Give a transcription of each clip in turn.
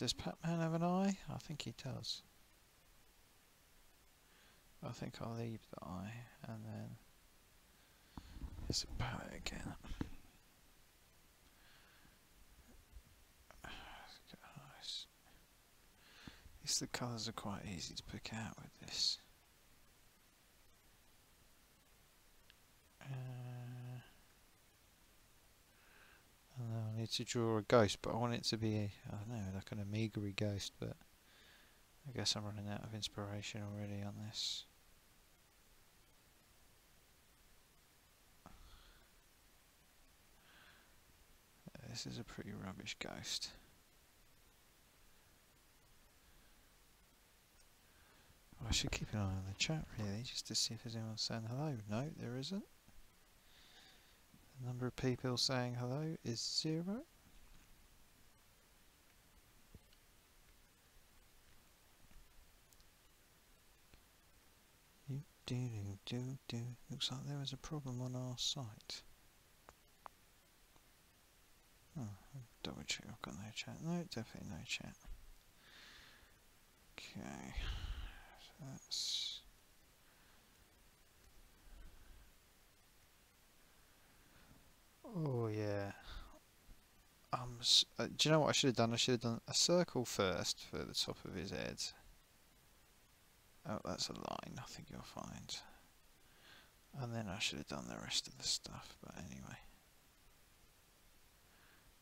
Does Pacman have an eye? I think he does. I think I'll leave the eye and then there's a palette again. Nice. The colours are quite easy to pick out with this. And then I need to draw a ghost, but I want it to be, I don't know, like an Amiga-y ghost, but I guess I'm running out of inspiration already on this. This is a pretty rubbish ghost. I should keep an eye on the chat really, just to see if there's anyone saying hello. No, there isn't. The number of people saying hello is 0. Looks like there was a problem on our site. Oh, I'll double check I've got no chat. No, definitely no chat. Okay, so that's... Oh yeah. Do you know what I should have done? I should have done a circle first for the top of his head. Oh, that's a line, I think you'll find. And then I should have done the rest of the stuff, but anyway.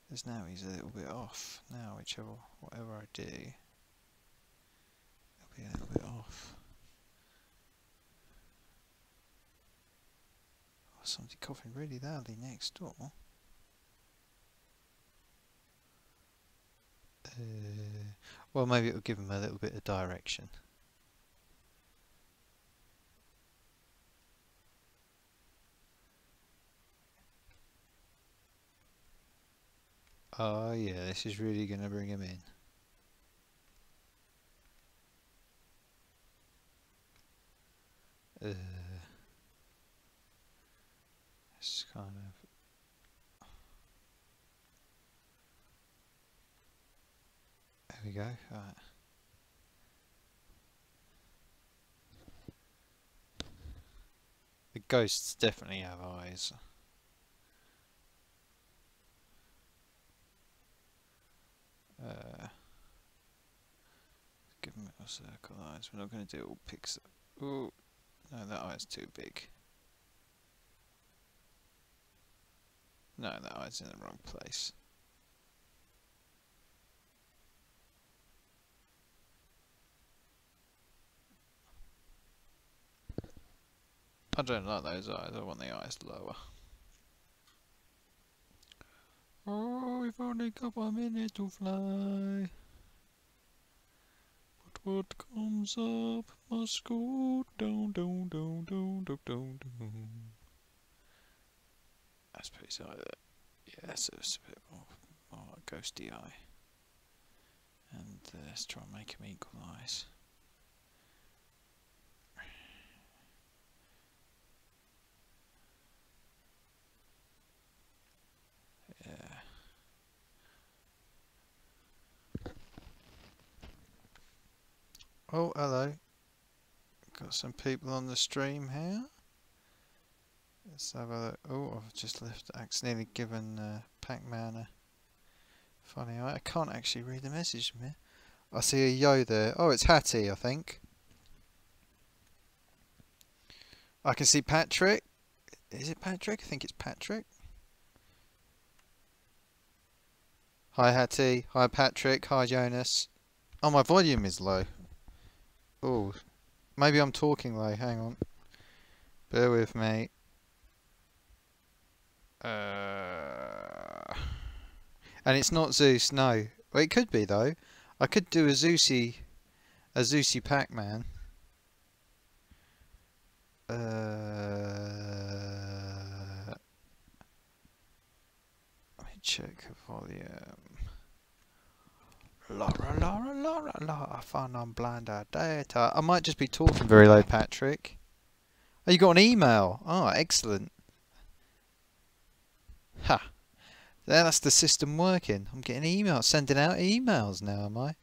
Because now he's a little bit off. Now, whatever I do, it'll be a little bit off. Oh, somebody coughing really loudly next door. Well, maybe it'll give him a little bit of direction. Oh yeah, this is really going to bring him in. It's kind of... There we go, right. The ghosts definitely have eyes. Give them little circle eyes. We're not going to do all pixel. Ooh, no, that eye's too big. No, that eye's in the wrong place. I don't like those eyes. I want the eyes lower. Oh, we've only got 1 minute to fly. But what comes up must go down, down, down, down, down, down, down. That's pretty solid. Yeah, so it's a bit more ghosty eye. And let's try and make them equal eyes. Yeah. Oh, hello. Got some people on the stream here. Let's have a look. Oh, I've just accidentally given Pacman a funny eye. I can't actually read the message from here. I see a yo there. Oh, it's Hattie, I think. I can see Patrick. Is it Patrick? I think it's Patrick. Hi Hattie. Hi Patrick. Hi Jonas. Oh, my volume is low. Oh, maybe I'm talking low. Hang on. Bear with me. And it's not Zeus, no. Well, it could be though. I could do a Zeusy Pacman. Let me check the volume. Laura, I found on blinder data. I might just be talking very low, Patrick. Oh, you got an email. Oh, excellent. Ha. That's the system working. I'm getting emails, sending out emails now, am I?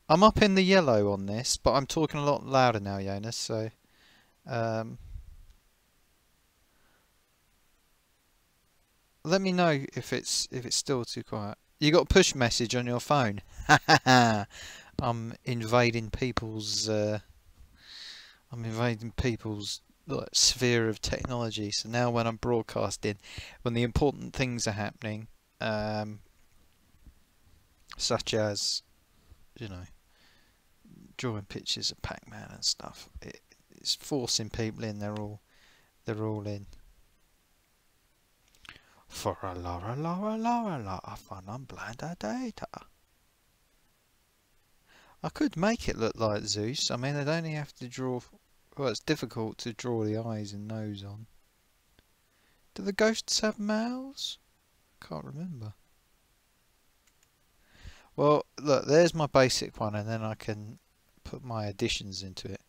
I'm up in the yellow on this, but I'm talking a lot louder now, Jonas, so um, let me know if it's still too quiet. You got a push message on your phone. I'm invading people's like, sphere of technology. So now when I'm broadcasting, when the important things are happening, um, such as, you know, drawing pictures of Pac-Man and stuff, it's forcing people in. They're all in. For a lot of fun on blinder data. I could make it look like Zeus. I mean, I'd only have to draw. Well, it's difficult to draw the eyes and nose on. Do the ghosts have mouths? Can't remember. Well, look, there's my basic one, and then I can put my additions into it.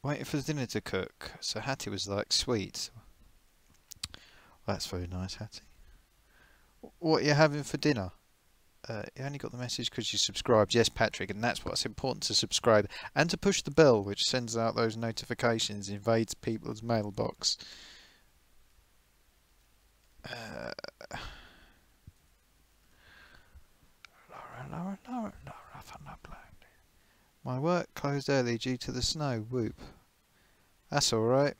Waiting for dinner to cook. So Hattie was like, sweet. Well, that's very nice, Hattie. What are you having for dinner? You only got the message because you subscribed. Yes, Patrick, and that's what's important, to subscribe and to push the bell, which sends out those notifications, invades people's mailbox. Laura, fun upload. My work closed early due to the snow. Whoop. That's alright.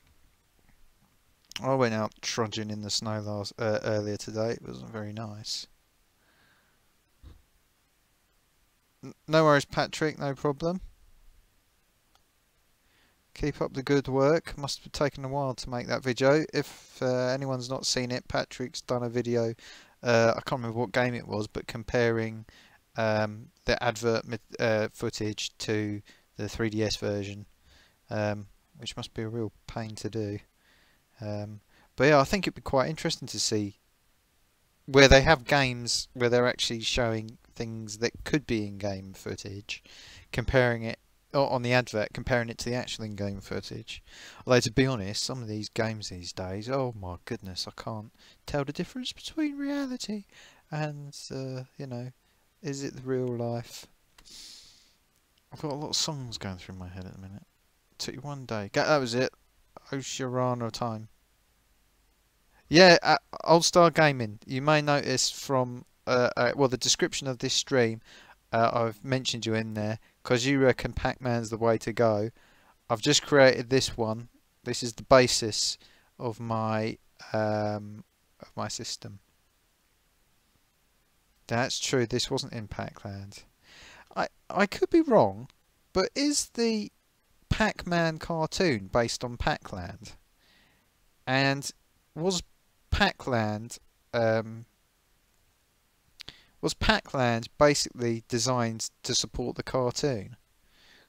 I went out trudging in the snow earlier today. It wasn't very nice. No worries, Patrick. No problem. Keep up the good work. Must have taken a while to make that video. If anyone's not seen it, Patrick's done a video. I can't remember what game it was, but comparing the advert footage to the 3DS version, which must be a real pain to do. But yeah, I think it'd be quite interesting to see where they have games where they're actually showing things that could be in-game footage, comparing it on the advert, comparing it to the actual in-game footage. Although to be honest, some of these games these days, oh my goodness, I can't tell the difference between reality and you know, is it the real life? I've got a lot of songs going through my head at the minute. Took you one day. That was it. Oceana time. Yeah, Old Star Gaming. You may notice from well, the description of this stream, I've mentioned you in there because you reckon Pac-Man's the way to go. I've just created this one. This is the basis of my system. That's true. This wasn't in Pac-Land. I could be wrong, but is the Pac-Man cartoon based on Pac-Land? And was Pac-Land basically designed to support the cartoon?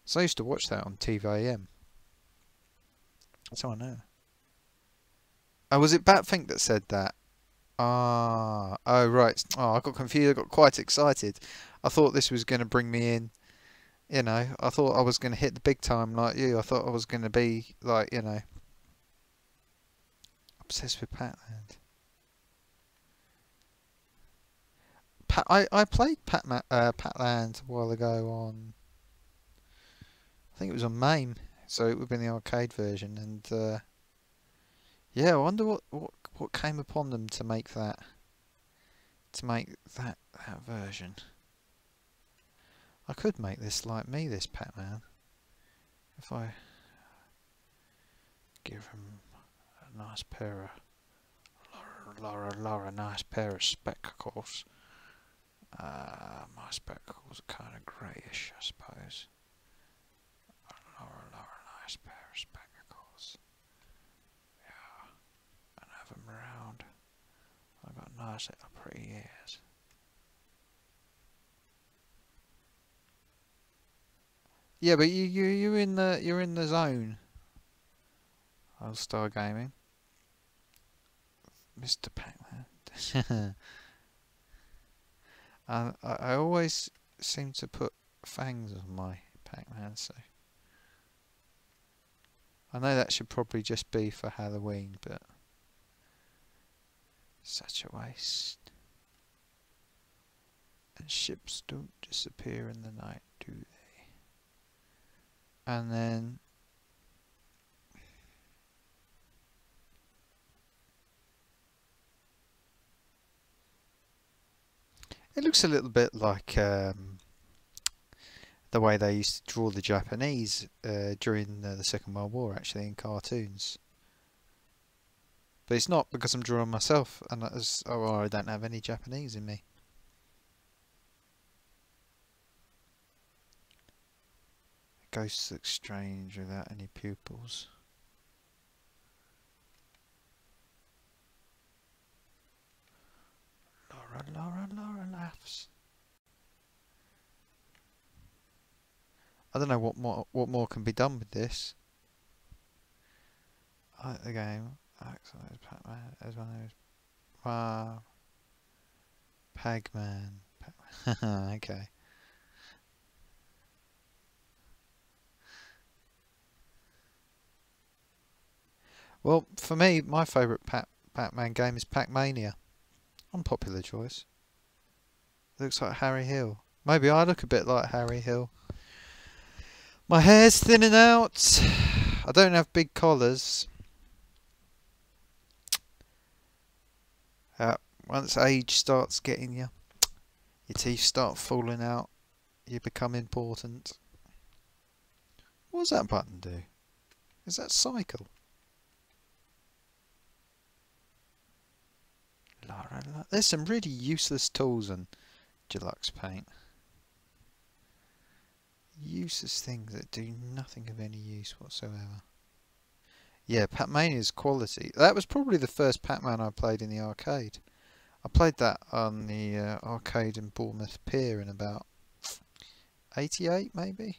So I used to watch that on TVAM. That's how I know. Oh, was it Batfink that said that? Ah, oh right. Oh, I got confused. I got quite excited. I thought this was going to bring me in. You know, I thought I was going to hit the big time like you. I thought I was going to be like, you know, obsessed with Pac-Land. I played Pac-Land a while ago on, I think it was on MAME, so it would have been the arcade version, and yeah, I wonder what came upon them to make that version. I could make this like me, this Pac-Man, if I give him a nice pair of nice pair of spectacles. My spectacles are kind of greyish, I suppose. Laura, nice pair of spectacles. Yeah, and have them round. I've got nice little pretty ears. Yeah, but you're in the zone. I'll start gaming, Mr. Pac-Man. I always seem to put fangs on my Pac-Man, so I know that should probably just be for Halloween, but Such a waste. And ships don't disappear in the night, do they? And then it looks a little bit like the way they used to draw the Japanese during the Second World War, actually, in cartoons. But it's not, because I'm drawing myself, and I don't have any Japanese in me. Ghosts look strange without any pupils. Laura laughs. I don't know what more can be done with this. I like the game. Pacman as one of those. Wow. Pacman. Okay. Well, for me, my favourite Pacman game is Pacmania. Unpopular choice. Looks like Harry Hill. Maybe I look a bit like Harry Hill. My hair's thinning out. I don't have big collars. Once age starts getting you, your teeth start falling out, you become important. What does that button do? Is that cycle? There's some really useless tools in Deluxe Paint. Useless things that do nothing of any use whatsoever. Yeah, Pacmania's quality. That was probably the first Pacman I played in the arcade. I played that on the arcade in Bournemouth Pier in about 88 maybe.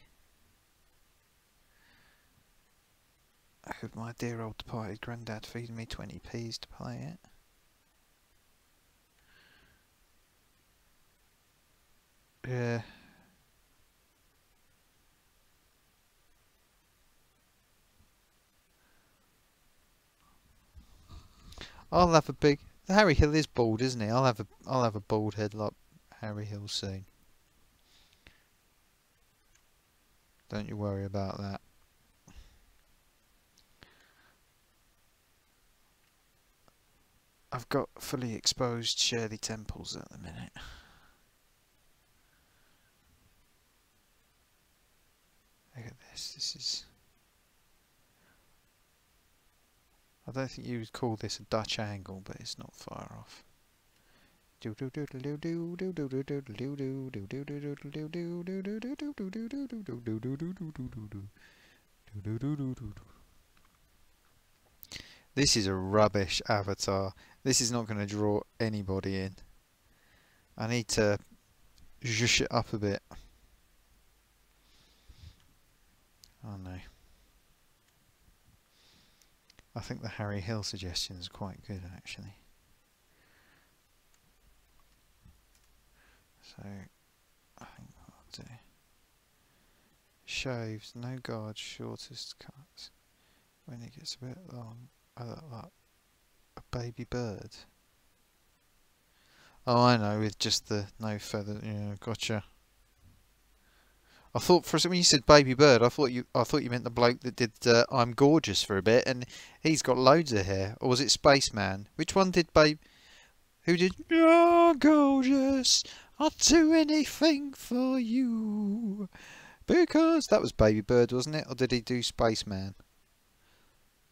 With my dear old departed granddad feeding me 20p's to play it. Yeah. I'll have a big... Harry Hill is bald, isn't he? I'll have a bald head like Harry Hill soon. Don't you worry about that. I've got fully exposed Shirley temples at the minute. Look at this. This is... I don't think you would call this a Dutch angle, but it's not far off. This is a rubbish avatar. This is not going to draw anybody in. I need to zhush it up a bit. Oh no. I think the Harry Hill suggestion is quite good, actually. So, I think what I'll do. Shaves, no guards, shortest cuts. When it gets a bit long, I look like a baby bird. Oh, I know, with just the no feather. Yeah, gotcha. I thought for a second when you said baby bird, I thought you meant the bloke that did I'm Gorgeous for a bit, and he's got loads of hair. Or was it Spaceman? Which one did Who did You're Gorgeous? I'll do anything for you. Because that was Baby Bird, wasn't it? Or did he do Spaceman?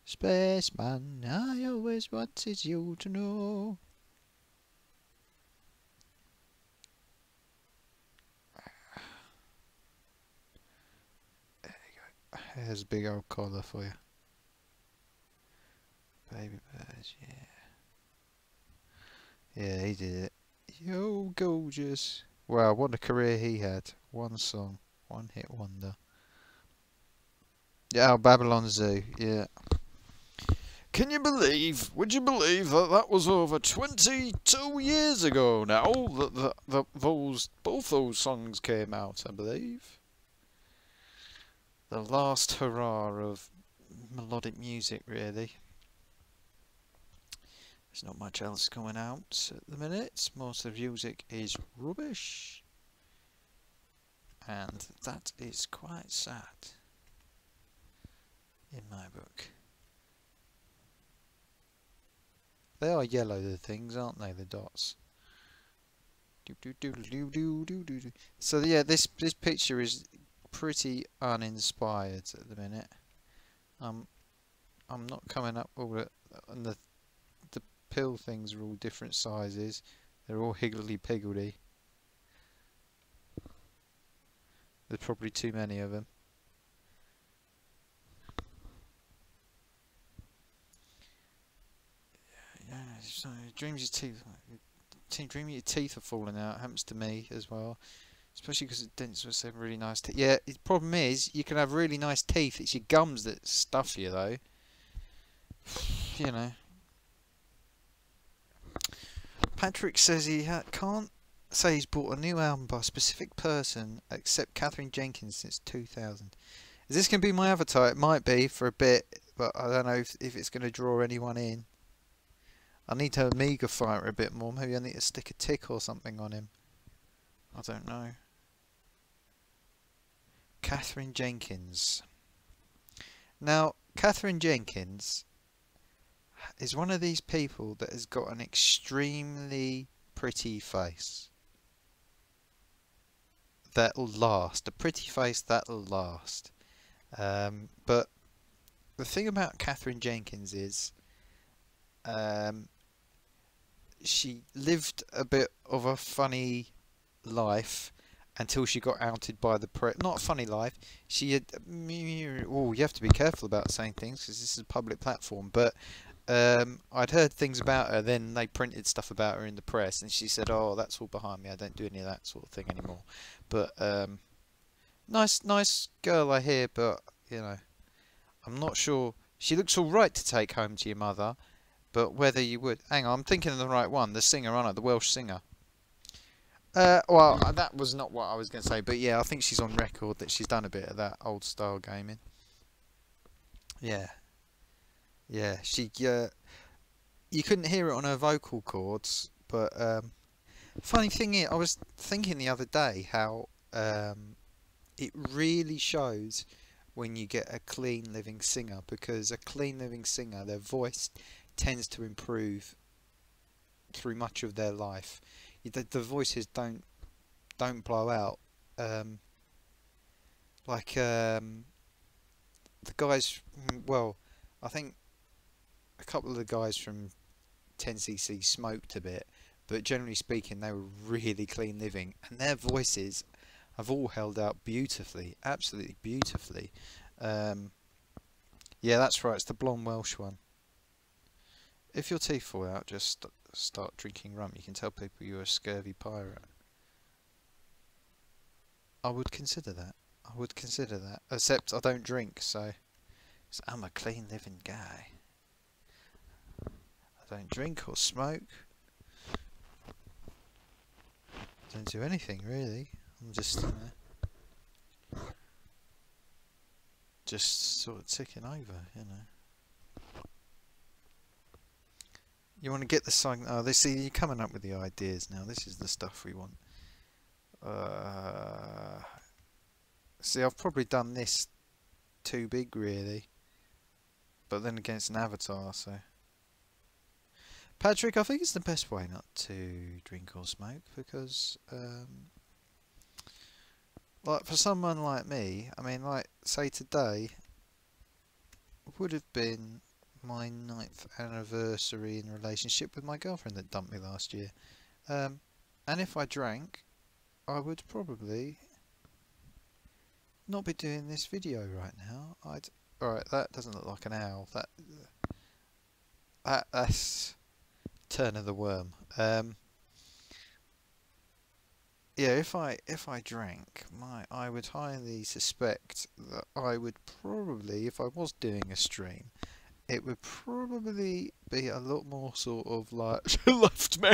Spaceman, I always wanted you to know. There you go. Here's a big old collar for you. Baby Bird, yeah. Yeah, he did it. Yo, Gorgeous. Wow, what a career he had. One song, one hit wonder. Yeah, oh, Babylon Zoo, yeah. Can you believe, would you believe that was over 22 years ago now that both those songs came out, I believe. The last hurrah of melodic music, really. There's not much else going out at the minute. Most of the music is rubbish. And that is quite sad in my book. They are yellow, the things, aren't they? The dots. So yeah, this picture is pretty uninspired at the minute. I'm not coming up with it, and the pill things are all different sizes. They're all higgledy-piggledy. There's probably too many of them. Yeah, so dreams your teeth. Dreaming your teeth are falling out. Happens to me as well. Especially because dentists will say really nice teeth. Yeah, the problem is you can have really nice teeth. It's your gums that stuff you though. You know. Patrick says he can't say he's bought a new album by a specific person except Catherine Jenkins since 2000. Is this going to be my avatar? It might be for a bit, but I don't know if it's going to draw anyone in. I need to Amiga fighter a bit more. Maybe I need to stick a tick or something on him. I don't know. Catherine Jenkins. Now, Catherine Jenkins is one of these people that has got an extremely pretty face. That'll last. A pretty face that'll last. But the thing about Catherine Jenkins is she lived a bit of a funny life until she got outed by the press. Not a funny life. She had... Oh, you have to be careful about saying things because this is a public platform. But I'd heard things about her. Then they printed stuff about her in the press, and she said, "Oh, that's all behind me. I don't do any of that sort of thing anymore." But nice girl, I hear. But you know, I'm not sure. She looks all right to take home to your mother, but whether you would... Hang on, I'm thinking of the right one. The singer, aren't I? The Welsh singer. Well, that was not what I was going to say, but yeah, I think she's on record that she's done a bit of that old style gaming. Yeah. Yeah, she... you couldn't hear it on her vocal cords, but... funny thing is, I was thinking the other day how it really shows when you get a clean living singer, because a clean living singer, their voice tends to improve through much of their life. The voices don't blow out. Like the guys, well, I think a couple of the guys from 10cc smoked a bit, but generally speaking they were really clean living, and their voices have all held out beautifully, absolutely beautifully. Yeah, that's right, it's the blonde Welsh one. If your teeth fall out, just start drinking rum. You can tell people you're a scurvy pirate. I would consider that. I would consider that. Except I don't drink, so I'm a clean living guy. I don't drink or smoke. I don't do anything really. I'm just, you know, just sort of ticking over, you know. You want to get the sign. Oh, they see you're coming up with the ideas now. This is the stuff we want. See, I've probably done this too big, really. But then again, it's an avatar, so. Patrick, I think it's the best way not to drink or smoke because, like for someone like me, I mean, like say today would have been my 9th anniversary in relationship with my girlfriend that dumped me last year, and if I drank I would probably not be doing this video right now. Alright, that doesn't look like an owl. That's turn of the worm. Yeah, if I drank, I would highly suspect that I would probably, if I was doing a stream, it would probably be a lot more sort of like, she left me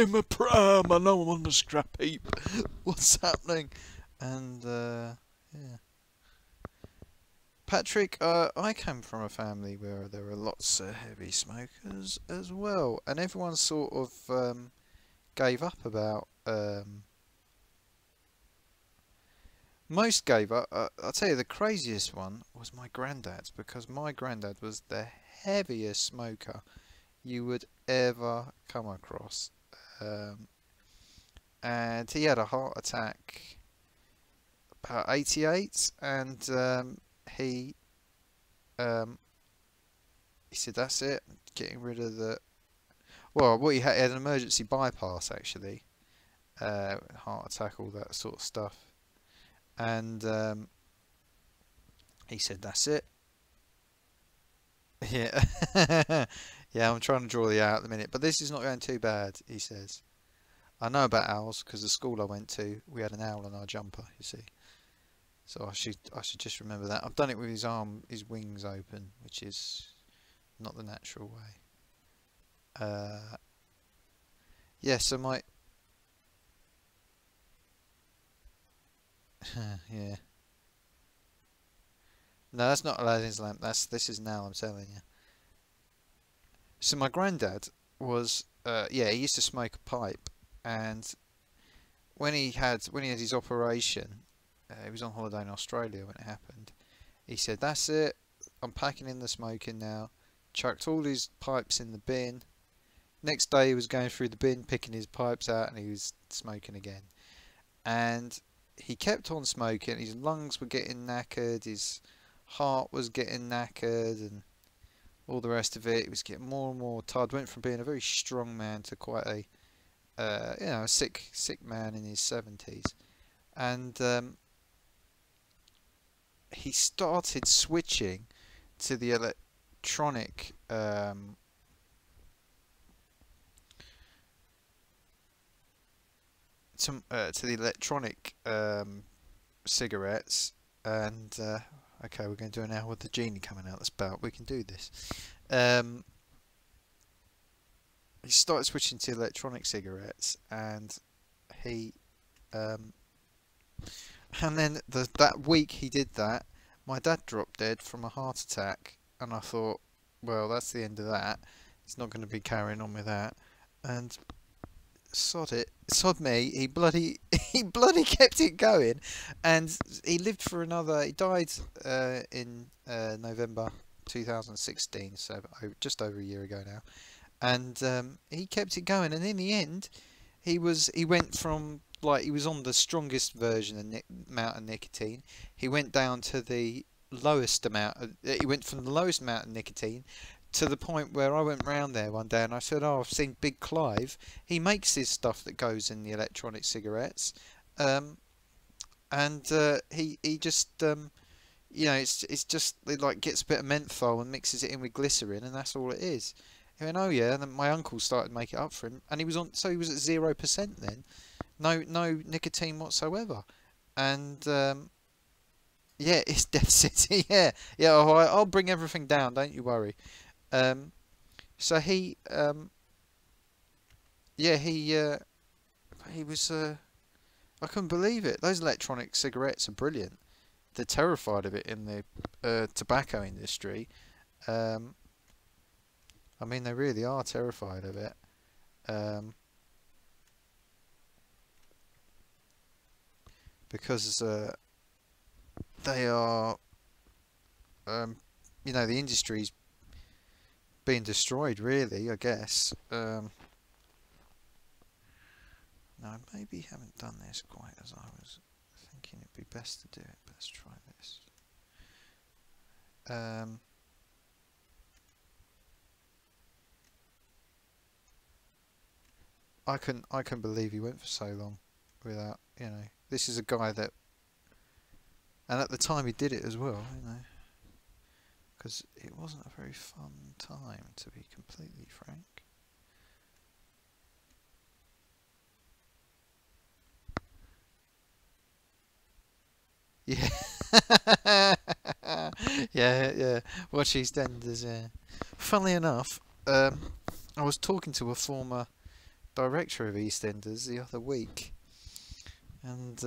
in my pram, I know I'm on the scrap heap, what's happening? And yeah. Patrick, I came from a family where there were lots of heavy smokers as well, and everyone sort of gave up about. Most gave up. I'll tell you, the craziest one was my granddad, because my granddad was the heaviest smoker you would ever come across. Um, and he had a heart attack about 88, and he um, he said, "That's it, getting rid of the." Well, what he had an emergency bypass actually, heart attack, all that sort of stuff, and he said, "That's it." Yeah, yeah. I'm trying to draw the owl at the minute, but this is not going too bad. He says, "I know about owls because the school I went to, we had an owl on our jumper. You see." So I should just remember that. I've done it with his wings open, which is not the natural way. Yeah. So my yeah. No, that's not Aladdin's lamp. This is now. I'm telling you. So my granddad was yeah, he used to smoke a pipe, and when he had his operation, he was on holiday in Australia when it happened. He said, "That's it. I'm packing in the smoking now." Chucked all his pipes in the bin. Next day he was going through the bin, picking his pipes out, and he was smoking again. And he kept on smoking. His lungs were getting knackered. His heart was getting knackered, and all the rest of it. He was getting more and more tired. Went from being a very strong man to quite a a sick man in his 70s. And he started switching to the electronic to the electronic cigarettes. And okay, we're going to do an hour with the genie coming out the spout. We can do this. Um, he started switching to electronic cigarettes, and he um, and then that week he did that, my dad dropped dead from a heart attack, and I thought, well, that's the end of that. He's not going to be carrying on with that, and sod it, sod me. He bloody he bloody kept it going, and he lived for another. He died in November 2016, so just over a year ago now, and he kept it going, and in the end he went from, like, he was on the strongest version of amount of nicotine. He went down to the lowest amount he went from the lowest amount of nicotine to the point where I went round there one day and I said, "Oh, I've seen Big Clive. He makes this stuff that goes in the electronic cigarettes." um, and he just it's just, it like gets a bit of menthol and mixes it in with glycerin, and that's all it is. He went, "Oh yeah," and then my uncle started to make it up for him, and he was at 0% then, no nicotine whatsoever, and yeah, it's Death City. Yeah, yeah. Oh, I'll bring everything down. Don't you worry. Um, so yeah, he was. I couldn't believe it. Those electronic cigarettes are brilliant. They're terrified of it in the tobacco industry. Um, I mean, they really are terrified of it. Um, because they are, um, the industry's being destroyed, really, I guess. No, I maybe haven't done this quite as I was thinking it'd be best to do it, but let's try this. I couldn't believe he went for so long without, this is a guy that, and at the time he did it as well, because it wasn't a very fun time, to be completely frank. Yeah. Yeah, yeah. Watch EastEnders, yeah. Funnily enough, I was talking to a former director of EastEnders the other week, and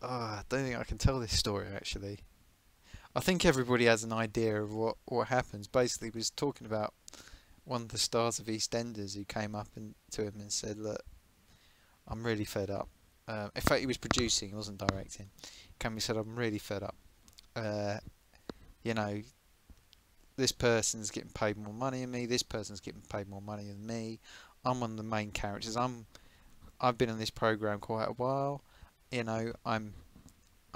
I don't think I can tell this story actually. I think everybody has an idea of what happens. Basically, he was talking about one of the stars of EastEnders who came up to him and said, "Look, I'm really fed up." In fact, he was producing, he wasn't directing. He came and said, "I'm really fed up. Uh, you know, this person's getting paid more money than me. This person's getting paid more money than me. I'm one of the main characters. I've been in this program quite a while. You know, I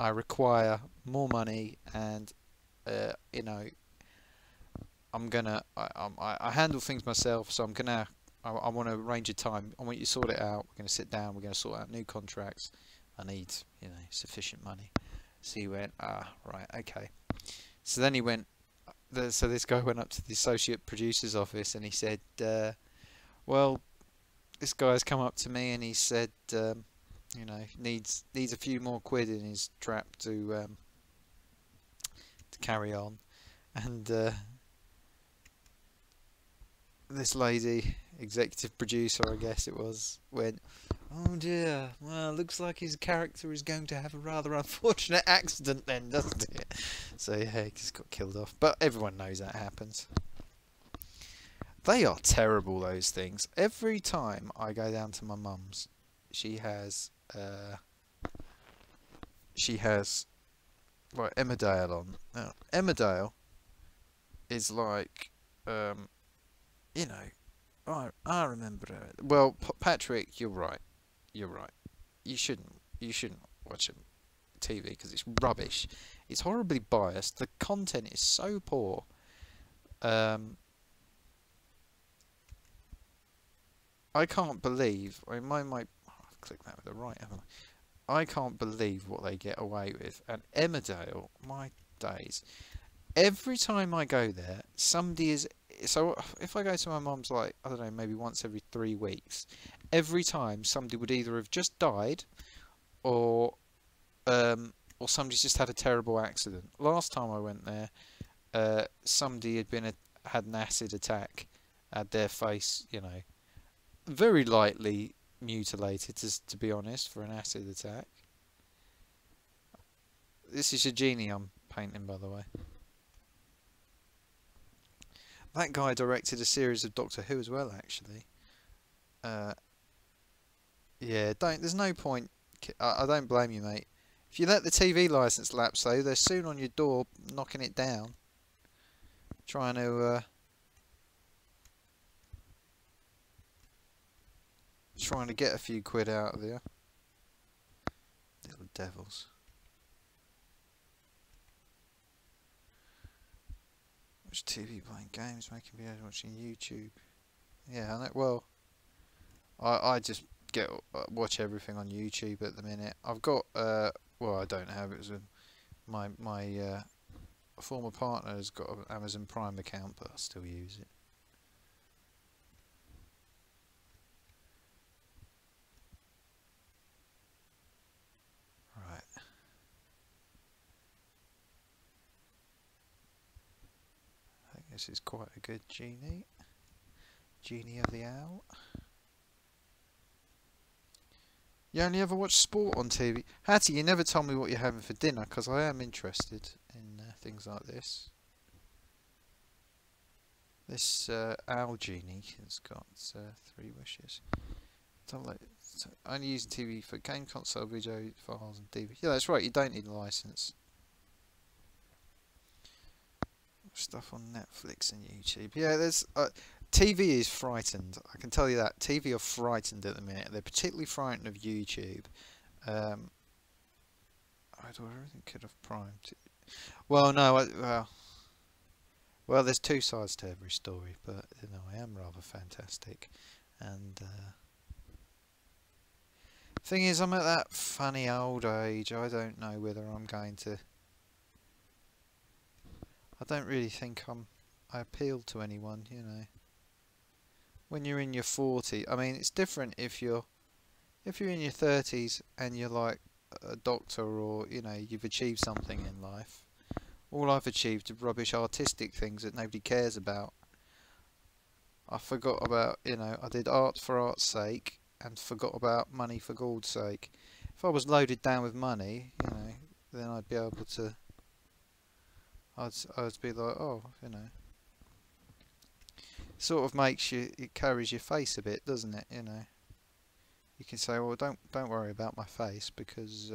require more money, and you know, I handle things myself, so I want to arrange a time. I want you to sort it out. We're gonna sit down. We're gonna sort out new contracts. I need, sufficient money." So he went, right, okay. So then he went. So this guy went up to the associate producer's office and he said, "Well, this guy's come up to me and he said, needs a few more quid in his trap to carry on." And this lady, executive producer, I guess it was, went, "Oh dear, well, looks like his character is going to have a rather unfortunate accident then, doesn't it?" So yeah, he just got killed off. But everyone knows that happens. They are terrible, those things. Every time I go down to my mum's, she has like Emmerdale on. Now, Emmerdale is like, I remember it. Well, Patrick, you're right. You're right. You shouldn't watch TV because it's rubbish. It's horribly biased. The content is so poor. I can't believe. I mean, I've clicked that with the right, haven't I? I can't believe what they get away with. And Emmerdale, my days. Every time I go there, somebody is. So if I go to my mum's, like, I don't know, maybe once every 3 weeks, every time somebody would either have just died, or somebody's just had a terrible accident. Last time I went there, somebody had an acid attack, had their face, very lightly mutilated, to be honest, for an acid attack. This is a genie I'm painting, by the way. That guy directed a series of Doctor Who as well, actually. Yeah, there's no point. I don't blame you, mate. If you let the TV license lapse, though, they're soon on your door, knocking it down, trying to get a few quid out of you. Little devils. Watch TV, playing games, making videos, watching YouTube. Yeah, I know. Well, I just watch everything on YouTube at the minute. I've got well, I don't have it. It was my former partner has got an Amazon Prime account, but I still use it. Right. I think this is quite a good genie. Genie of the Owl. You only ever watch sport on TV? Hattie, you never told me what you're having for dinner, because I am interested in things like this. This owl genie has got 3 wishes. Only use TV for game console, video files and DVD. Yeah, that's right, you don't need a license. Stuff on Netflix and YouTube. Yeah, there's... TV is frightened. I can tell you that. TV are frightened at the minute. They're particularly frightened of YouTube. I do everything could have primed. Well, no. Well, there's two sides to every story, but I am rather fantastic. And thing is, I'm at that funny old age. I don't know whether I'm going to. I don't really think I appeal to anyone, When you're in your 40s, I mean, it's different if you're in your 30s and you're like a doctor, or you've achieved something in life. All I've achieved are rubbish artistic things that nobody cares about. I forgot about, I did art for art's sake and forgot about money for God's sake. If I was loaded down with money, then I'd be able to I'd be like, oh, you know, sort of makes you, it carries your face a bit, doesn't it? You know, you can say, well, don't worry about my face because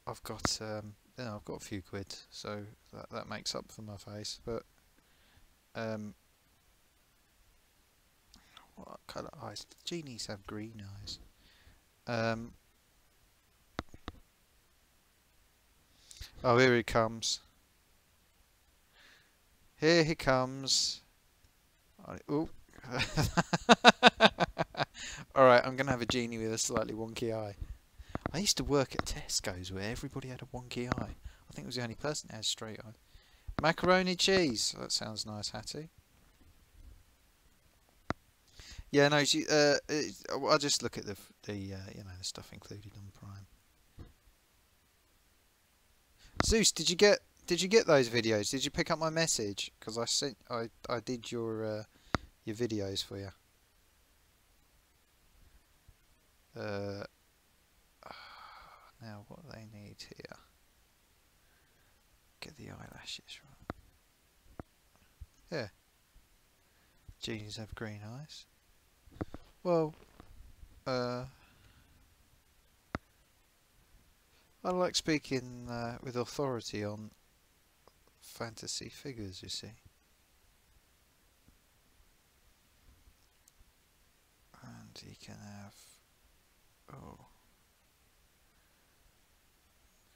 I've got you know, I've got a few quid, so that makes up for my face. But what colour eyes? Genies have green eyes. Oh, here he comes. Here he comes. Oh. Alright, I'm gonna have a genie with a slightly wonky eye. I used to work at Tesco's where everybody had a wonky eye. I think it was the only person that had straight eye. Macaroni cheese. That sounds nice, Hattie. Yeah, no. I'll just look at the you know, the stuff included on Prime. Zeus, did you get those videos? Did you pick up my message? Because I did your videos for you. Now what they need here? Get the eyelashes right. Yeah. Genies have green eyes. Well, I like speaking with authority on fantasy figures, you see. And he can have... Oh.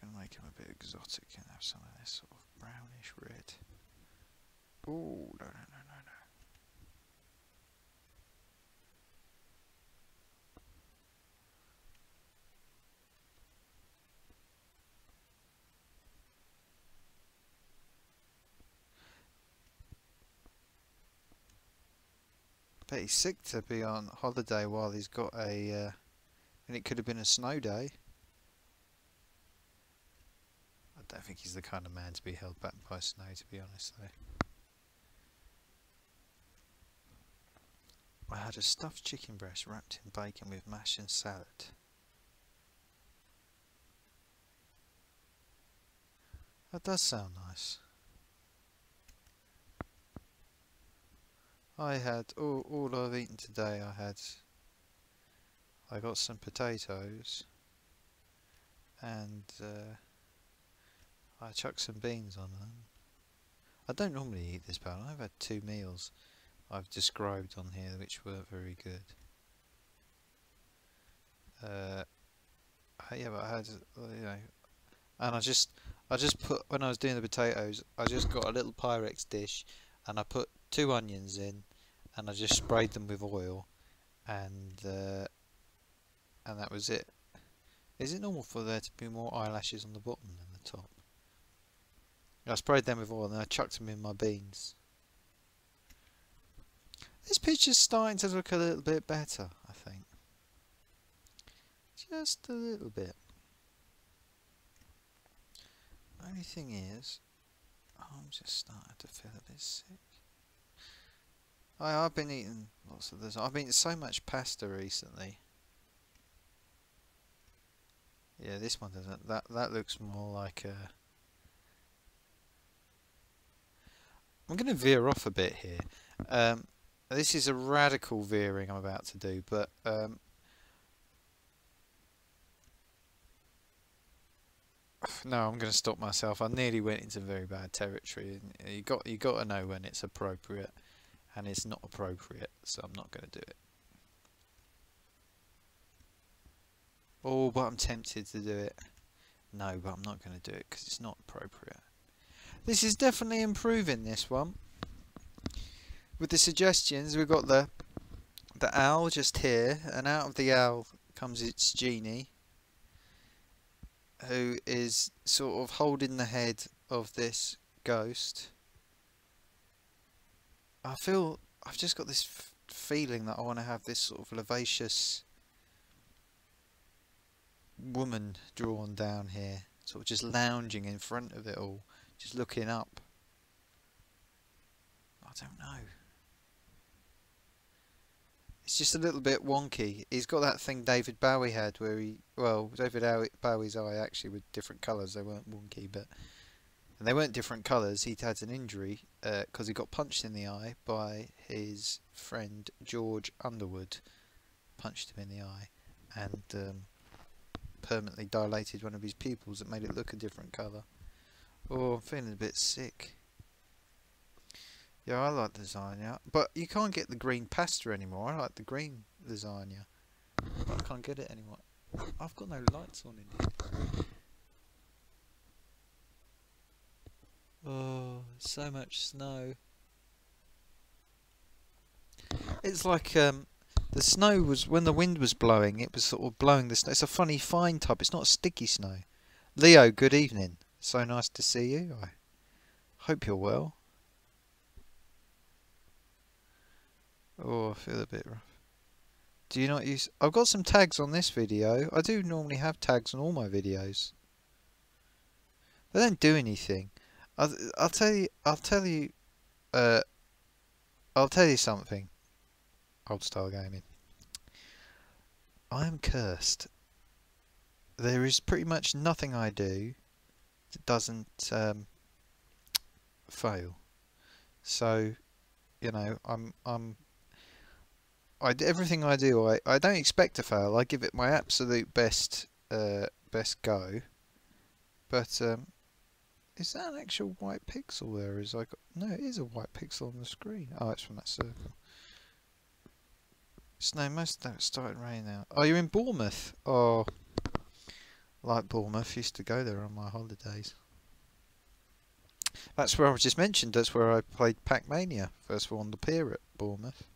I'm going to make him a bit exotic and have some of this sort of brownish red. Oh, no, no, no, no, no. Bet he's sick to be on holiday while he's got a... and it could have been a snow day. I don't think he's the kind of man to be held back by snow, to be honest, though. I had a stuffed chicken breast wrapped in bacon with mash and salad. That does sound nice. I had all I've eaten today. I got some potatoes and I chucked some beans on them. I don't normally eat this bad. I've had 2 meals I've described on here which were very good. Yeah, but I had, you know, and I just put, when I was doing the potatoes, I just got a little Pyrex dish and I put 2 onions in and I just sprayed them with oil and that was it. Is it normal for there to be more eyelashes on the bottom than the top? I sprayed them with oil and I chucked them in my beans. This picture's starting to look a little bit better, I think. Just a little bit. Only thing is, I'm just starting to feel a bit sick. I've been eating lots of this. I've been eating so much pasta recently. Yeah, this one doesn't. That looks more like a... I'm going to veer off a bit here. This is a radical veering I'm about to do, but no, I'm going to stop myself. I nearly went into very bad territory. You got to know when it's appropriate, and it's not appropriate, so I'm not going to do it. Oh, but I'm tempted to do it. No, but I'm not going to do it because it's not appropriate. This is definitely improving, this one. With the suggestions, we've got the owl just here, and out of the owl comes its genie, who is sort of holding the head of this ghost. I feel I've just got this feeling that I want to have this sort of vivacious woman drawn down here, sort of just lounging in front of it all, just looking up. I don't know. It's just a little bit wonky. He's got that thing David Bowie had where David Bowie's eye actually were different colours. They weren't wonky, but and they weren't different colours. He'd had an injury because he got punched in the eye by his friend George Underwood. Punched him in the eye and permanently dilated one of his pupils that made it look a different colour. Oh, I'm feeling a bit sick. Yeah, I like lasagna, but you can't get the green pasta anymore. I like the green lasagna, but I can't get it anymore. I've got no lights on in here. Oh, so much snow. It's like the snow was when the wind was blowing. It was sort of blowing the snow. It's a funny fine type. It's not sticky snow. Leo, good evening. So nice to see you. I hope you're well. Oh, I feel a bit rough. Do you not use... I've got some tags on this video. I do normally have tags on all my videos. They don't do anything. I'll tell you something. Old style gaming. I am cursed. There is pretty much nothing I do that doesn't fail. So, you know, everything I do, I don't expect to fail. I give it my absolute best go. But is that an actual white pixel there? No, it is a white pixel on the screen. Oh, it's from that circle. Snow most of that started raining now. Oh, you're in Bournemouth. Oh, like Bournemouth. Used to go there on my holidays. That's where I was just mentioned. That's where I played Pacman-ish first of all on the pier at Bournemouth.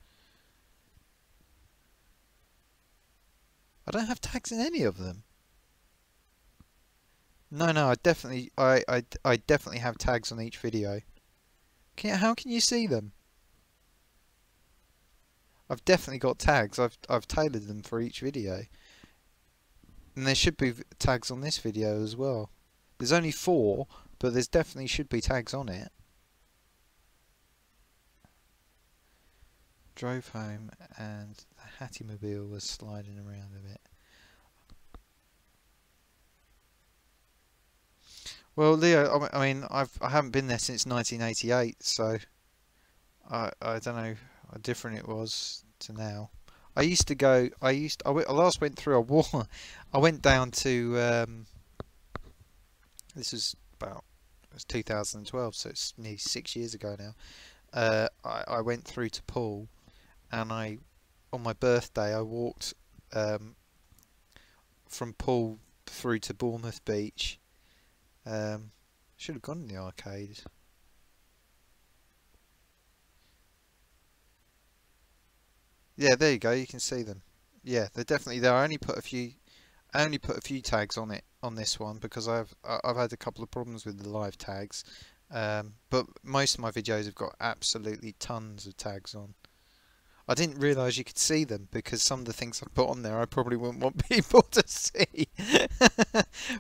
I don't have tags in any of them. No, I definitely have tags on each video. How can you see them? I've definitely got tags. I've tailored them for each video. And there should be tags on this video as well. There's only 4, but there's definitely should be tags on it. Drove home and the Hattymobile was sliding around a bit. Well, Leo, I mean, I haven't been there since 1988, so I don't know how different it was to now. I last went through a war. I went down to this was about it was 2012, so it's nearly 6 years ago now. I went through to Poole, and on my birthday I walked from Poole through to Bournemouth Beach. Should have gone in the arcade. Yeah, there you go. You can see them. Yeah, they're definitely there. I only put a few tags on it on this one because I've had a couple of problems with the live tags. But most of my videos have got absolutely tons of tags on. I didn't realise you could see them because some of the things I've put on there I probably wouldn't want people to see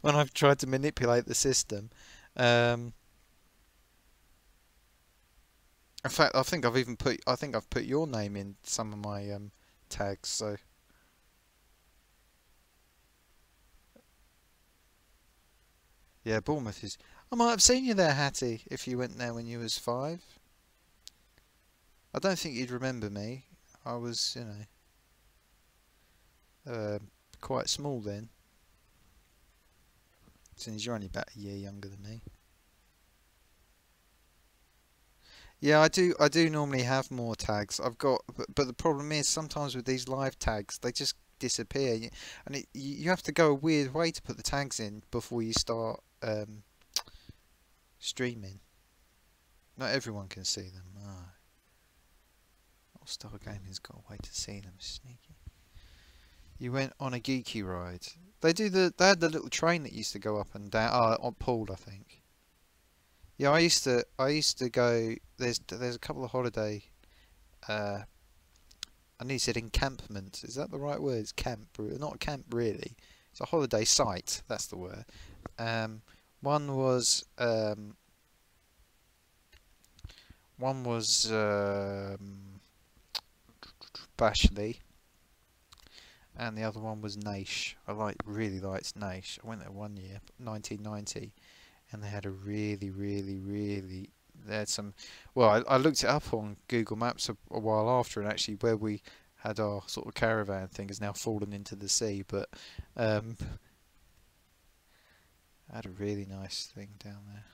when I've tried to manipulate the system. In fact, I think I've put your name in some of my tags. So yeah, Bournemouth is. I might have seen you there, Hattie, if you went there when you was 5. I don't think you'd remember me. I was, quite small then. Since you're only about a year younger than me. Yeah, I do. I do normally have more tags. But the problem is sometimes with these live tags, they just disappear, and you have to go a weird way to put the tags in before you start streaming. Not everyone can see them. Ah, All Star Gaming's got a way to see them. Sneaky. You went on a geeky ride. They had the little train that used to go up and down. On Poole, I think. Yeah, I used to go. There's a couple of holiday. I nearly said encampments. Is that the right word? It's camp, not camp really. It's a holiday site. That's the word. One was Bashley, and the other one was Naish. Really liked Naish. I went there one year, 1990, and they had a really they had some. Well, I looked it up on Google Maps a while after, and actually where we had our sort of caravan thing has now fallen into the sea, but I had a really nice thing down there.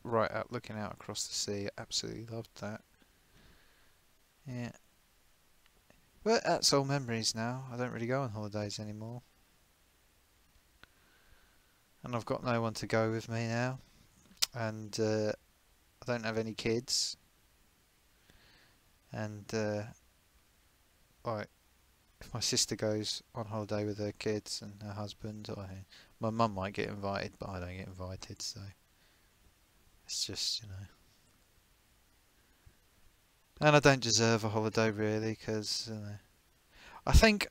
Right out, looking out across the sea. Absolutely loved that. Yeah. But that's all memories now. I don't really go on holidays anymore. And I've got no one to go with me now. And I don't have any kids. And like, if my sister goes on holiday with her kids and her husband, or my mum might get invited, but I don't get invited, so it's just, you know. And I don't deserve a holiday really, because I think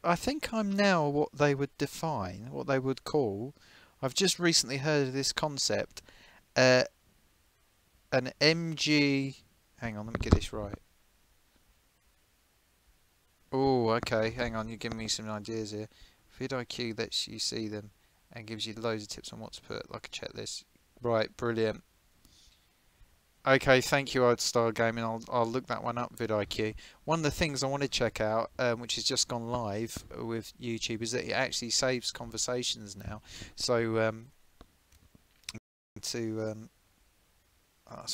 I'm now what they would define, what they would call. I've just recently heard of this concept, an MG. Hang on, let me get this right. Oh, okay. Hang on, you're giving me some ideas here. vidIQ lets you see them and gives you loads of tips on what to put, like a checklist. Right, brilliant. Okay, thank you, Old Style Gaming. I'll look that one up, vidIQ. One of the things I want to check out, which has just gone live with YouTube, is that it actually saves conversations now. So so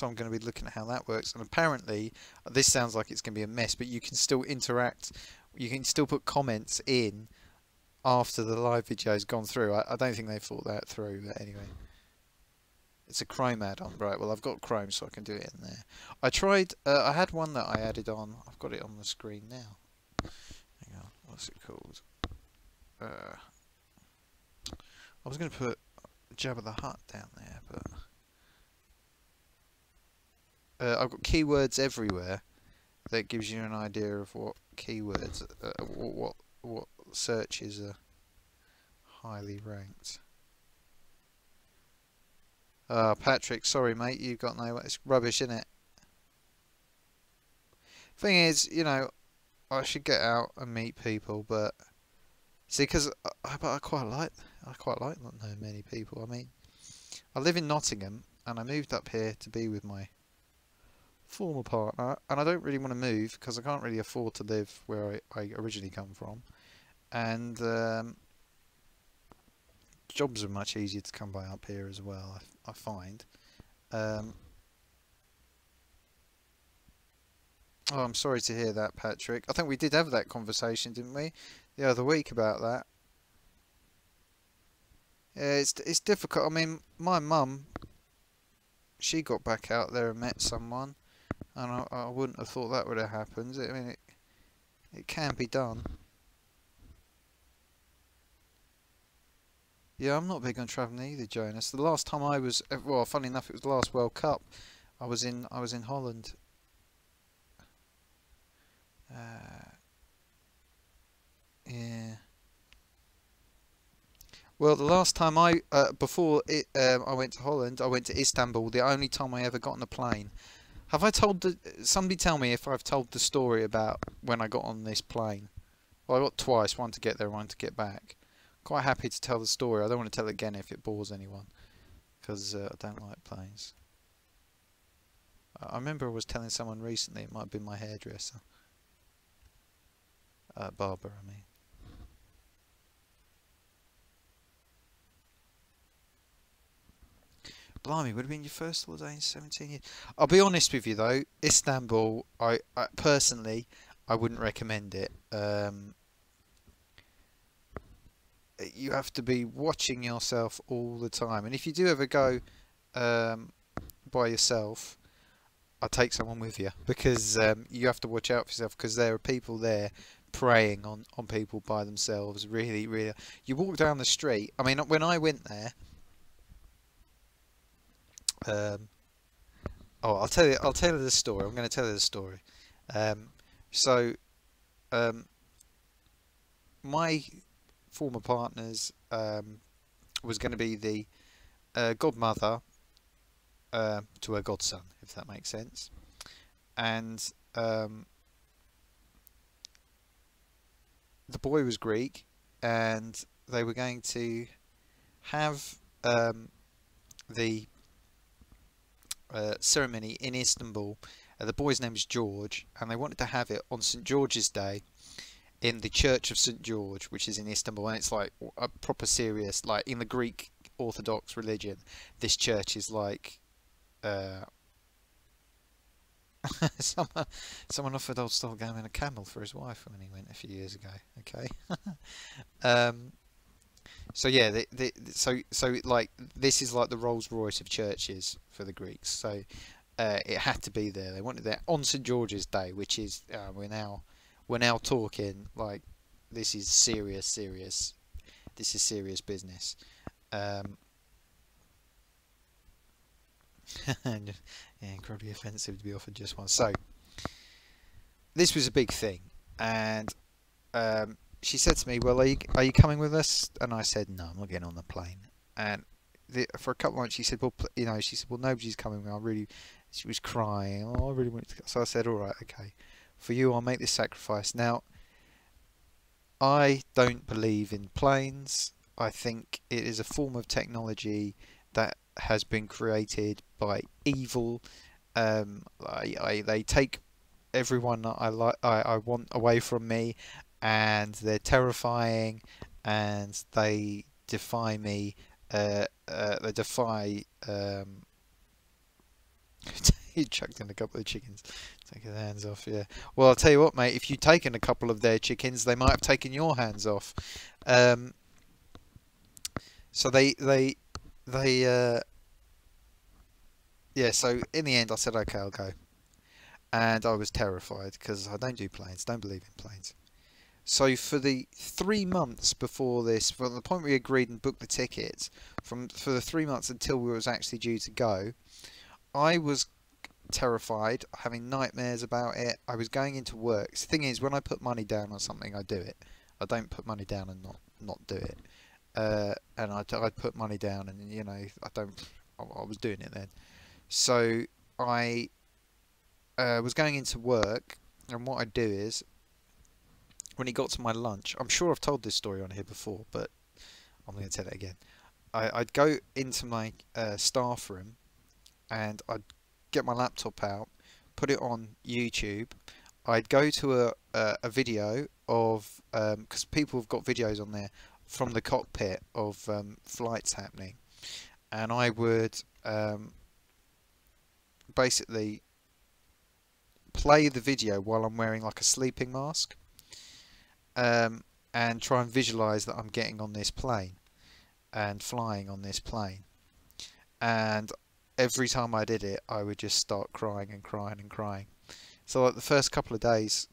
I'm going to be looking at how that works. And apparently, this sounds like it's going to be a mess, but you can still interact. You can still put comments in after the live video has gone through. I don't think they thought that through, but anyway. It's a Chrome add-on, right? Well, I've got Chrome, so I can do it in there. I tried. I had one that I added on. I've got it on the screen now. Hang on, what's it called? I was going to put Jabba the Hutt down there, but I've got keywords everywhere. That gives you an idea of what keywords, what searches are highly ranked. Patrick, sorry mate, you got no. It's rubbish, isn't it? Thing is, you know, I should get out and meet people, but see, because I quite like not knowing many people. I mean, I live in Nottingham, and I moved up here to be with my former partner, and I don't really want to move because I can't really afford to live where I originally come from, and jobs are much easier to come by up here as well, I find. Oh, I'm sorry to hear that, Patrick. I think we did have that conversation, didn't we, the other week about that. Yeah, it's difficult. I mean, my mum, she got back out there and met someone, and I wouldn't have thought that would have happened. I mean, it can be done. Yeah, I'm not big on travelling either, Jonas. The last time I was, well, funny enough, it was the last World Cup. I was in Holland. Yeah. Well, the last time before I went to Holland, I went to Istanbul. The only time I ever got on a plane. Have I told somebody tell me if I've told the story about when I got on this plane? Well, I got twice, one to get there, one to get back. Quite happy to tell the story. I don't want to tell it again if it bores anyone, because I don't like planes. I remember I was telling someone recently, it might have been my hairdresser. Barber, I mean. Blimey, would have been your first holiday in 17 years. I'll be honest with you though, Istanbul, I personally, I wouldn't recommend it. You have to be watching yourself all the time, and if you do ever go by yourself, I'll take someone with you, because you have to watch out for yourself, because there are people there preying on people by themselves. Really, really. You walk down the street. I mean, when I went there, oh, I'll tell you the story. I'm going to tell you the story. So, my former partner's was going to be the godmother to her godson, if that makes sense. And the boy was Greek, and they were going to have the ceremony in Istanbul. The boy's name is George, and they wanted to have it on St George's Day in the Church of St George, which is in Istanbul, and it's like a proper serious, like in the Greek Orthodox religion, this church is like uh, someone offered old Stolgamin a camel for his wife when he went a few years ago. Okay. um, so yeah, so like this is like the Rolls Royce of churches for the Greeks. So it had to be there. They wanted that on St George's Day, which is we're now talking like this is serious. This is serious business. Um, and yeah, incredibly offensive to be offered just one. So this was a big thing, and she said to me, "Well, are you coming with us?" And I said, "No, I'm not getting on the plane." And for a couple of months, she said, "Well, she said, well, nobody's coming. I really," she was crying. "Oh, I really want to go." So I said, "All right, okay, for you, I'll make this sacrifice." Now, I don't believe in planes. I think it is a form of technology that has been created by evil. They take everyone that I want away from me, and they're terrifying, and they defy me. They defy. He chucked in a couple of chickens. Take his hands off, yeah. Well, I'll tell you what, mate. If you'd taken a couple of their chickens, they might have taken your hands off. Um, so yeah. So in the end, I said, okay, I'll go. And I was terrified because I don't do planes, don't believe in planes. So for the 3 months before this, from the point we agreed and booked the tickets, for the 3 months until we was actually due to go, I was terrified, having nightmares about it. I was going into work. The thing is, when I put money down on something, I do it. I don't put money down and not do it. And I'd put money down, and I don't. I was doing it then. So I was going into work, and what I'd do is, when it got to my lunch, I'm sure I've told this story on here before, but I'm going to tell it again. I'd go into my staff room, and I'd get my laptop out, put it on YouTube. I'd go to a video of, because people have got videos on there from the cockpit of flights happening, and I would basically play the video while I'm wearing like a sleeping mask, and try and visualize that I'm getting on this plane and flying on this plane. And every time I did it, I would just start crying and crying and crying. So like the first couple of days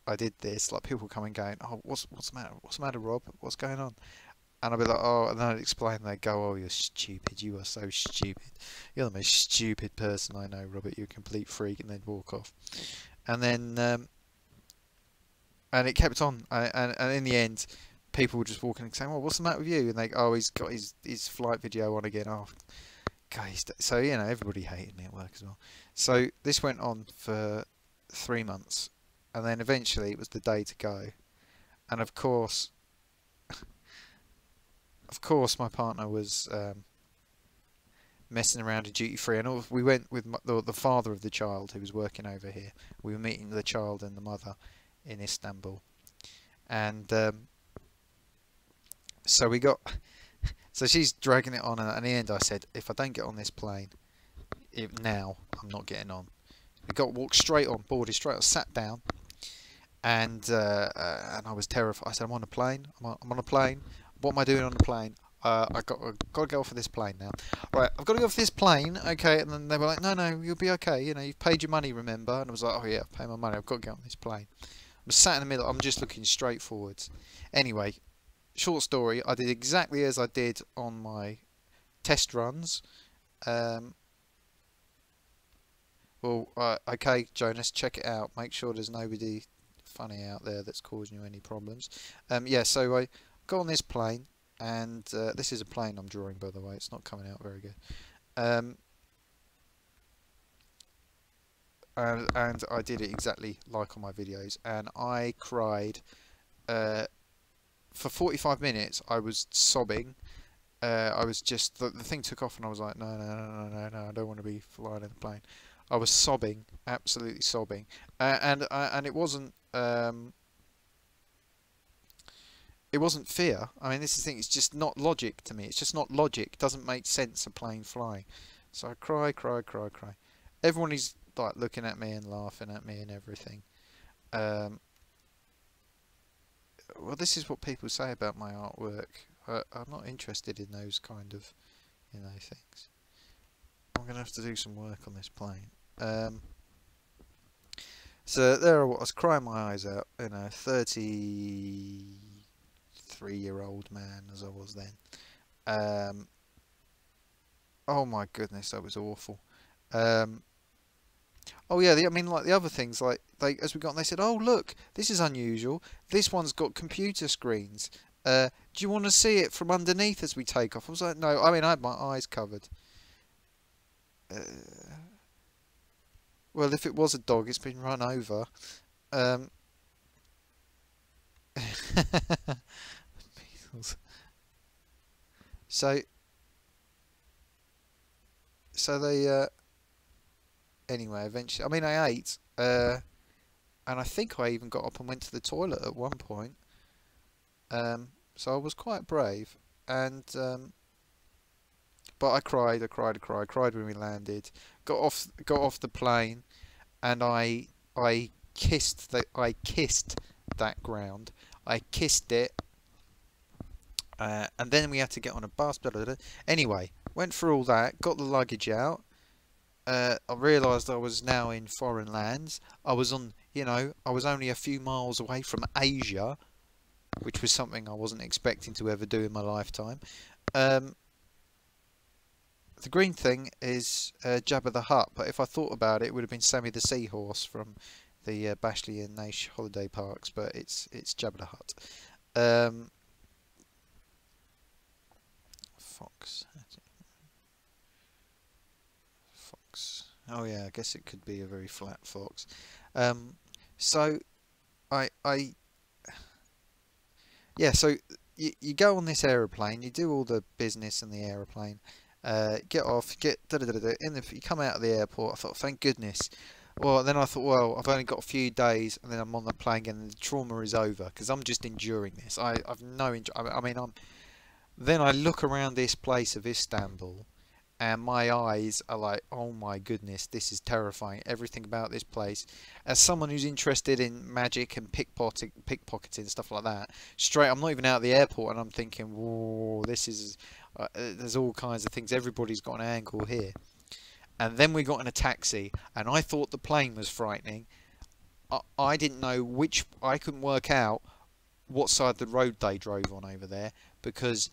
I did this, like people coming going, "Oh, what's the matter? What's the matter, Rob? What's going on?" And I'd be like, "Oh," and then I'd explain, and they'd go, "Oh, you're stupid. You are so stupid. You're the most stupid person I know, Robert. You're a complete freak," and they'd walk off. And then, and it kept on. And in the end, people were just walking and saying, "Well, what's the matter with you?" And they, "Oh, he's got his flight video on again." Oh, guys. So everybody hated me at work as well. So this went on for 3 months, and then eventually it was the day to go. And of course, my partner was messing around at duty free, and we went with the father of the child who was working over here. We were meeting the child and the mother in Istanbul, and so we got. So she's dragging it on, and in the end I said, if I don't get on this plane now, I'm not getting on. We walked straight on, boarded straight on, sat down, and I was terrified. I said, I'm on a plane. I'm on a plane. What am I doing on the plane? I've got to go off of this plane now. Right, I've got to go off this plane. Okay, and then they were like, no, you'll be okay. You've paid your money, remember? And I was like, oh yeah, I've paid my money. I've got to get on this plane. I'm sat in the middle. I'm just looking straight forwards. Anyway, short story. I did exactly as I did on my test runs. Okay, Jonas, check it out. Make sure there's nobody funny out there that's causing you any problems. Yeah, so I got on this plane, and this is a plane I'm drawing, by the way. It's not coming out very good. And I did it exactly like on my videos, and I cried for 45 minutes I was sobbing. I was just the thing took off and I was like, no, no, no, no, no, no, I don't want to be flying in the plane. I was sobbing, absolutely sobbing, and it wasn't fear. I mean, this is the thing. It's just not logic to me. It's just not logic. It doesn't make sense, a plane flying. So I cry, cry, cry, cry. Everyone is like looking at me and laughing at me and everything. Um, well, this is what people say about my artwork. I'm not interested in those kind of, things. I'm gonna have to do some work on this plane. So there I was, crying my eyes out. 33-year-old man as I was then. Oh my goodness, that was awful. Um, oh yeah, I mean, like the other things, like as we got, on, they said, "Oh look, this is unusual. This one's got computer screens. Do you want to see it from underneath as we take off?" I was like, "No." I mean, I had my eyes covered. Uh, well, if it was a dog, it's been run over. Um, Beatles. So, so they. Anyway, eventually, I mean, I ate. And I think I even got up and went to the toilet at one point. So I was quite brave, and but I cried, I cried, I cried, I cried when we landed. Got off the plane, and I kissed that ground. I kissed it, and then we had to get on a bus. Blah, blah, blah. Anyway, went through all that, got the luggage out. I realised I was now in foreign lands. I was on, I was only a few miles away from Asia, which was something I wasn't expecting to ever do in my lifetime. Um, the green thing is Jabba the Hutt, but if I thought about it, it would have been Sammy the Seahorse from the Bashley and Nash holiday parks, but it's Jabba the Hutt. Fox. Fox. Oh yeah, I guess it could be a very flat fox. So I yeah, so you go on this aeroplane, you do all the business in the aeroplane, get off, get da da da da. You come out of the airport. I thought, thank goodness. Well, then I thought, well, I've only got a few days, and then I'm on the plane again, and the trauma is over because I'm just enduring this. I've no enjoy. I mean, I'm. Then I look around this place of Istanbul, and my eyes are like, oh my goodness, this is terrifying. Everything about this place. As someone who's interested in magic and pickpocketing, stuff like that, I'm not even out of the airport, and I'm thinking, whoa, this is. There's all kinds of things. Everybody's got an angle here. And then we got in a taxi, and I thought the plane was frightening. I didn't know which. I couldn't work out what side of the road they drove on over there because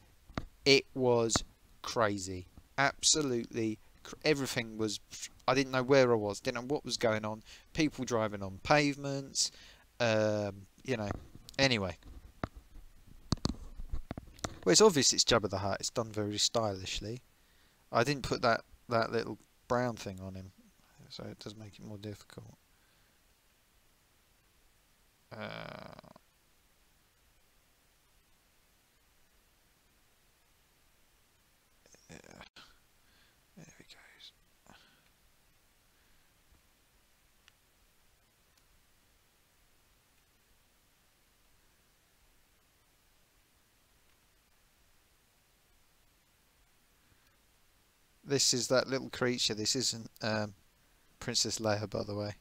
it was crazy. Absolutely, everything was. I didn't know where I was. Didn't know what was going on. People driving on pavements. Anyway, well, it's obvious it's Jabba the Hutt. It's done very stylishly. I didn't put that little brown thing on him, so it does make it more difficult. Yeah, there he goes. This is that little creature. This isn't Princess Leia, by the way.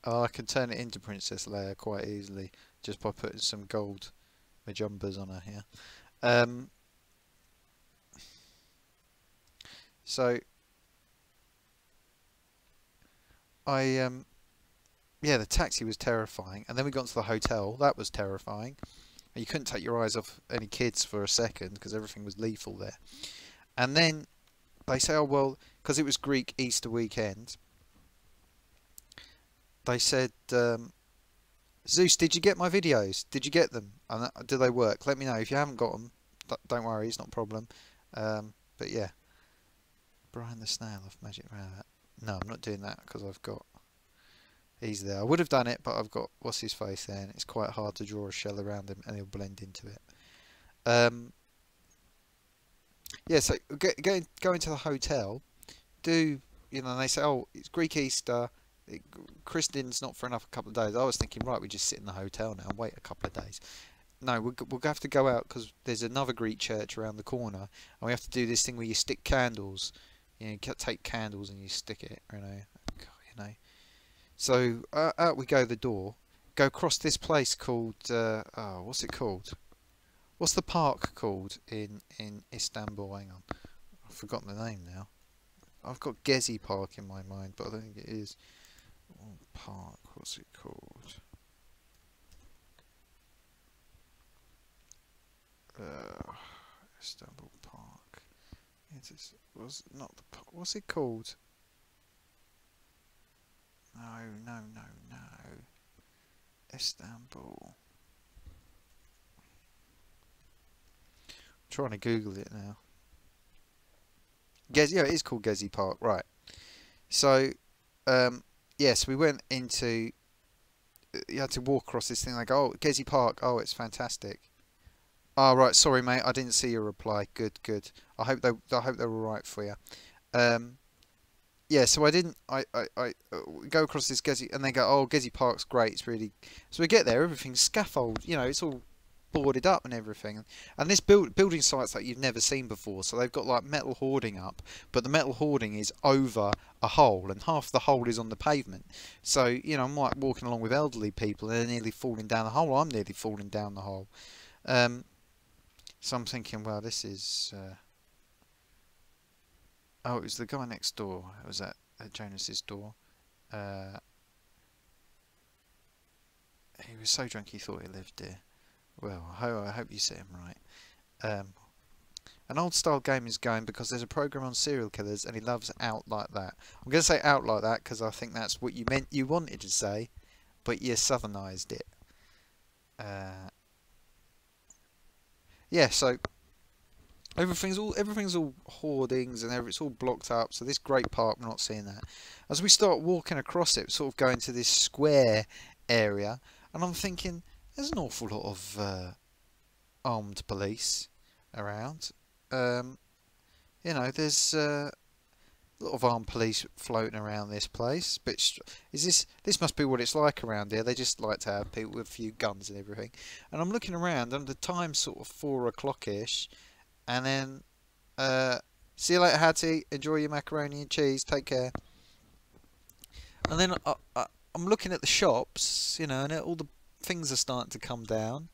Oh, I can turn it into Princess Leia quite easily just by putting some gold majumbas on her here. So yeah, the taxi was terrifying, and then we got into the hotel. That was terrifying. You couldn't take your eyes off any kids for a second because everything was lethal there. And then they say, oh well, because it was Greek Easter weekend. They said, Zeus, did you get my videos? Did you get them? And do they work? Let me know. If you haven't got them, don't worry, it's not a problem. But yeah, Brian the Snail off Magic Rabbit. No, I'm not doing that because I've got He's there. I would have done it, but I've got what's his face there, and it's quite hard to draw a shell around him, and he'll blend into it. Um, yeah, so go into the hotel. Do you know? They say, oh, it's Greek Easter. Christening's not for another couple of days. I was thinking, right, we just sit in the hotel now and wait a couple of days. No, we'll have to go out because there's another Greek church around the corner, and we have to do this thing where you stick candles. You take candles and you stick it. God, So out we go the door. Go across this place called oh, what's it called? What's the park called in Istanbul? Hang on, I've forgotten the name now. I've got Gezi Park in my mind, but I don't think it is. Oh, park. What's it called? Istanbul Park. Was not the park. What's it called? No. Istanbul. I'm trying to Google it now. Yeah, it is called Gezi Park, right? So, yes, we went into. You had to walk across this thing. Like, oh, Gezi Park. Oh, it's fantastic. Oh, right. Sorry, mate. I didn't see your reply. Good. I hope they were right for you. Um, yeah. So I didn't. I go across this Gezi, and they go, oh, Gezi Park's great. It's really. So we get there. Everything's scaffold. It's all boarded up and everything. And this building site's like you've never seen before. So they've got like metal hoarding up, but the metal hoarding is over a hole, and half the hole is on the pavement. So I'm like walking along with elderly people, and they're nearly falling down the hole. I'm nearly falling down the hole. Um, So I'm thinking, well, this is. Oh, it was the guy next door. It was at Jonas's door. Uh, he was so drunk he thought he lived here. Well, I hope you set him right. Um, an old style game is going because there's a program on serial killers and he loves Out Like That. I'm going to say Out Like That because I think that's what you wanted to say, but you southernised it. Yeah, so everything's all hoardings and it's all blocked up. So this great park, we're not seeing that. As we start walking across it, sort of going to this square area, and I'm thinking there's an awful lot of armed police around. There's a lot of armed police floating around this place. But this must be what it's like around here? They just like to have people with a few guns and everything. And I'm looking around, and the time's sort of 4 o'clock-ish. And then, see you later, Hattie. Enjoy your macaroni and cheese. Take care. And then I'm looking at the shops, and all the things are starting to come down.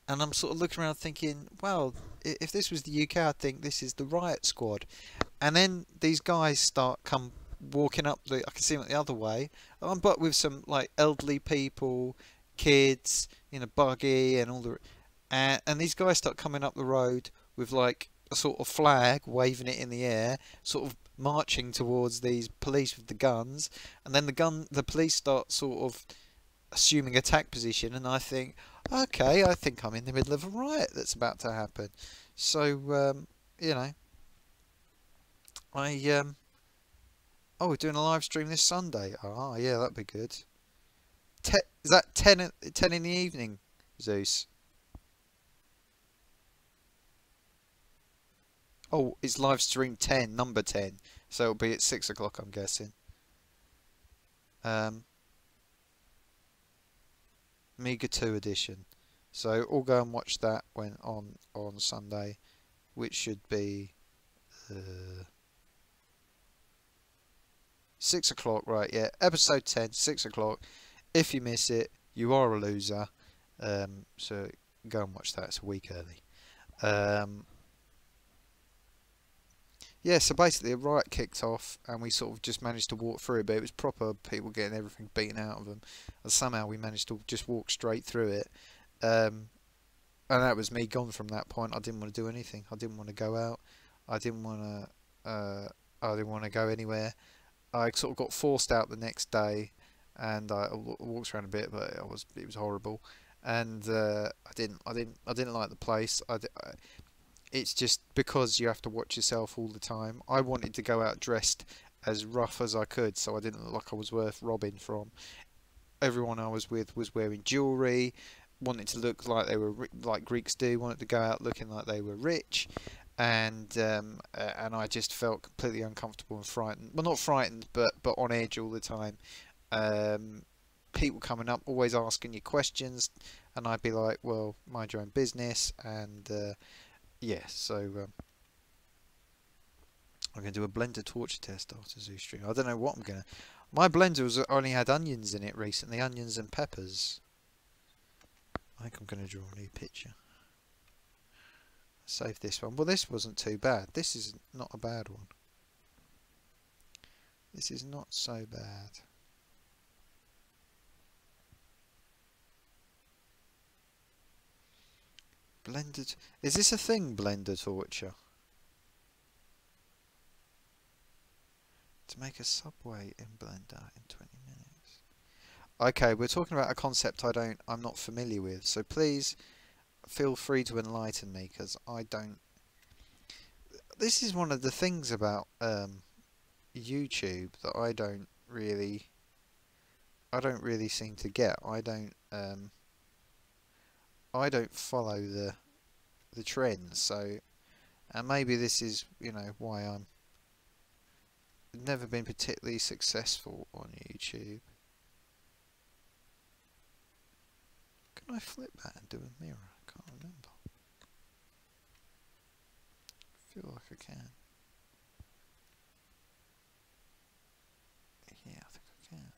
And I'm sort of looking around thinking, well, if this was the UK, I think this is the riot squad. And then these guys start walking up I can see them the other way, but with some like elderly people, kids, buggy and all the, and these guys start coming up the road with like a sort of flag, waving it in the air, sort of marching towards these police with the guns, and then the police start sort of assuming attack position, and I think, okay, I think I'm in the middle of a riot that's about to happen. So, oh, we're doing a live stream this Sunday. Ah, yeah, that'd be good. Is that 10 in the evening, Zeus? Oh, it's live stream 10, number 10. So it'll be at 6 o'clock, I'm guessing. Amiga 2 edition. So all go and watch that when on Sunday, which should be 6 o'clock, right? Yeah, episode 10, 6 o'clock. If you miss it, you are a loser. So go and watch that. It's a week early. Yeah, so basically a riot kicked off and we sort of just managed to walk through it, but it was proper people getting everything beaten out of them. And somehow we managed to just walk straight through it. And that was me gone from that point. I didn't want to do anything. I didn't want to go out. I didn't want to go anywhere. I sort of got forced out the next day and I walked around a bit, but it was horrible. And I didn't like the place. It's just because you have to watch yourself all the time. I wanted to go out dressed as rough as I could, so I didn't look like I was worth robbing from. everyone I was with was wearing jewellery, wanted to look like they were like Greeks do, wanted to go out looking like they were rich, and I just felt completely uncomfortable and frightened. Well, not frightened, but on edge all the time. Um, People coming up, always asking you questions, and I'd be like, "Well, mind your own business." And yeah, so I'm gonna do a blender torture test after Zoo Stream. I don't know what I'm gonna. My blender was only had onions in it recently, onions and peppers. I think I'm gonna draw a new picture. Save this one. Well, this wasn't too bad. This is not a bad one. This is not so bad. Blended. Is this a thing, blender torture? To make a subway in Blender in 20 minutes. Okay, we're talking about a concept I'm not familiar with, so please feel free to enlighten me, because I don't. This is one of the things about YouTube that I don't really seem to get. I don't follow the trends, so, and maybe this is, you know, why I'm never been particularly successful on YouTube. Can I flip that and do a mirror? I can't remember. I feel like I can. Yeah, I think I can.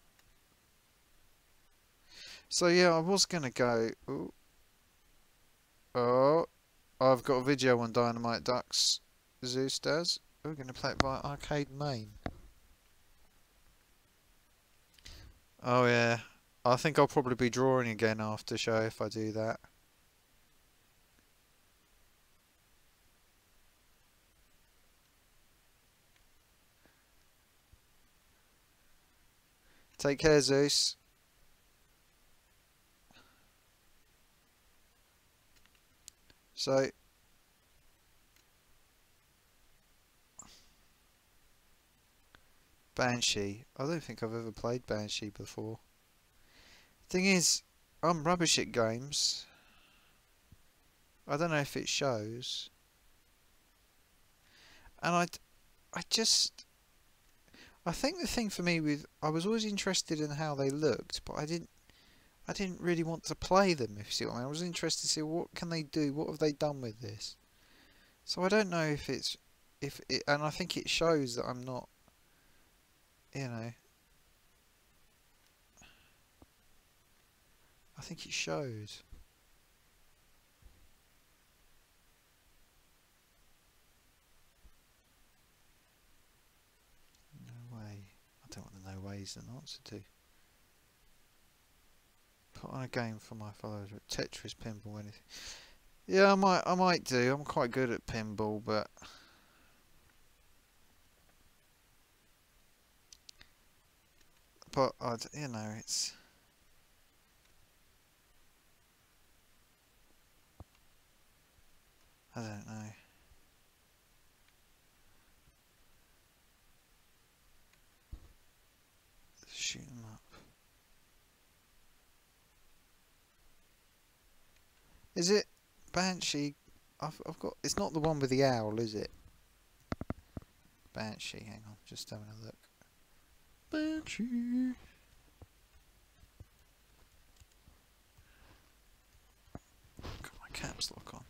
So yeah, I was gonna go. Ooh. Oh, I've got a video on Dynamite Ducks. Zeus does. We're gonna play it via Arcade Main. Oh yeah, I think I'll probably be drawing again after show if I do that. Take care, Zeus. So, Banshee. I don't think I've ever played Banshee before. Thing is, I'm rubbish at games. I don't know if it shows. And I just, I think the thing for me with, I was always interested in how they looked, but I didn't really want to play them, if you see what I mean. I was interested to see what can they do, what have they done with this. So I don't know if it's, if it, and I think it shows that I'm not, you know, I think it shows. No way. I don't want the no ways an answer to. Put on a game for my followers. Tetris, pinball, anything. Yeah, I might do. I'm quite good at pinball, but you know, it's. I don't know. Shoot 'em up. Is it Banshee? I've got. It's not the one with the owl, is it? Banshee. Hang on, just having a look. Banshee. Got my caps lock on.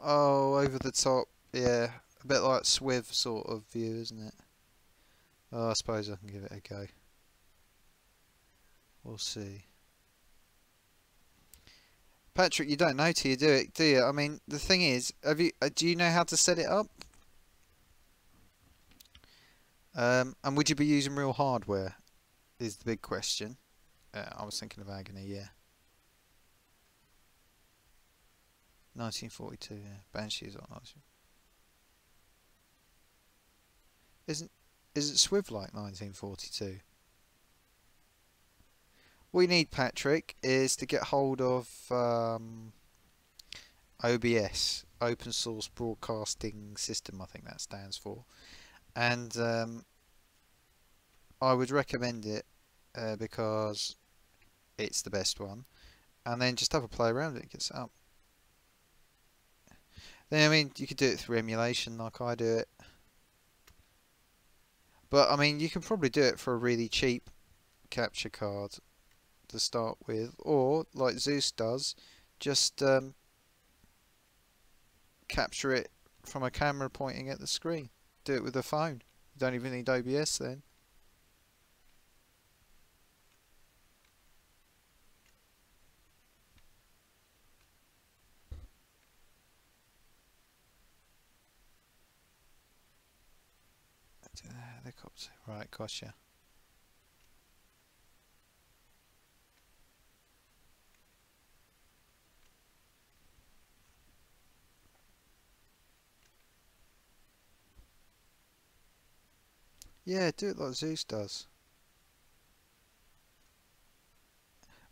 Oh, over the top. Yeah, a bit like Swiv sort of view, isn't it? Oh, I suppose I can give it a go. We'll see. Patrick, you don't know till you do it, do you? I mean, the thing is, do you know how to set it up? And would you be using real hardware? Is the big question. I was thinking of Agony, yeah. 1942, yeah. Banshee is on 19. Is it Swiv like 1942? What you need, Patrick, is to get hold of OBS, Open Source Broadcasting System, I think that stands for. And I would recommend it. because it's the best one, and then just have a play around it and get set up. Then, I mean, you could do it through emulation like I do it. But, I mean, you can probably do it for a really cheap capture card to start with. Or, like Zeus does, just capture it from a camera pointing at the screen. Do it with a phone. You don't even need OBS then. Helicopter. Right, gotcha. Yeah, do it like Zeus does.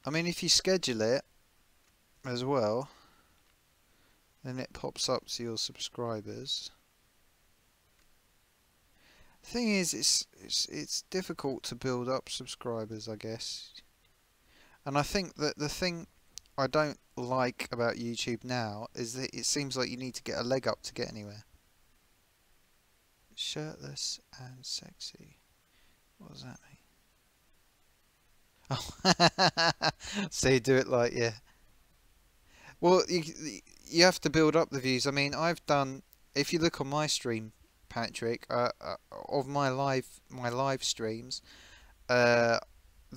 I mean, if you schedule it as well, then it pops up to your subscribers. The thing is, it's difficult to build up subscribers, I guess. And I think that the thing I don't like about YouTube now is that it seems like you need to get a leg up to get anywhere. Shirtless and sexy. What does that mean? Oh, so you do it like, yeah. Well, you have to build up the views. I mean, I've done. If you look on my stream, Patrick, of my live streams, the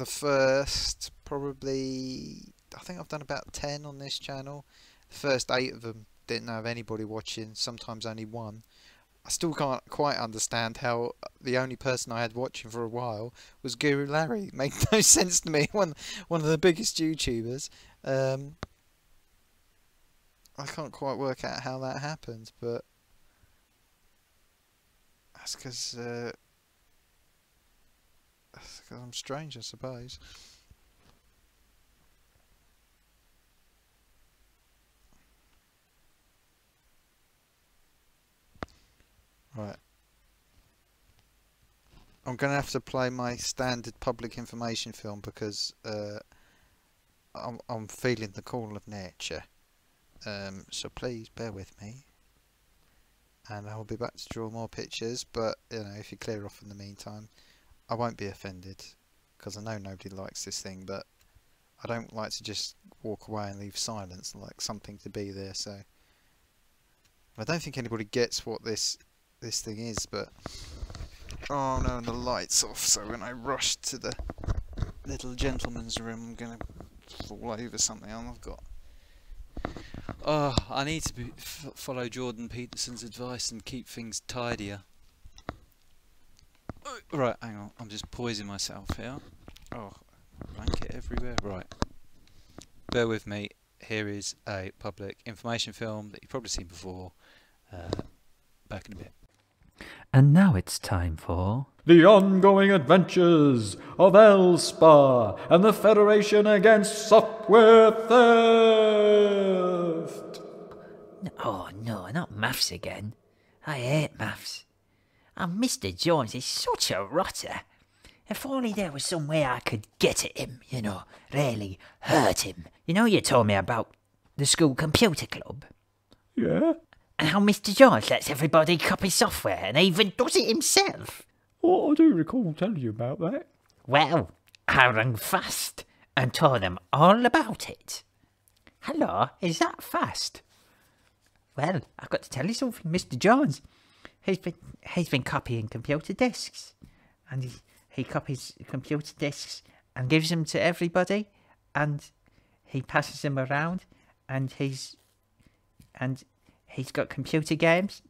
first probably, I think I've done about 10 on this channel. The first 8 of them didn't have anybody watching. Sometimes only one. I still can't quite understand how the only person I had watching for a while was Guru Larry. It made no sense to me. One of the biggest YouTubers. I can't quite work out how that happened, but that's because I'm strange, I suppose. Right. I'm going to have to play my standard public information film because I'm feeling the call of nature. So please bear with me. And I'll be back to draw more pictures, but you know, if you clear off in the meantime, I won't be offended because I know nobody likes this thing, but I don't like to just walk away and leave silence. I like something to be there. So I don't think anybody gets what this thing is, but oh no, and the light's off. So when I rush to the little gentleman's room, I'm gonna fall over something. I've got. Oh, I need to follow Jordan Peterson's advice and keep things tidier. Right, hang on. I'm just poising myself here. Oh, blanket everywhere. Right. Bear with me. Here is a public information film that you've probably seen before. Back in a bit. And now it's time for The ongoing adventures of Elspar and the Federation Against Software Theft. Oh no, not maths again. I hate maths. And Mr. Jones is such a rotter. If only there was some way I could get at him, you know, really hurt him. You know, you told me about the school computer club. Yeah? And how Mr. Jones lets everybody copy software and even does it himself. Oh, I do recall telling you about that. Well, I rang fast and told them all about it. Hello, is that fast? Well, I've got to tell you something, Mr. Jones. He's been copying computer discs, and he copies computer discs and gives them to everybody, and he passes them around, and he's got computer games,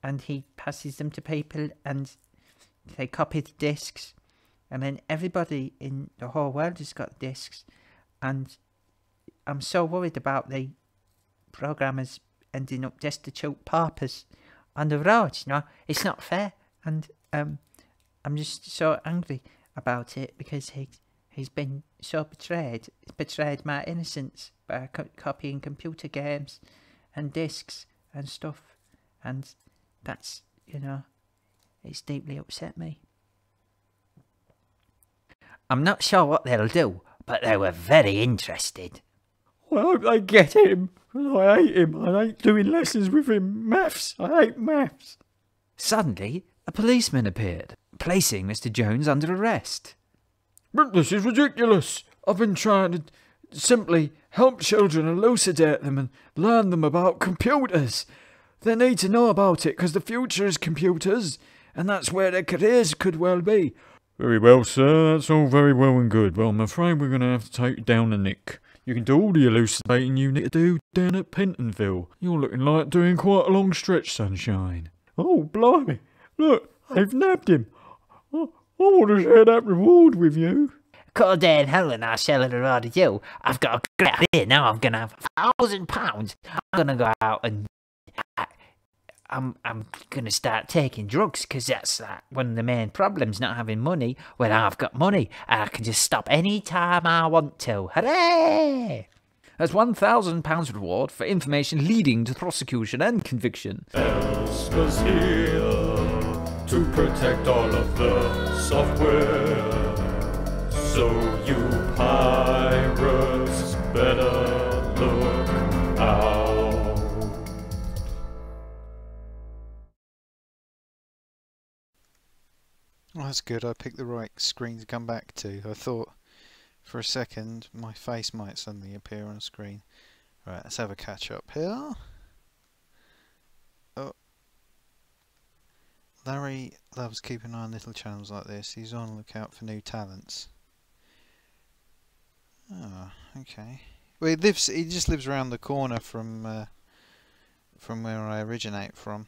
and he passes them to people, and they copy the discs, and then everybody in the whole world has got discs, and I'm so worried about the programmers ending up destitute paupers on the roads. You know, it's not fair, and I'm just so angry about it because he's been so betrayed. He's betrayed my innocence by copying computer games and discs and stuff, and that's, you know, it's deeply upset me. I'm not sure what they'll do, but they were very interested. I hope they get him. 'Cause I hate him. I hate doing lessons with him. Maths. I hate maths. Suddenly, a policeman appeared, placing Mr. Jones under arrest. But this is ridiculous. I've been trying to simply help children, elucidate them and learn them about computers. They need to know about it because the future is computers, and that's where their careers could well be. Very well, sir. That's all very well and good. Well, I'm afraid we're going to have to take you down the nick. You can do all the elucidating you need to do down at Pentonville. You're looking like doing quite a long stretch, Sunshine. Oh, blimey. Look, they've nabbed him. I want to share that reward with you. God damn Helen, I'll share the reward with you. I've got a great idea now. I'm going to have £1,000. I'm going to go out and I'm going to start taking drugs because that's one of the main problems, not having money. Well, I've got money. I can just stop any time I want to. Hooray! That's £1,000 reward for information leading to prosecution and conviction. Elspeth's here to protect all of the software. So you pirates better look out. Well, that's good. I picked the right screen to come back to. I thought for a second my face might suddenly appear on screen. Right, let's have a catch up here. Oh. Larry loves keeping an eye on little channels like this. He's on the lookout for new talents. Oh, okay. Well, he just lives around the corner from where I originate from.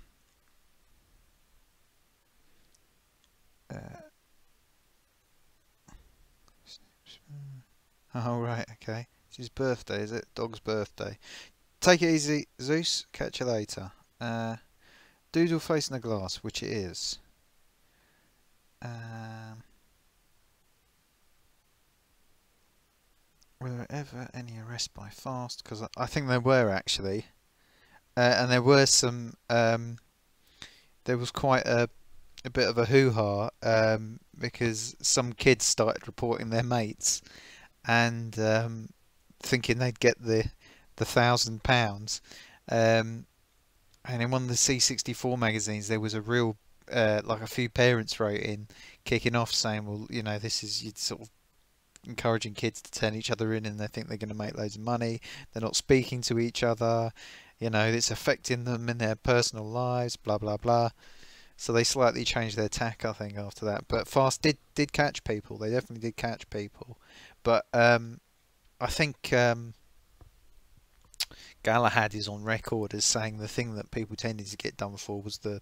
Oh, right, okay. It's his birthday, is it? Dog's birthday. Take it easy, Zeus. Catch you later. Doodle face in the glass, which it is. Were there ever any arrests by Fast? Because I think there were, actually. And there were some... there was quite a bit of a hoo-ha because some kids started reporting their mates and thinking they'd get the £1,000. And in one of the C64 magazines, there was a real like a few parents wrote in, kicking off, saying, "Well, you know, this is you're sort of encouraging kids to turn each other in, and they think they're going to make loads of money. They're not speaking to each other. You know, it's affecting them in their personal lives. Blah blah blah." So they slightly changed their tack, I think, after that. But Fast did catch people. They definitely did catch people. But I think Galahad is on record as saying the thing that people tended to get done for was the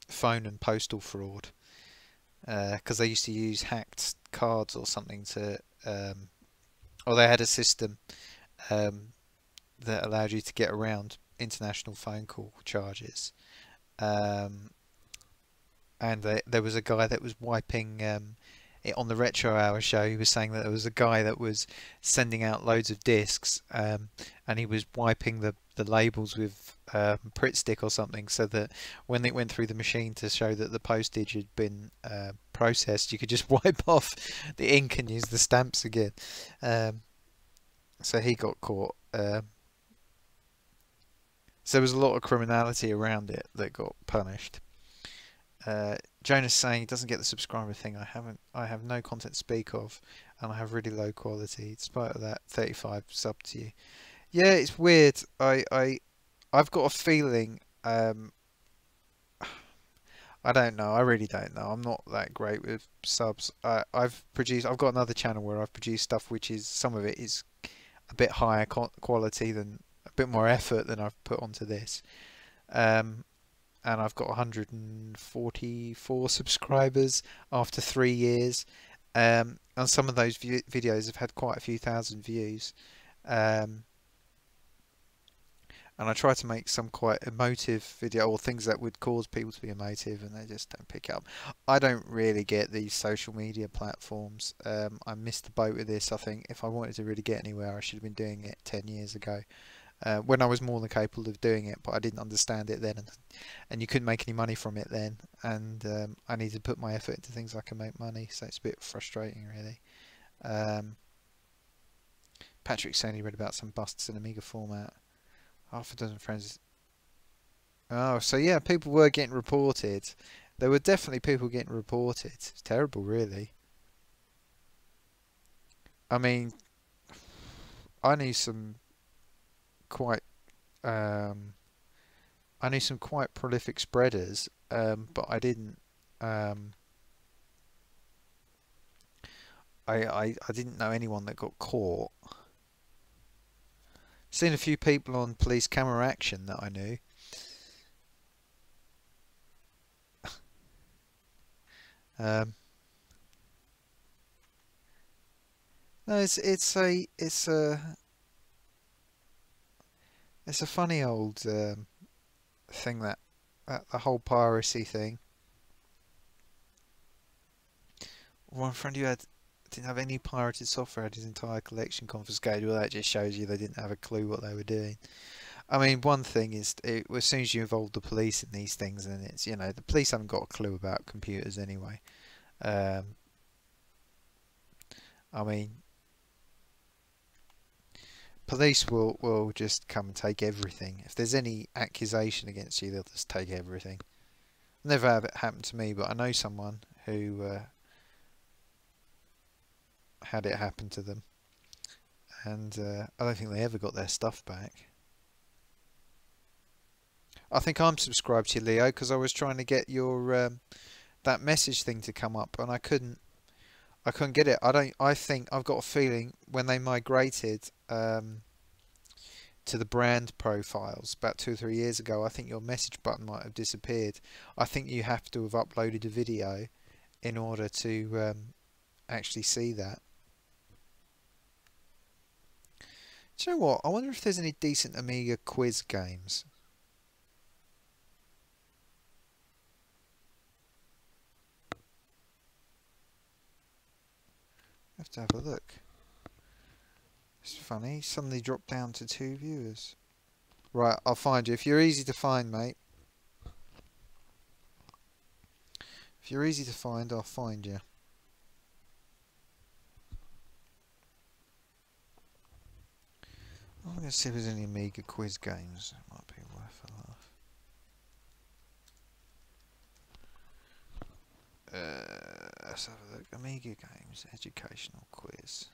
phone and postal fraud. Because they used to use hacked cards or something to... or they had a system that allowed you to get around international phone call charges. And there was a guy that was wiping it on the Retro Hour show. He was saying that there was a guy that was sending out loads of discs, and he was wiping the labels with Pritt stick or something, so that when it went through the machine to show that the postage had been processed, you could just wipe off the ink and use the stamps again. So he got caught. So there was a lot of criminality around it that got punished. Jonas saying he doesn't get the subscriber thing. I have no content to speak of, and I have really low quality. Despite of that, 35 sub to you. Yeah, it's weird. I've got a feeling. I don't know. I really don't know. I'm not that great with subs. I've got another channel where I've produced stuff which is, some of it is a bit higher quality than, a bit more effort than I've put onto this. And I've got 144 subscribers after 3 years. And some of those videos have had quite a few thousand views. And I try to make some quite emotive video, or things that would cause people to be emotive, and they just don't pick up. I don't really get these social media platforms. I missed the boat with this. I think if I wanted to really get anywhere, I should have been doing it 10 years ago. when I was more than capable of doing it, but I didn't understand it then, and you couldn't make any money from it then, and I need to put my effort into things I can make money, so it's a bit frustrating really. Patrick's saying he read about some busts in Amiga format. Half a dozen friends. Oh, so yeah, people were getting reported. There were definitely people getting reported. It's terrible, really. I mean, I knew some quite prolific spreaders, but I didn't. I didn't know anyone that got caught. Seen a few people on police camera action that I knew. No, it's a funny old thing, that the whole piracy thing. One friend who didn't have any pirated software had his entire collection confiscated. Well, that just shows you they didn't have a clue what they were doing. I mean, one thing is, as soon as you involve the police in these things, then it's, the police haven't got a clue about computers anyway. I mean, police will just come and take everything. If there's any accusation against you, they'll just take everything. Never have it happen to me, but I know someone who had it happen to them, and I don't think they ever got their stuff back. I think I'm subscribed to you, Leo, because I was trying to get your that message thing to come up, and I couldn't get it. I think I've got a feeling when they migrated to the brand profiles about 2 or 3 years ago, I think your message button might have disappeared. I think you have to have uploaded a video in order to actually see that. Do you know what? I wonder if there's any decent Amiga quiz games. I have to have a look. It's funny, suddenly dropped down to 2 viewers. Right, I'll find you. If you're easy to find, mate. If you're easy to find, I'll find you. I'm going to see if there's any Amiga quiz games. It might be worth a laugh. Let's have a look. Amiga games, educational quiz.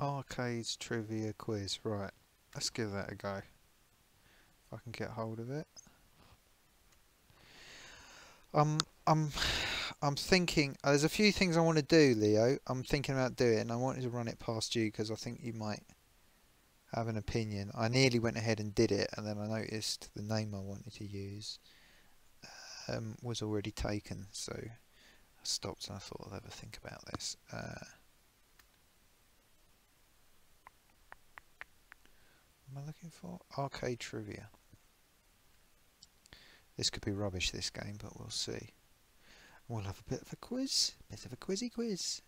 Arcades trivia quiz. Right, let's give that a go. If I can get hold of it. I'm thinking. There's a few things I want to do, Leo. I'm thinking about doing it, and I wanted to run it past you because I think you might have an opinion. I nearly went ahead and did it, and then I noticed the name I wanted to use was already taken, so I stopped and I thought I'll have a think about this. What am I looking for? Arcade trivia. This could be rubbish, this game, but we'll see. We'll have a bit of a quiz. Bit of a quizzy quiz.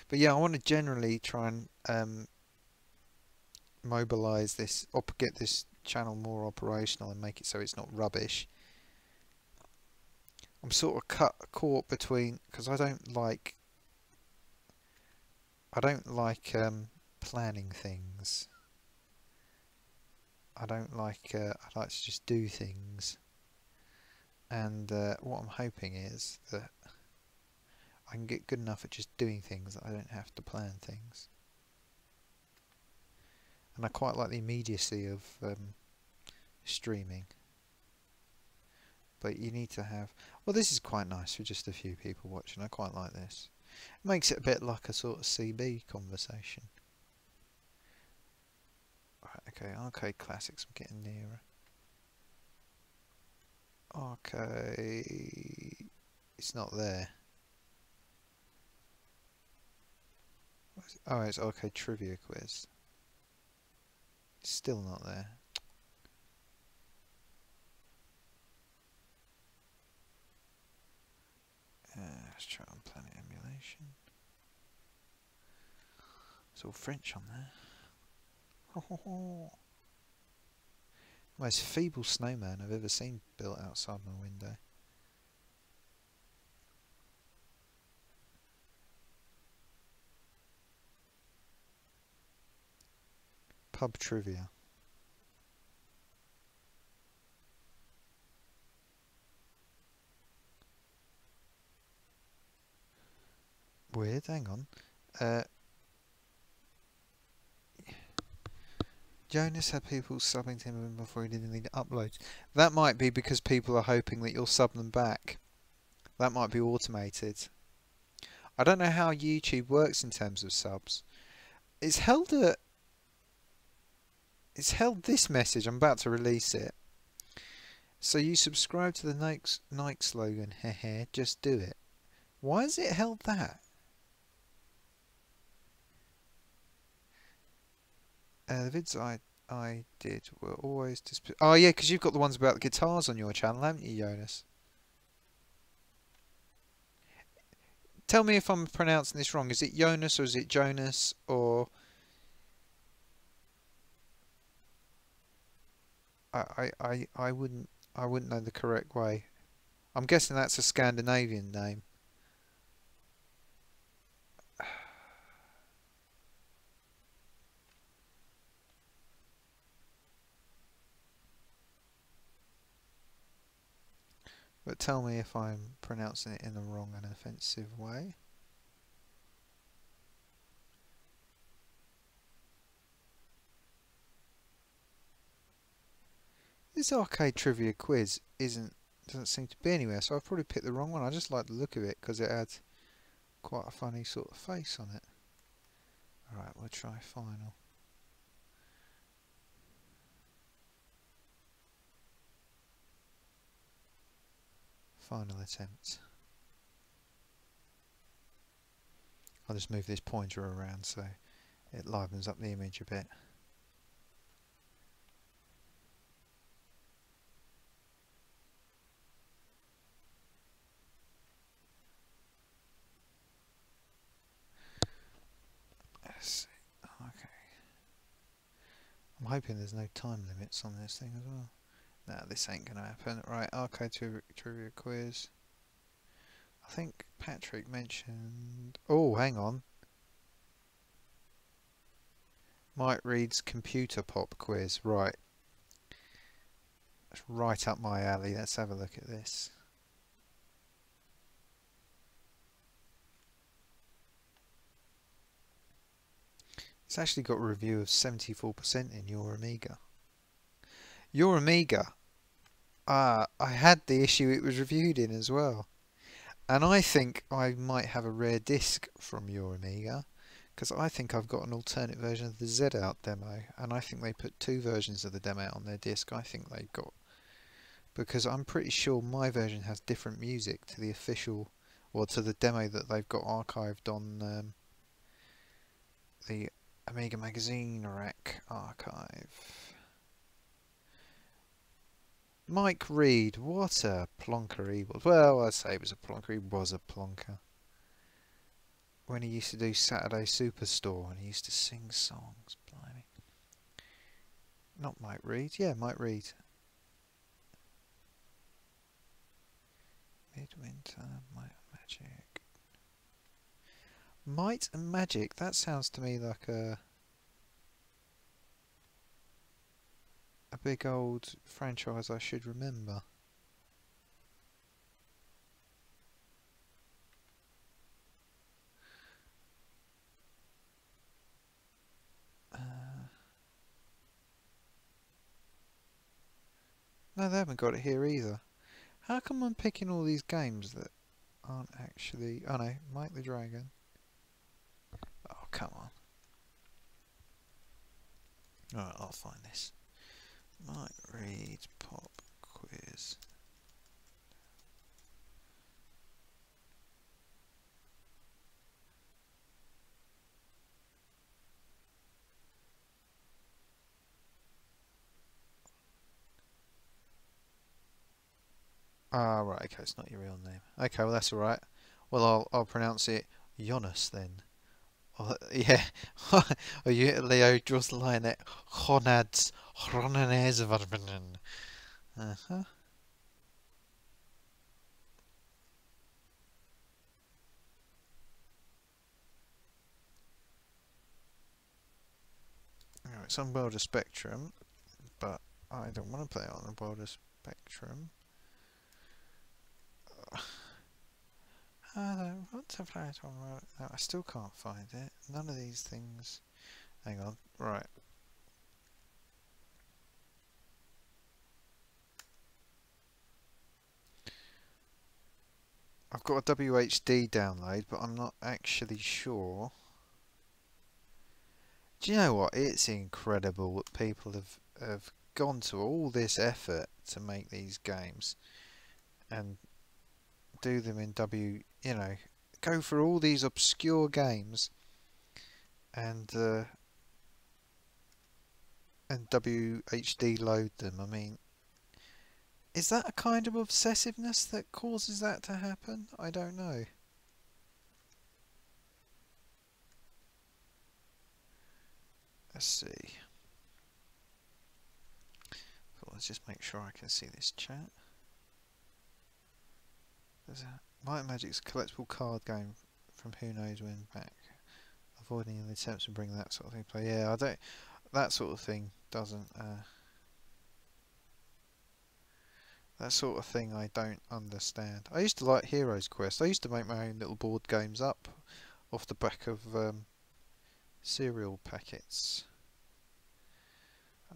But yeah, I want to generally try and mobilise this, get this channel more operational and make it so it's not rubbish. I'm sort of caught between, because I don't like planning things. I like to just do things, and what I'm hoping is that I can get good enough at just doing things that I don't have to plan things. And I quite like the immediacy of streaming. But you need to have... Well, this is quite nice for just a few people watching. I quite like this. It makes it a bit like a sort of CB conversation. Right, okay, arcade classics, I'm getting nearer. Arcade... It's not there. Oh, it's arcade trivia quiz. It's still not there. Let's try on Planet Emulation. It's all French on there. Ho ho ho. Most feeble snowman I've ever seen built outside my window. Pub trivia. Weird, hang on. Jonas had people subbing to him before he did any uploads. That might be because people are hoping that you'll sub them back. That might be automated. I don't know how YouTube works in terms of subs. It's held this message. I'm about to release it. So you subscribe to the Nike slogan, hehe, just do it. Why has it held that? The vids I did were always... Oh yeah, because you've got the ones about the guitars on your channel, haven't you, Jonas? Tell me if I'm pronouncing this wrong. Is it Jonas or is it Jonas or... I wouldn't know the correct way. I'm guessing that's a Scandinavian name. But tell me if I'm pronouncing it in the wrong and offensive way. This arcade trivia quiz doesn't seem to be anywhere, so I've probably picked the wrong one. I just like the look of it because it had quite a funny sort of face on it. Alright, we'll try final. Final attempt. I'll just move this pointer around so it livens up the image a bit. Let's see. Okay. I'm hoping there's no time limits on this thing as well. No, this ain't gonna happen. Right, arcade trivia quiz. I think Patrick mentioned... Oh, hang on. Mike Reed's computer pop quiz. Right. That's right up my alley. Let's have a look at this. It's actually got a review of 74% in your Amiga. Your Amiga. I had the issue it was reviewed in as well. And I think I might have a rare disc from your Amiga, because I think I've got an alternate version of the Z-Out demo, and I think they put two versions of the demo on their disc. I think they've got, because I'm pretty sure my version has different music to the official, or to the demo that they've got archived on the Amiga Magazine Rack archive. Mike Reed, what a plonker he was. Well, I'd say he was a plonker. He was a plonker. When he used to do Saturday Superstore and he used to sing songs. Blimey. Not Mike Reed. Yeah, Mike Reed. Midwinter, Might and Magic. Might and Magic. That sounds to me like a big old franchise I should remember. No, they haven't got it here either. How come I'm picking all these games that aren't actually... Oh no, Mike the Dragon. Oh, come on. Alright, I'll find this. Mike Reed Pop Quiz. Ah, right, okay, it's not your real name. Okay, well that's alright. Well, I'll pronounce it Jonas then. Yeah. Or Leo draws the line at Honads Hronanesvarvenen. Uh-huh. Alright, it's on World of Spectrum, but I don't want to play it on the World of Spectrum. I don't want to play it on World. No, I still can't find it. None of these things. Hang on. Right. I've got a WHD download, but I'm not actually sure. Do you know what? It's incredible that people have gone to all this effort to make these games and do them in you know, go for all these obscure games and WHD load them. I mean, is that a kind of obsessiveness that causes that to happen? I don't know. Let's see. So let's just make sure I can see this chat. There's a Might and Magic's a collectible card game from who knows when back. Avoiding any attempts to bring that sort of thing to play. Yeah, I don't. That sort of thing doesn't. That sort of thing I don't understand. I used to like Heroes Quest. I used to make my own little board games up off the back of cereal packets.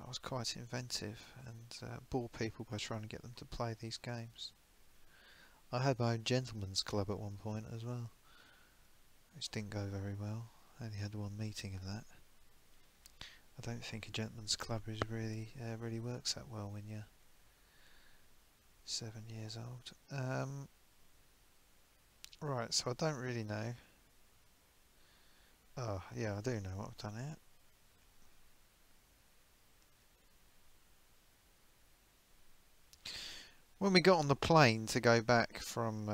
I was quite inventive and bore people by trying to get them to play these games. I had my own gentleman's club at one point as well, which didn't go very well. I only had one meeting of that. I don't think a gentleman's club is really works that well when you're 7 years old. Right, so I don't really know. Oh, yeah, I do know what I've done here. When we got on the plane to go back from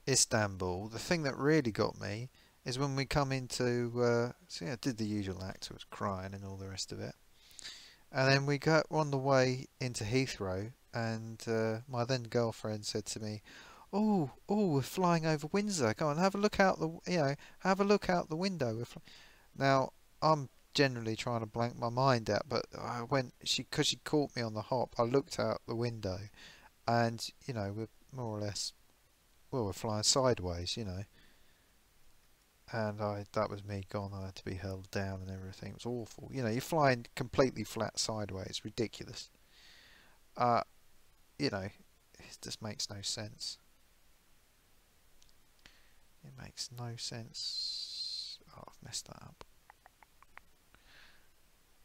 Istanbul, the thing that really got me is when we come into see, I did the usual act, I was crying and all the rest of it, and then we got on the way into Heathrow, and my then girlfriend said to me, "Oh, we're flying over Windsor. Go on, have a look out have a look out the window." Now, I'm generally trying to blank my mind out, but because she caught me on the hop, I looked out the window, and we're more or less, well, we're flying sideways, and that was me gone. I had to be held down and everything. It was awful. You're flying completely flat sideways, ridiculous. It just makes no sense. It makes no sense. Oh, I've messed that up.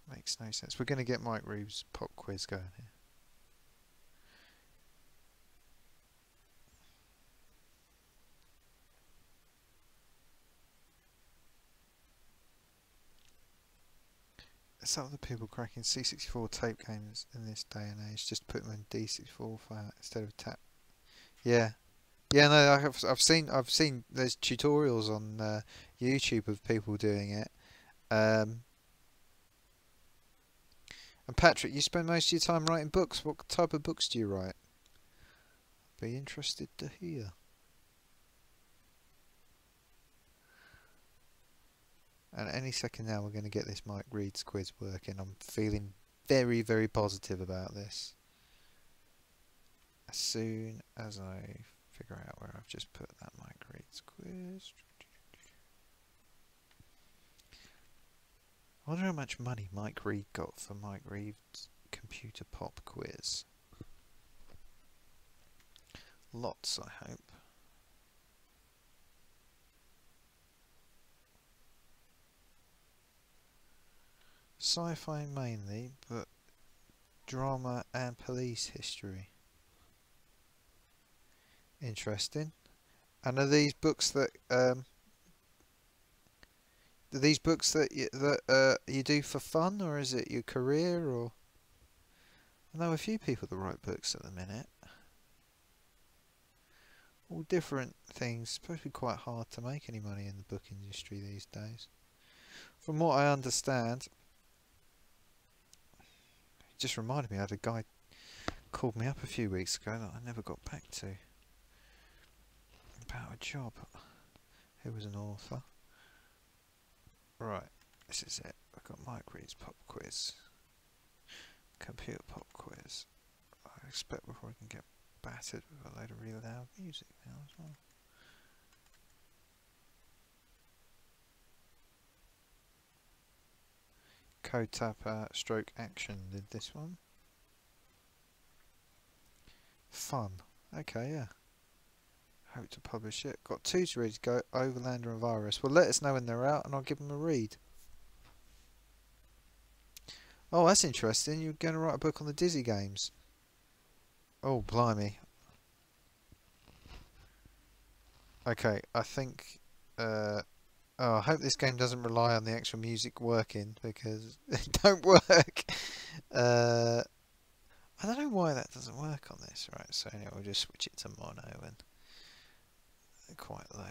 Makes no sense. We're going to get Mike Reeves' pop quiz going here. Some of the people cracking C64 tape games in this day and age just put them in D64 file instead of tap. Yeah, yeah. No, I've seen there's tutorials on YouTube of people doing it. And Patrick, you spend most of your time writing books. What type of books do you write? Be interested to hear. And any second now we're going to get this Mike Reed's quiz working. I'm feeling very, very positive about this. As soon as I figure out where I've just put that Mike Reed's quiz. I wonder how much money Mike Reed got for Mike Reed's computer pop quiz. Lots, I hope. Sci-fi mainly, but drama and police history. Interesting. And are these books that you do for fun, or is it your career? Or I know a few people that write books at the minute. all different things. It's supposed to be quite hard to make any money in the book industry these days. From what I understand, it just reminded me, I had a guy called me up a few weeks ago that I never got back to about a job. Who was an author. Right, this is it. I've got Mike Reed's pop quiz. Computer pop quiz. I expect before I can get battered with a load of really loud music now as well. Code Tapper stroke action did this one. Fun. Okay, yeah. Hope to publish it. Got 2 ready to go. Overlander and Virus. Well, let us know when they're out and I'll give them a read. Oh, that's interesting. You're going to write a book on the Dizzy games. Oh, blimey. Okay, I think... oh, I hope this game doesn't rely on the actual music working, because it don't work. I don't know why that doesn't work on this. Right, so anyway, we'll just switch it to mono and quite low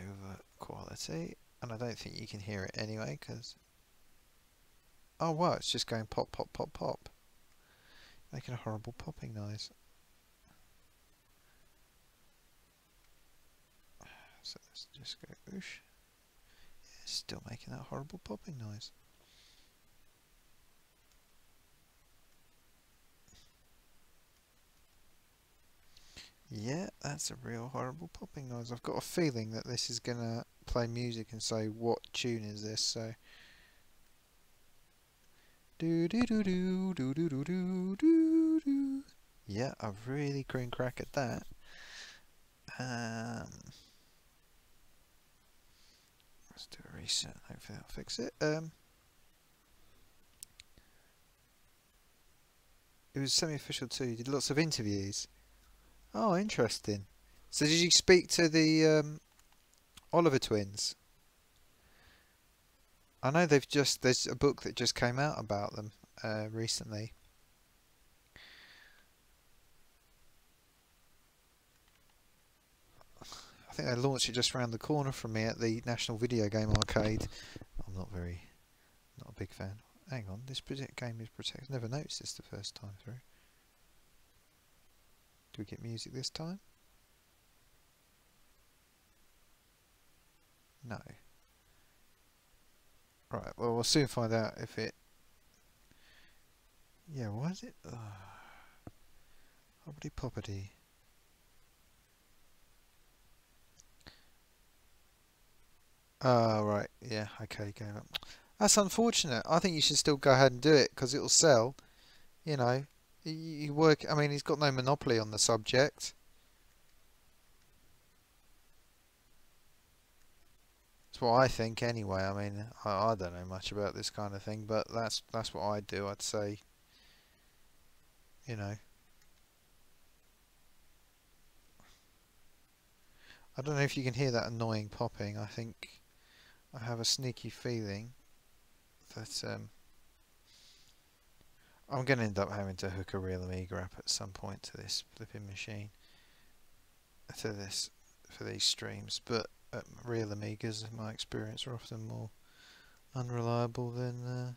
quality. And I don't think you can hear it anyway, because... Oh, wow, it's just going pop, pop, pop, pop. Making a horrible popping noise. So let's just go whoosh. Yeah, still making that horrible popping noise. Yeah, that's a real horrible popping noise. I've got a feeling that this is gonna play music and say, what tune is this? So do do do do do do do do do do. Yeah, a really green crack at that. Let's do a reset. Hopefully that'll fix it. It was semi-official too. You did lots of interviews. Oh, interesting. So did you speak to the Oliver twins? I know there's a book that just came out about them recently. I think they launched it just around the corner from me at the National Video Game Arcade. I'm not a big fan. Hang on, this game is protected. Never noticed this the first time through. Do we get music this time? No. Right, well, we'll soon find out if it... Yeah, why is it... Hoppity poppity. Oh, right, yeah, okay, go up. That's unfortunate. I think you should still go ahead and do it, because it'll sell. You know, you work... I mean, he's got no monopoly on the subject. That's what I think anyway. I mean, I don't know much about this kind of thing, but that's what I'd do. I'd say, you know, I don't know if you can hear that annoying popping. I think I have a sneaky feeling that I'm going to end up having to hook a real Amiga app at some point to this flipping machine, to this, for these streams, but real Amigas, in my experience, are often more unreliable than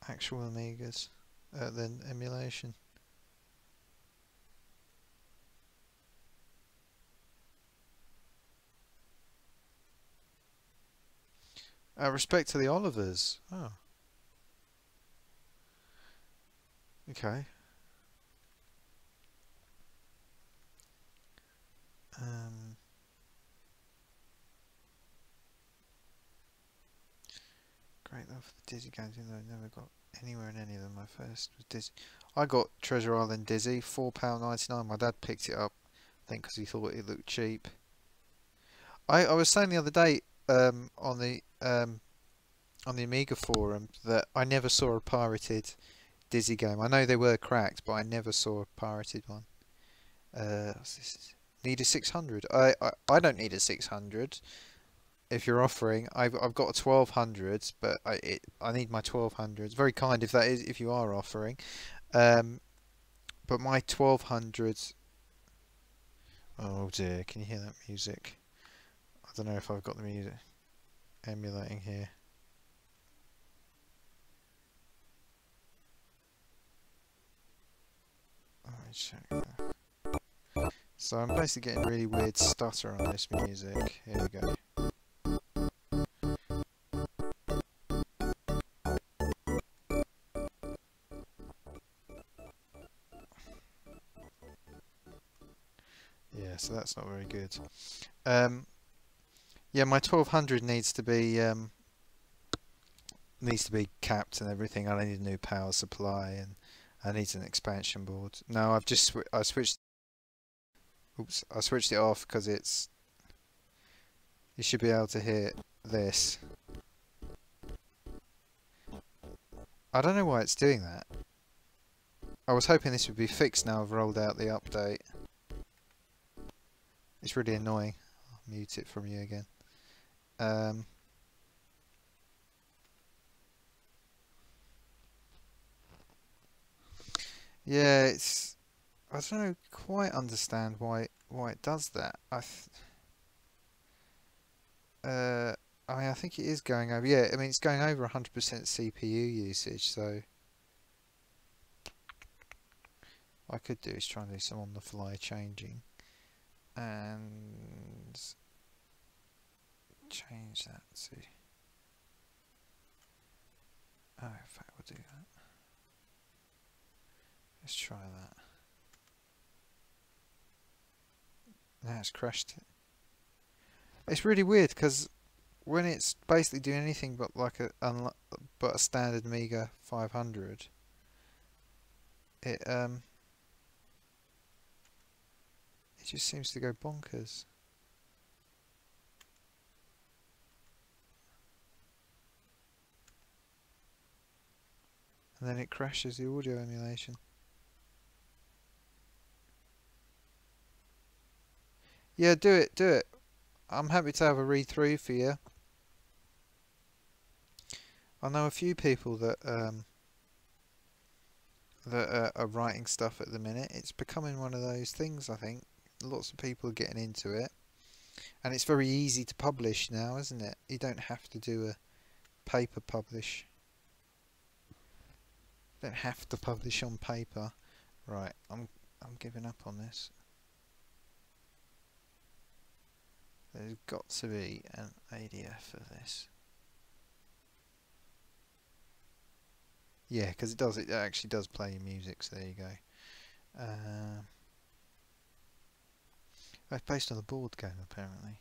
actual Amigas, than emulation. Respect to the Olivers. Oh. Okay. Great love for the Dizzy games, even though I never got anywhere in any of them. My first was Dizzy. I got Treasure Island Dizzy, £4.99. My dad picked it up, I think, because he thought it looked cheap. I was saying the other day on the Amiga forum that I never saw a pirated Dizzy game. I know they were cracked, but I never saw a pirated one. What's this? Need a 600? I don't need a 600. If you're offering, I've got a 1200, but I need my 1200. Very kind if you are offering. But my 1200 Oh dear, can you hear that music? I don't know if I've got the music emulating here. Let me check that. So I'm basically getting really weird stutter on this music. Here we go. Yeah, so that's not very good. Yeah, my 1200 needs to be capped and everything. I need a new power supply and I need an expansion board. No, I've just I switched. Oops, I switched it off because it's. You should be able to hear this. I don't know why it's doing that. I was hoping this would be fixed now I've rolled out the update. It's really annoying. I'll mute it from you again. Yeah, it's. I don't quite understand why it does that. I mean, I think it is going over. Yeah, I mean, it's going over 100% CPU usage. So what I could do is try and do some on-the-fly changing, and change that to. Oh, in fact, we'll do that. Let's try that. Now it's crashed it. It's really weird because when it's basically doing anything but like a standard Amiga 500, it just seems to go bonkers. And then it crashes the audio emulation. Yeah, do it, do it. I'm happy to have a read through for you. I know a few people that are writing stuff at the minute. It's becoming one of those things, I think. Lots of people are getting into it. And it's very easy to publish now, isn't it? You don't have to do a paper publish. You don't have to publish on paper. Right, I'm giving up on this. There's got to be an ADF for this. Yeah, because it actually does play your music, so there you go. It's based on the board game, apparently.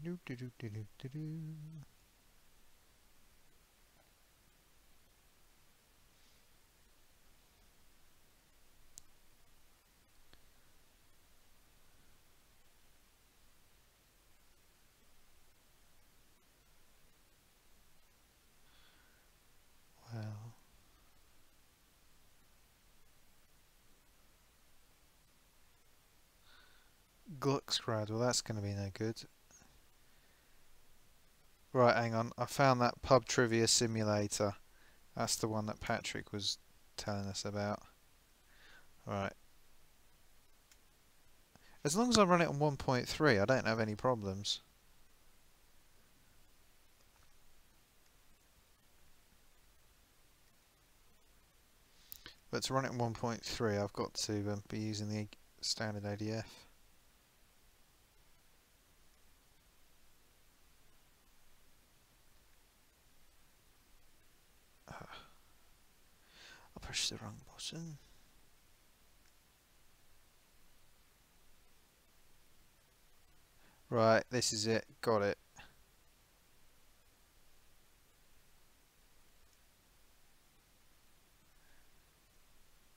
Doo -doo -doo -doo -doo -doo -doo. Well, Glucksgrad, well that's going to be no good. Right, hang on, I found that pub trivia simulator. That's the one that Patrick was telling us about. Right. As long as I run it on 1.3, I don't have any problems. But to run it on 1.3, I've got to be using the standard ADF. I pushed the wrong button. Right, this is it. Got it.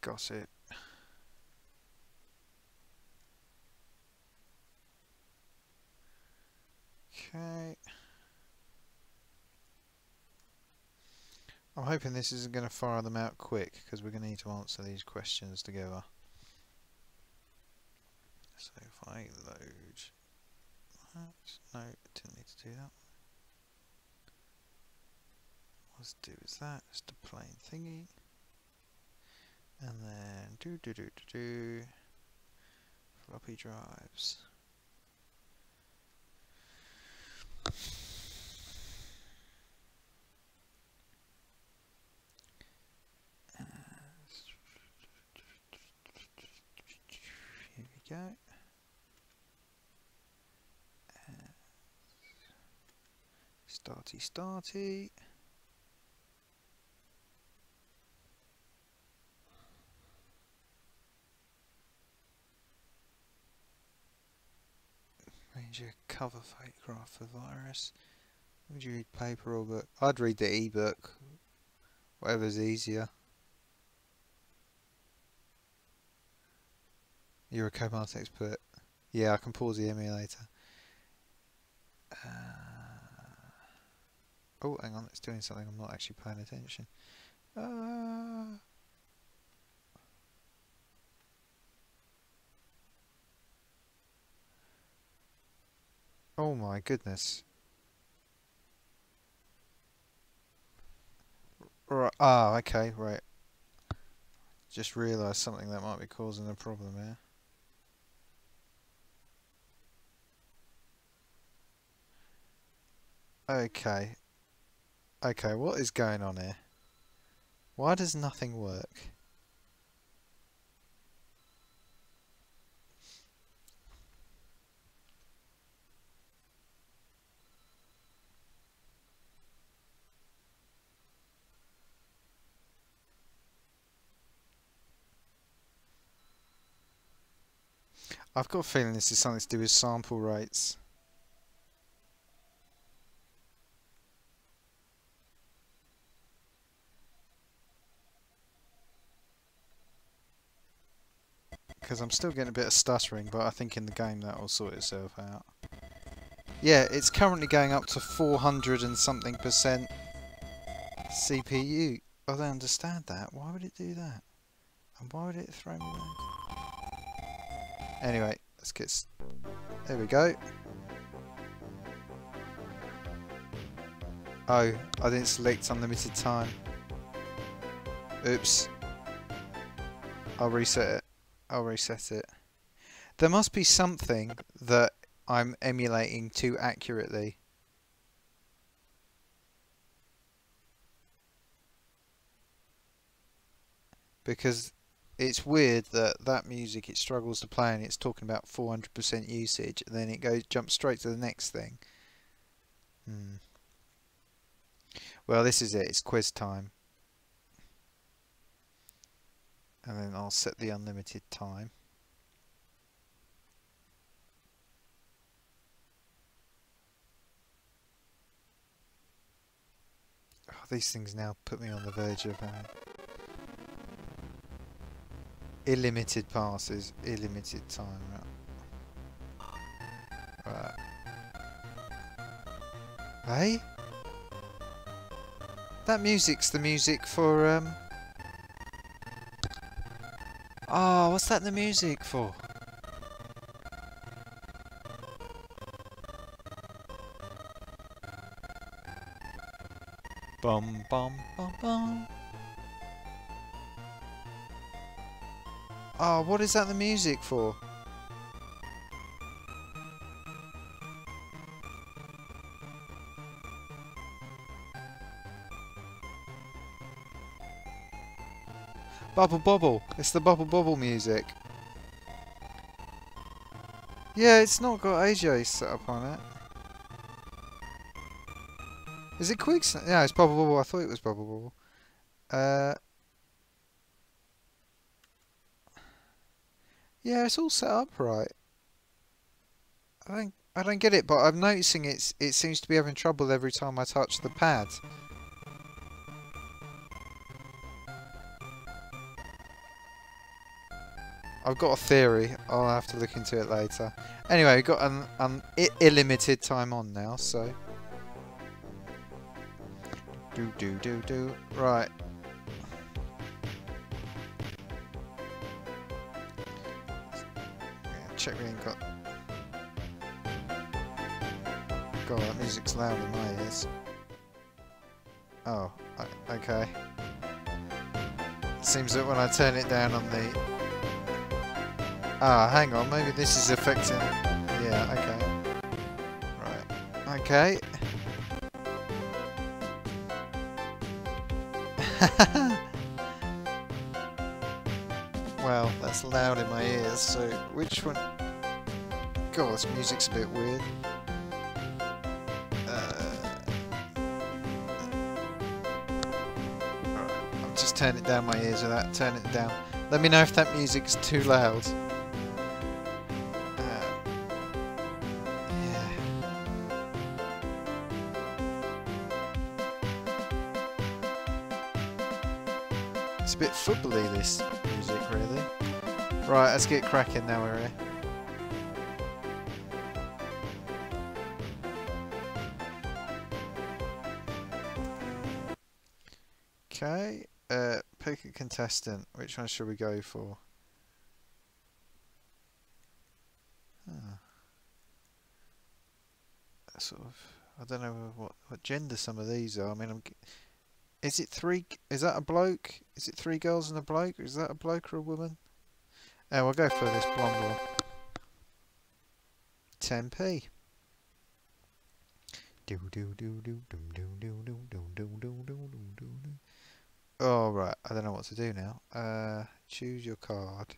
Got it. Okay. I'm hoping this isn't going to fire them out quick because we're going to need to answer these questions together. So if I load that, no, didn't need to do that. Let's do is that, just a plain thingy. And then floppy drives. Here we go. Starty. Arrange a cover photograph for virus. Would you read paper or book? I'd read the e-book. Whatever's easier. You're a Copilot expert. Yeah, I can pause the emulator. Oh, hang on, it's doing something. I'm not actually paying attention. Oh my goodness. Right. Ah, okay, right. Just realised something that might be causing a problem here. Okay. Okay, what is going on here? Why does nothing work? I've got a feeling this is something to do with sample rates. Because I'm still getting a bit of stuttering, but I think in the game that will sort itself out. Yeah, it's currently going up to 400 and something percent CPU. I don't understand that. Why would it do that? And why would it throw me there? Anyway, let's get... There we go. Oh, I didn't select unlimited time. Oops. I'll reset it. There must be something that I'm emulating too accurately. Because it's weird that that music it struggles to play and it's talking about 400% usage, and then it jumps straight to the next thing. Well, this is it. It's quiz time. And then I'll set the unlimited time. Oh, these things now put me on the verge of illimited passes, illimited time. Right. Hey? That music's the music for oh, what's that the music for? Bum bum bum bum. Oh, what is that the music for? Bubble Bobble. It's the Bubble Bobble music. Yeah, it's not got AJ set up on it. Is it Quicksnake? No, it's Bubble Bobble. I thought it was Bubble Bobble. Yeah, it's all set up right. I don't get it, but I'm noticing it seems to be having trouble every time I touch the pad. I've got a theory. I'll have to look into it later. Anyway, we've got an illimited time on now, so... Do. Right. check we ain't got... God, that music's loud in my ears. Oh, okay. Seems that when I turn it down on the... Ah, hang on, maybe this is affecting... Yeah, okay. Right, okay. Well, that's loud in my ears, so which one... God, this music's a bit weird. Right, I'll just turn it down my ears with that, turn it down. Let me know if that music's too loud. Yeah. It's a bit footbally, this music, really. Right, let's get cracking now we're here. Okay, pick a contestant. Which one should we go for? Sort of, I don't know what gender some of these are. I mean, is it three? Is that a bloke? Is it three girls and a bloke? Is that a bloke or a woman? We'll go for this blonde one. 10p. Oh right, I don't know what to do now. Choose your card.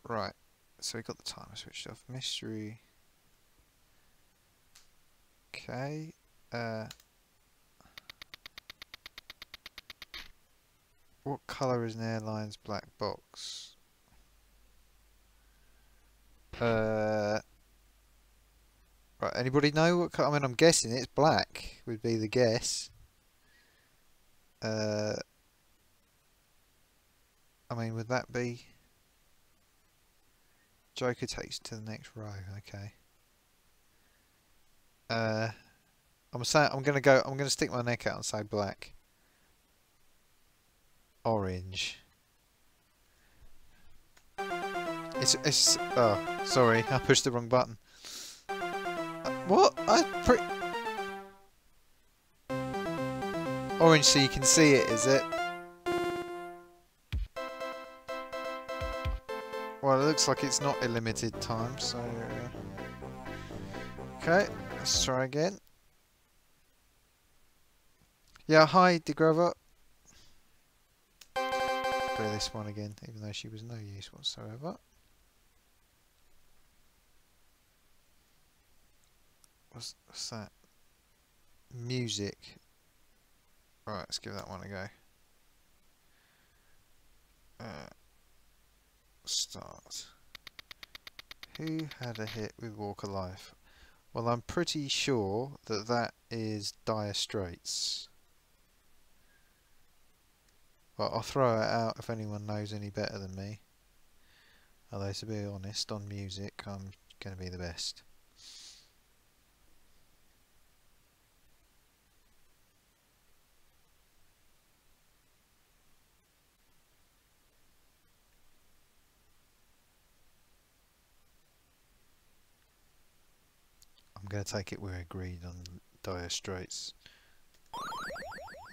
Right, so we got the timer switched off. Mystery. Okay. What colour is an airline's black box? Right, anybody know what colour? I mean, I'm guessing it's black, would be the guess. I mean, would that be... Joker takes to the next row, okay. I'm gonna stick my neck out and say black. Orange. It's oh, sorry, I pushed the wrong button. What? Orange so you can see it, is it? Well, it looks like it's not a limited time, so... Okay, let's try again. Yeah, hi, DeGrover. Play this one again, even though she was no use whatsoever. What's that? Music. Right, let's give that one a go. Start. Who had a hit with Walk Alive? Well, I'm pretty sure that that is Dire Straits. But I'll throw it out if anyone knows any better than me. Although, to be honest, on music, I'm going to be the best. I'm going to take it we're agreed on Dire Straits.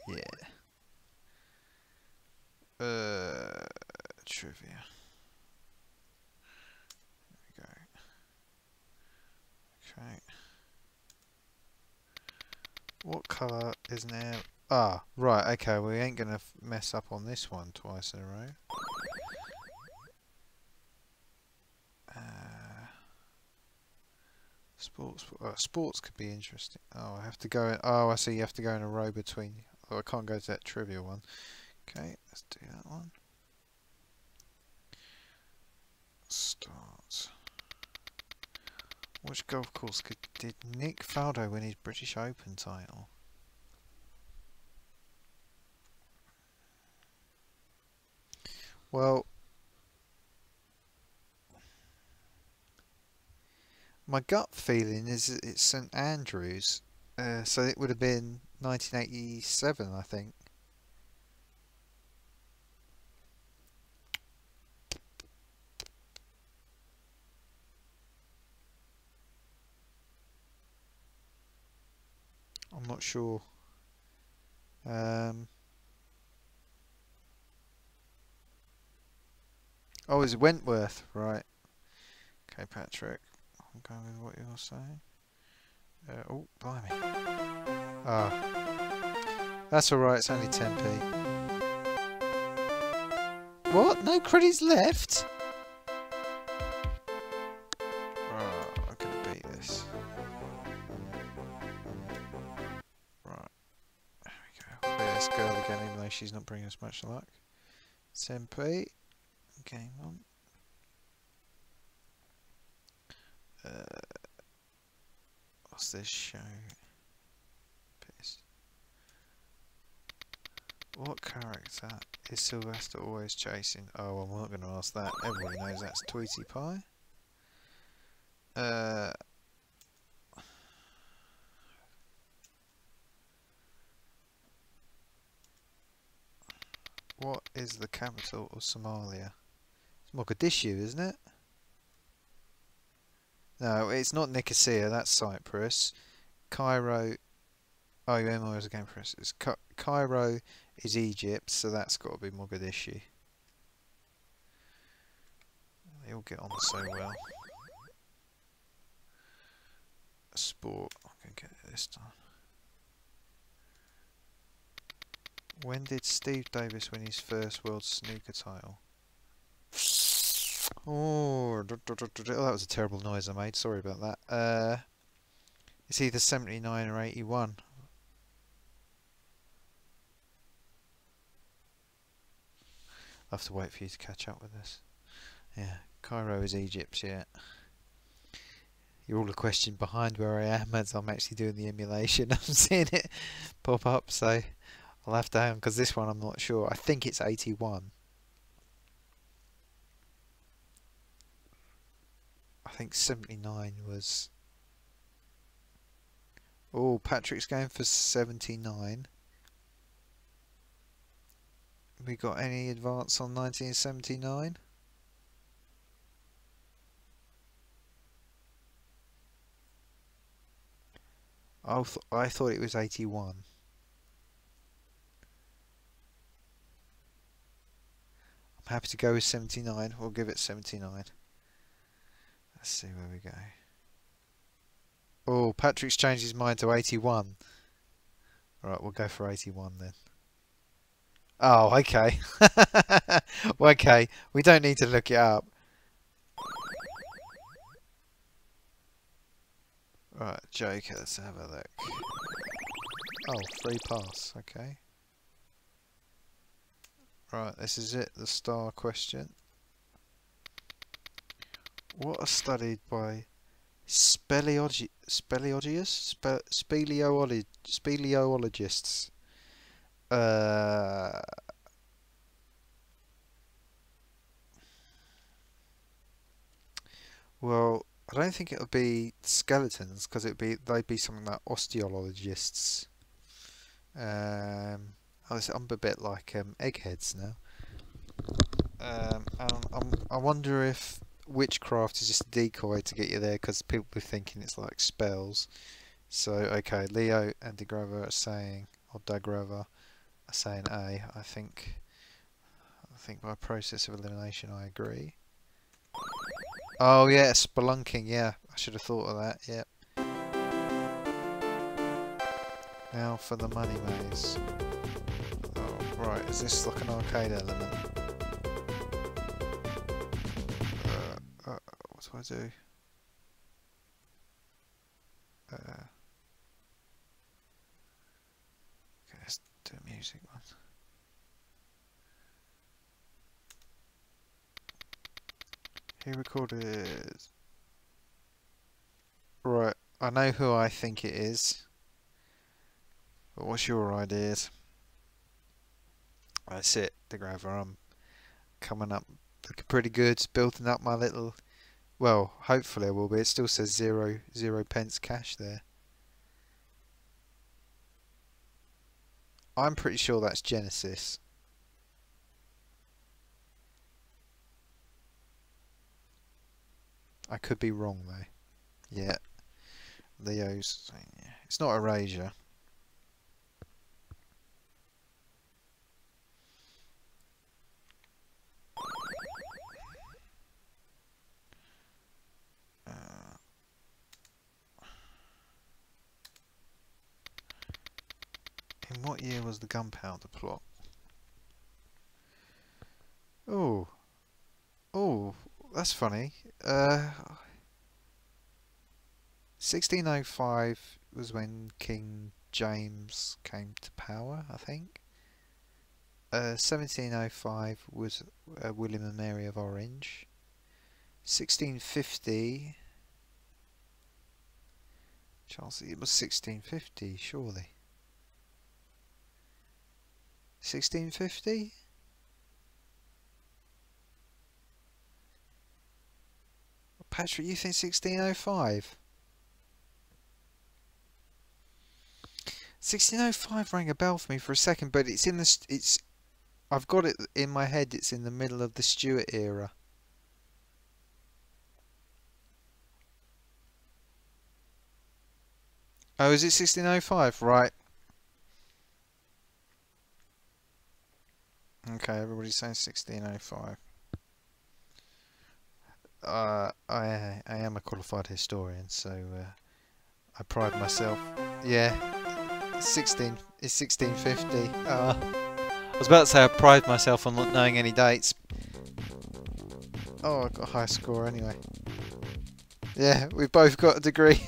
Yeah. Trivia. There we go. Okay. What colour is an air... Ah, right, okay, we ain't going to mess up on this one twice in a row. Sports could be interesting. Oh, I have to go in... Oh, I see, you have to go in a row between... Oh, I can't go to that trivia one. Okay, let's do that one. Start. Which golf course did Nick Faldo win his British Open title? Well, my gut feeling is that it's St Andrews, so it would have been 1987, I think. I'm not sure. Oh, it's Wentworth, right. Okay, Patrick. I'm going with what you're saying. Oh, blimey. Ah, that's alright, it's only 10p. What? No credits left? Right, I'm gonna beat this. Right, there we go. We'll beat this girl again, even though she's not bringing us much luck. 10p. Game on. What's this show? Piss. What character is Sylvester always chasing? Oh, well, I'm not going to ask that. Everybody knows that's Tweety Pie. What is the capital of Somalia? It's Mogadishu, isn't it? No, it's not Nicosia, that's Cyprus. Cairo... Oh, you was a game for us. It's Cairo is Egypt, so that's got to be Mogadishu. They all get on so well. Sport. I'm going to get it this time. When did Steve Davis win his first World Snooker title? Oh, that was a terrible noise I made. Sorry about that. It's either 79 or 81. I'll have to wait for you to catch up with us. Yeah, Cairo is Egypt, yeah. You're all a question behind where I am as I'm actually doing the emulation. I'm seeing it pop up, so I'll have to hang on, because this one I'm not sure. I think it's 81. I think 79 was... Oh, Patrick's going for 79. We got any advance on 1979? I thought it was 81. I'm happy to go with 79. We'll give it 79. Let's see where we go. Oh, Patrick's changed his mind to 81. Right, we'll go for 81 then. Oh, okay. Okay, we don't need to look it up. Right, Joker, let's have a look. Oh, free pass, okay. Right, this is it, the star question. What are studied by speleologists? Well, I don't think it would be skeletons, because they'd be something like osteologists. I'm a bit like eggheads now. I wonder if witchcraft is just a decoy to get you there, because people are thinking it's like spells. So okay, Leo and DeGrover are saying, or DeGrover are saying A. I think by process of elimination I agree. Oh yeah, spelunking, yeah. I should have thought of that, yep. Now for the money maze. Oh, right, is this like an arcade element? What do I do? Okay, let's do a music one. He recorded... Right, I know who I think it is. But what's your ideas? That's it, DeGrover. I'm coming up, looking pretty good, building up my little... Well, hopefully I will be. It still says 0 pence cash there. I'm pretty sure that's Genesis. I could be wrong though. Yeah. Leo's saying, yeah. It's not Erasure. what year was the gunpowder plot? Oh, oh, that's funny. 1605 was when King James came to power, I think. 1705 was William and Mary of Orange. 1650. Charles, it was 1650, surely. 1650? Patrick, you think 1605? 1605 rang a bell for me for a second, but it's in the I've got it in my head. It's in the middle of the Stuart era. Oh, is it 1605? Right. Okay, everybody's saying 1605. I am a qualified historian, so I pride myself. Yeah, it's 1650. I was about to say I pride myself on not knowing any dates. Oh, I got a high score anyway. Yeah, we've both got a degree.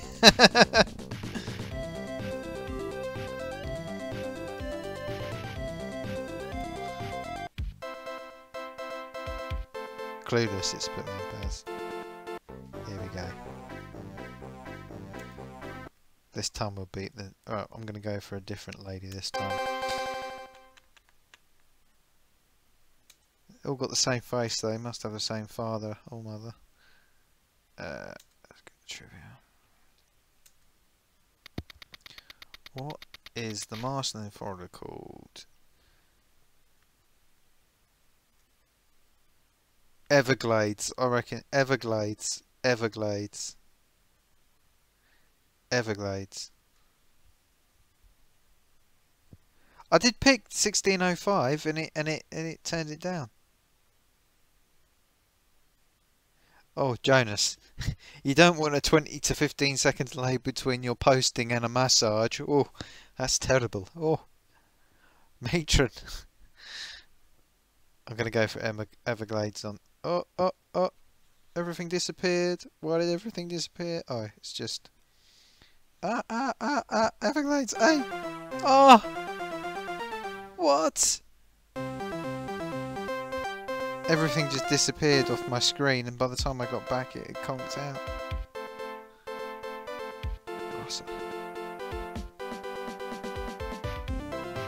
Clueless, it's put me in Baz. Here we go. This time we'll beat the... Oh, I'm going to go for a different lady this time. All got the same face though, must have the same father or mother. Let's get the trivia. What is the Marston folder called? Everglades, I reckon. Everglades. Everglades. Everglades. I did pick 1605 and it turned it down. Oh, Jonas, you don't want a 20 to 15 second delay between your posting and a massage. Oh, that's terrible. Oh, matron. I'm going to go for Everglades on. Oh, oh, oh. Everything disappeared. Why did everything disappear? Oh, it's just... Everglades. Hey. Oh. What? Everything just disappeared off my screen, and by the time I got back, it conked out. Awesome.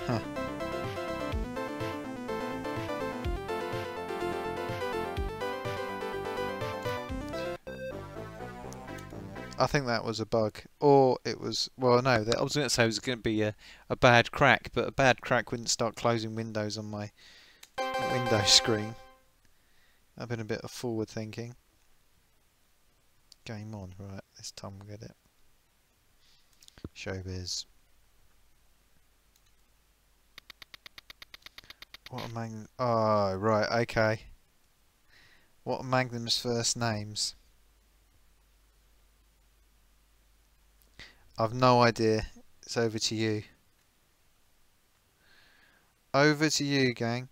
Huh. I think that was a bug, or it was... Well, no, I was going to say it was going to be a bad crack, but a bad crack wouldn't start closing windows on my Windows screen. I've been a bit of forward thinking. Game on, right, this time we'll get it. Showbiz. What are Magnum... Oh, right, okay. What are Magnum's first names? I've no idea. It's over to you. Over to you, gang.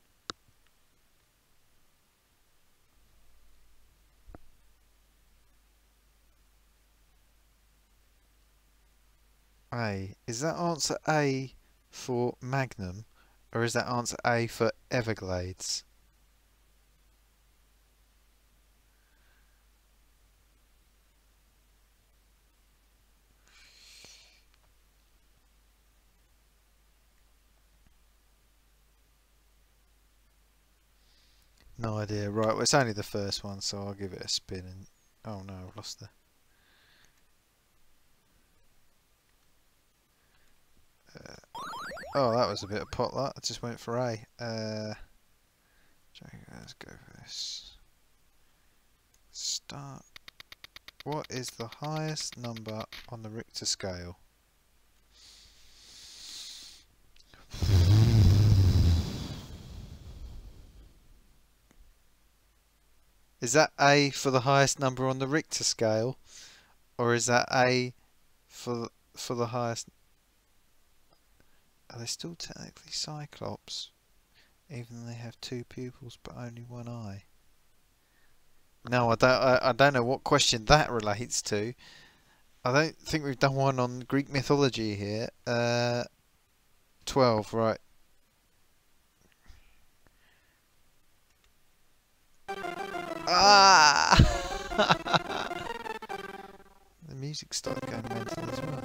A. Is that answer A for Magnum, or is that answer A for Everglades? No idea. Right, well, it's only the first one, so I'll give it a spin. And oh no, I've lost the... Oh, that was a bit of pot, that. I just went for A. Let's go for this. Start. What is the highest number on the Richter scale? Is that A for the highest number on the Richter scale, or is that A for the highest? Are they still technically Cyclops? Even though they have two pupils but only one eye? No, I don't know what question that relates to. I don't think we've done one on Greek mythology here. 12, right. Ah! The music started going mental as well.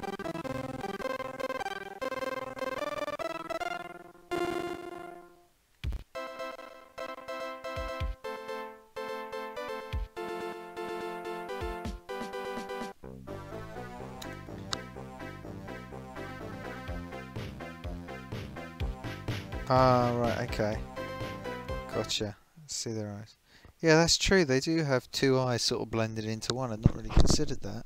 Ah, right, okay. Gotcha. See their eyes. Yeah, that's true. They do have two eyes sort of blended into one. I'd not really considered that.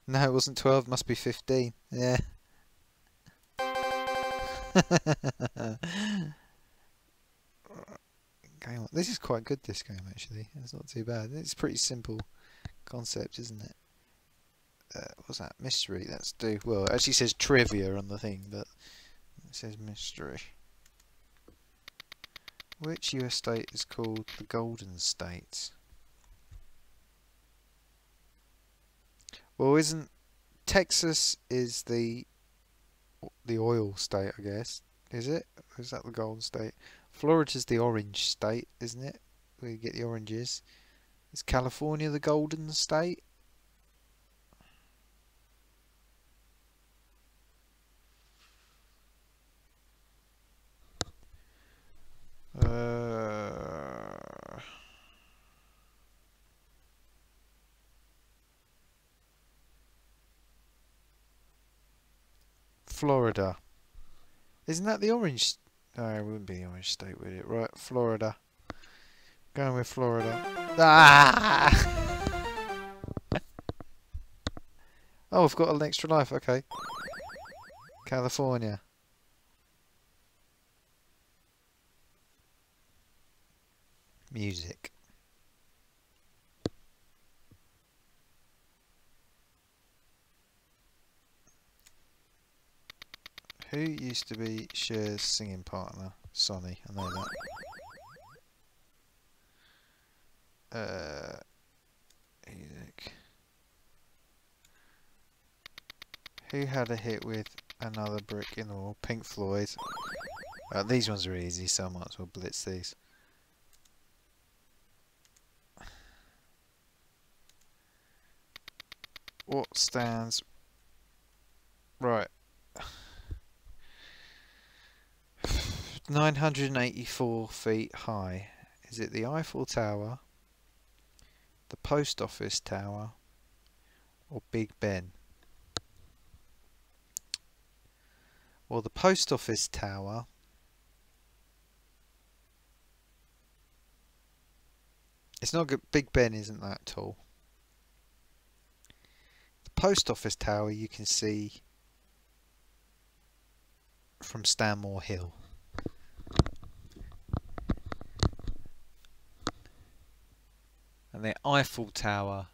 No, it wasn't 12. It must be 15. Yeah. Game. This is quite good, this game, actually. It's not too bad. It's a pretty simple concept, isn't it? What's that? Mystery. That's do. Well, it actually says trivia on the thing, but it says mystery. Which US state is called the Golden State? Well, isn't Texas is the oil state, I guess. Is it? Or is that the Golden State? Florida's the orange state, isn't it? Where you get the oranges. Is California the Golden State? Florida. Isn't that the orange? No, it wouldn't be the orange state, would it? Right, Florida. Going with Florida. Ah! Oh, I've got an extra life. Okay. California. Music. Who used to be Cher's singing partner? Sonny, I know that. Music. Who had a hit with Another Brick in the Wall? Pink Floyd. These ones are easy, so I might as well blitz these. What stands... Right. 984 feet high. Is it the Eiffel Tower, the Post Office Tower, or Big Ben? Well, the Post Office Tower it's not good. Big Ben isn't that tall. The Post Office Tower you can see from Stanmore Hill. And the Eiffel Tower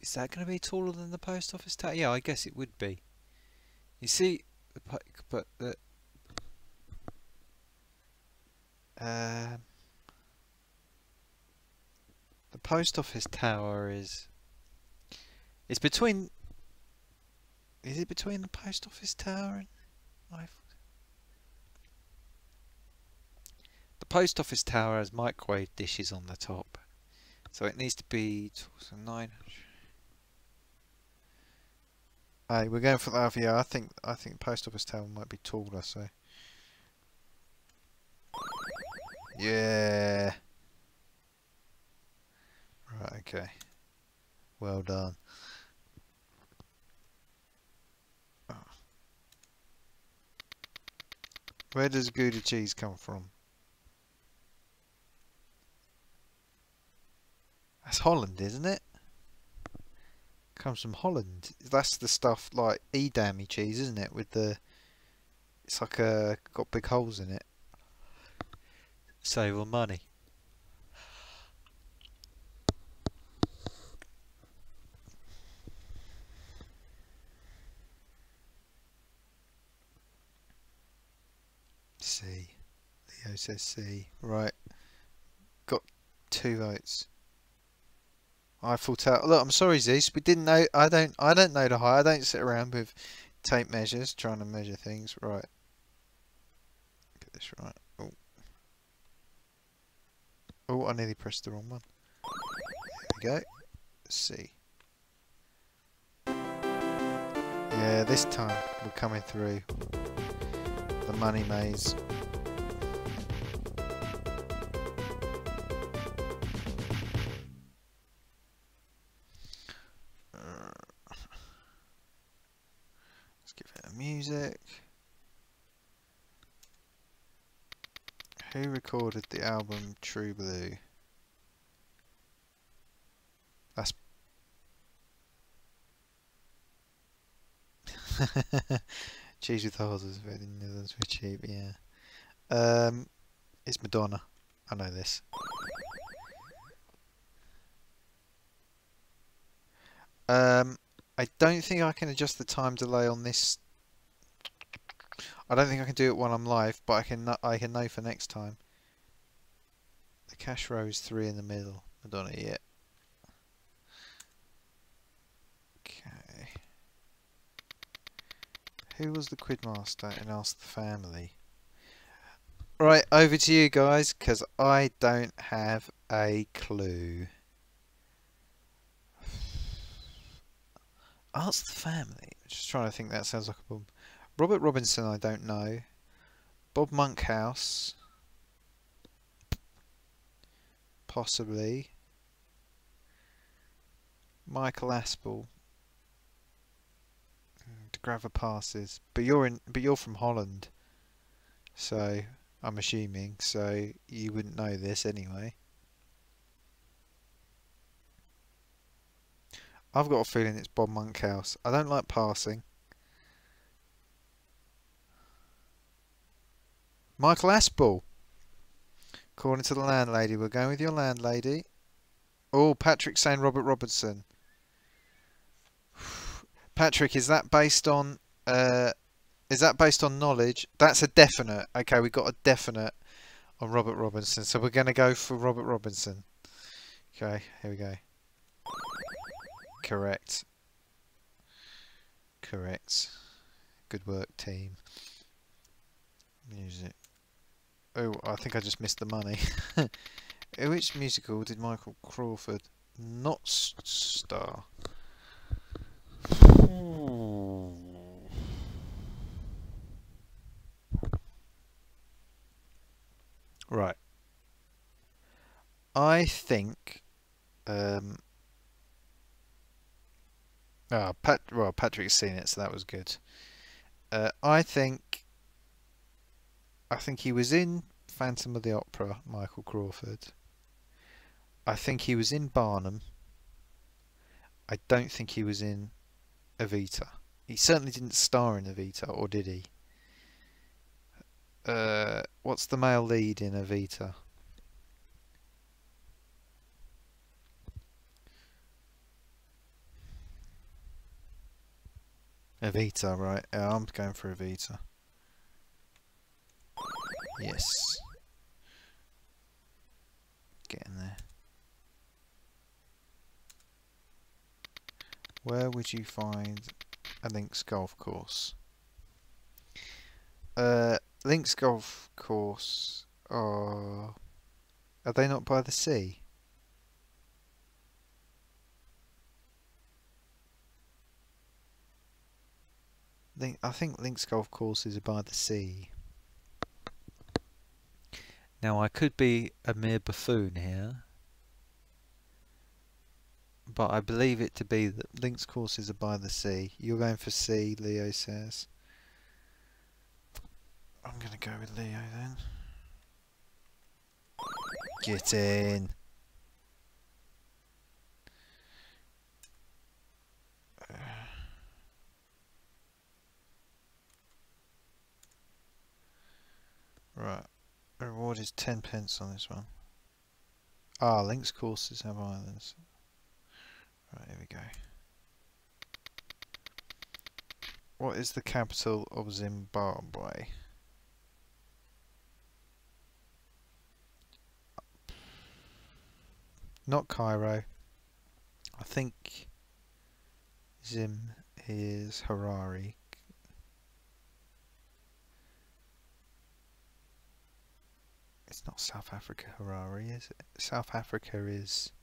is that going to be taller than the Post Office Tower? Yeah, I guess it would be. You see, but the Post Office Tower is it's between. Is it between the Post Office Tower and Eiffel? The Post Office Tower has microwave dishes on the top, so it needs to be 900. Hey, we're going for the other. Yeah, I think Post Office Tower might be taller. So yeah. Right. Okay. Well done. Where does Gouda cheese come from? That's Holland, isn't it? Comes from Holland. That's the stuff like Edamame cheese, isn't it? With the, it's like got big holes in it. Save on money. C. Leo says C. Right. Got 2 votes. Eiffel Tower. Look, I'm sorry, Zeus. We didn't know. I don't know the height. I don't sit around with tape measures trying to measure things. Right. Get this right. Oh. Oh, I nearly pressed the wrong one. There we go. C. Yeah, this time we're coming through the money maze. Let's give it a music. Who recorded the album True Blue? That's cheese with holes is very noodles were cheap, yeah. It's Madonna. I know this. I don't think I can adjust the time delay on this. I don't think I can do it while I'm live, but I can know for next time. The cash row is 3 in the middle. Madonna, yeah. Okay. Who was the Quidmaster in Ask the Family? Right, over to you guys, because I don't have a clue. Ask the Family. Just trying to think. That sounds like a Bob. Robert Robinson, I don't know. Bob Monkhouse. Possibly. Michael Aspel. De Grava passes. But you're from Holland. So I'm assuming, so you wouldn't know this anyway. I've got a feeling it's Bob Monkhouse. I don't like passing. Michael Aspel. According to the landlady, we're going with your landlady. Oh, Patrick's saying Robert Robertson. Patrick, is that based on knowledge? That's a definite. Okay, we got a definite on Robert Robinson, so we're going to go for Robert Robinson. Okay, here we go. Correct. Correct. Good work, team. Music. Oh, I think I just missed the money. Which musical did Michael Crawford not star? Right. I think well, Patrick's seen it, so that was good. I think he was in Phantom of the Opera, Michael Crawford. I think he was in Barnum. I don't think he was in Evita. He certainly didn't star in Evita, or did he? What's the male lead in Evita? Evita, right? I'm going for Evita. Yes. Getting there. Where would you find a links golf course? Links golf course are they not by the sea? I think links golf courses are by the sea. Now I could be a mere buffoon here, but I believe it to be that links courses are by the sea. You're going for C, Leo says. I'm going to go with Leo then. Get in. Right. The reward is 10 pence on this one. Ah, links courses have islands. Right, here we go. What is the capital of Zimbabwe? not Cairo. I think Zim is Harare. It's not South Africa, Harare, is it? South Africa is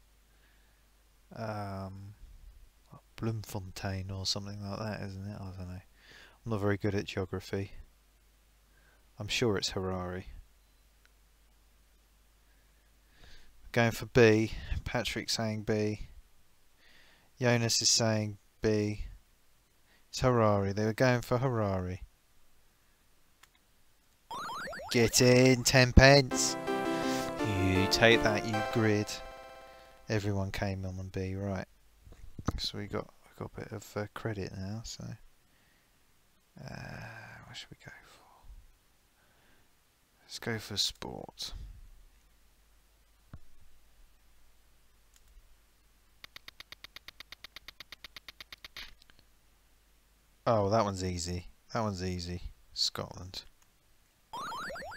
Bloemfontein or something like that, isn't it? I don't know. I'm not very good at geography. I'm sure it's Harare. Going for B. Patrick saying B. Jonas is saying B. It's Harare. They were going for Harare. Get in, 10 pence. You take that, you grid. Everyone came on B, right. So we got a bit of credit now, so what should we go for? Let's go for sport. Oh, that one's easy. That one's easy. Scotland.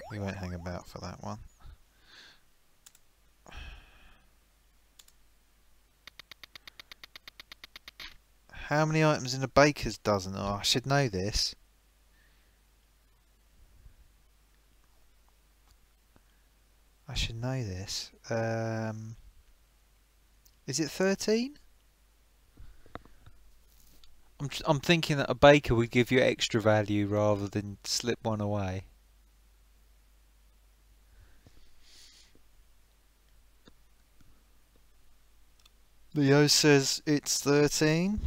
We won't hang about for that one. How many items in a baker's dozen? Oh, I should know this. I should know this. Is it 13? I'm thinking that a baker would give you extra value rather than slip one away. Leo says it's 13.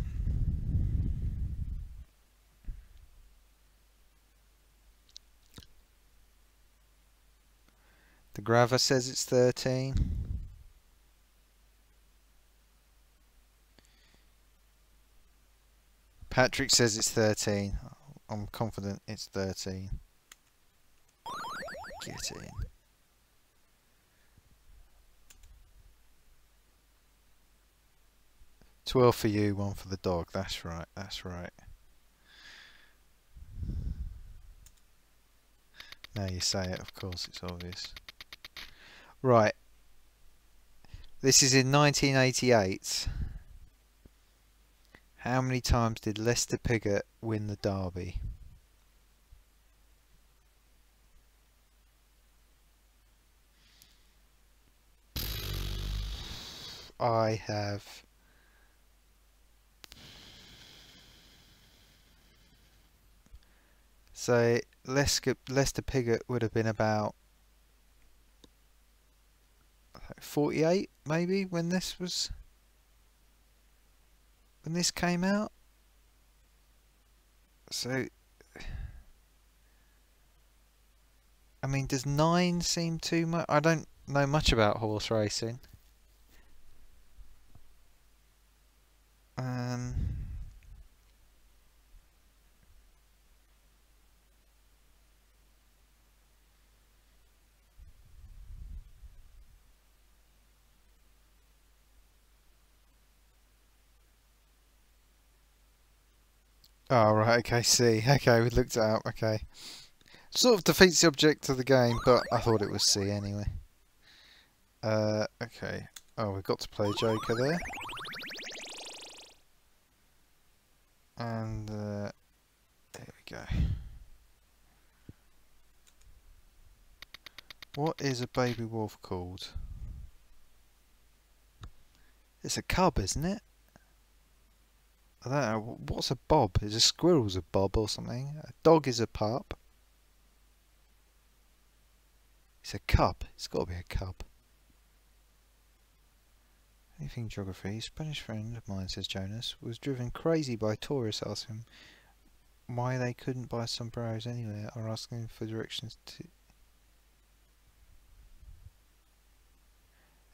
The Grava says it's 13. Patrick says it's 13. I'm confident it's 13. Get in. $12 for you, 1 for the dog. That's right, that's right. Now you say it, of course, it's obvious. Right. This is in 1988. How many times did Lester Piggott win the Derby? I have... So Lester Piggott would have been about 48 maybe when this came out. So I mean, does 9 seem too much? I don't know much about horse racing. Oh, right, okay, C. Okay, we looked it up, okay. Sort of defeats the object of the game, but I thought it was C anyway. Okay. Oh, we've got to play Joker there. And, there we go. What is a baby wolf called? It's a cub, isn't it? I don't know. What's a bob? Is a squirrel's a bob or something? A dog is a pup. It's a cub. It's got to be a cub. Anything geography. A Spanish friend of mine, says Jonas, was driven crazy by tourists asking him why they couldn't buy sombreros anywhere or asking for directions to...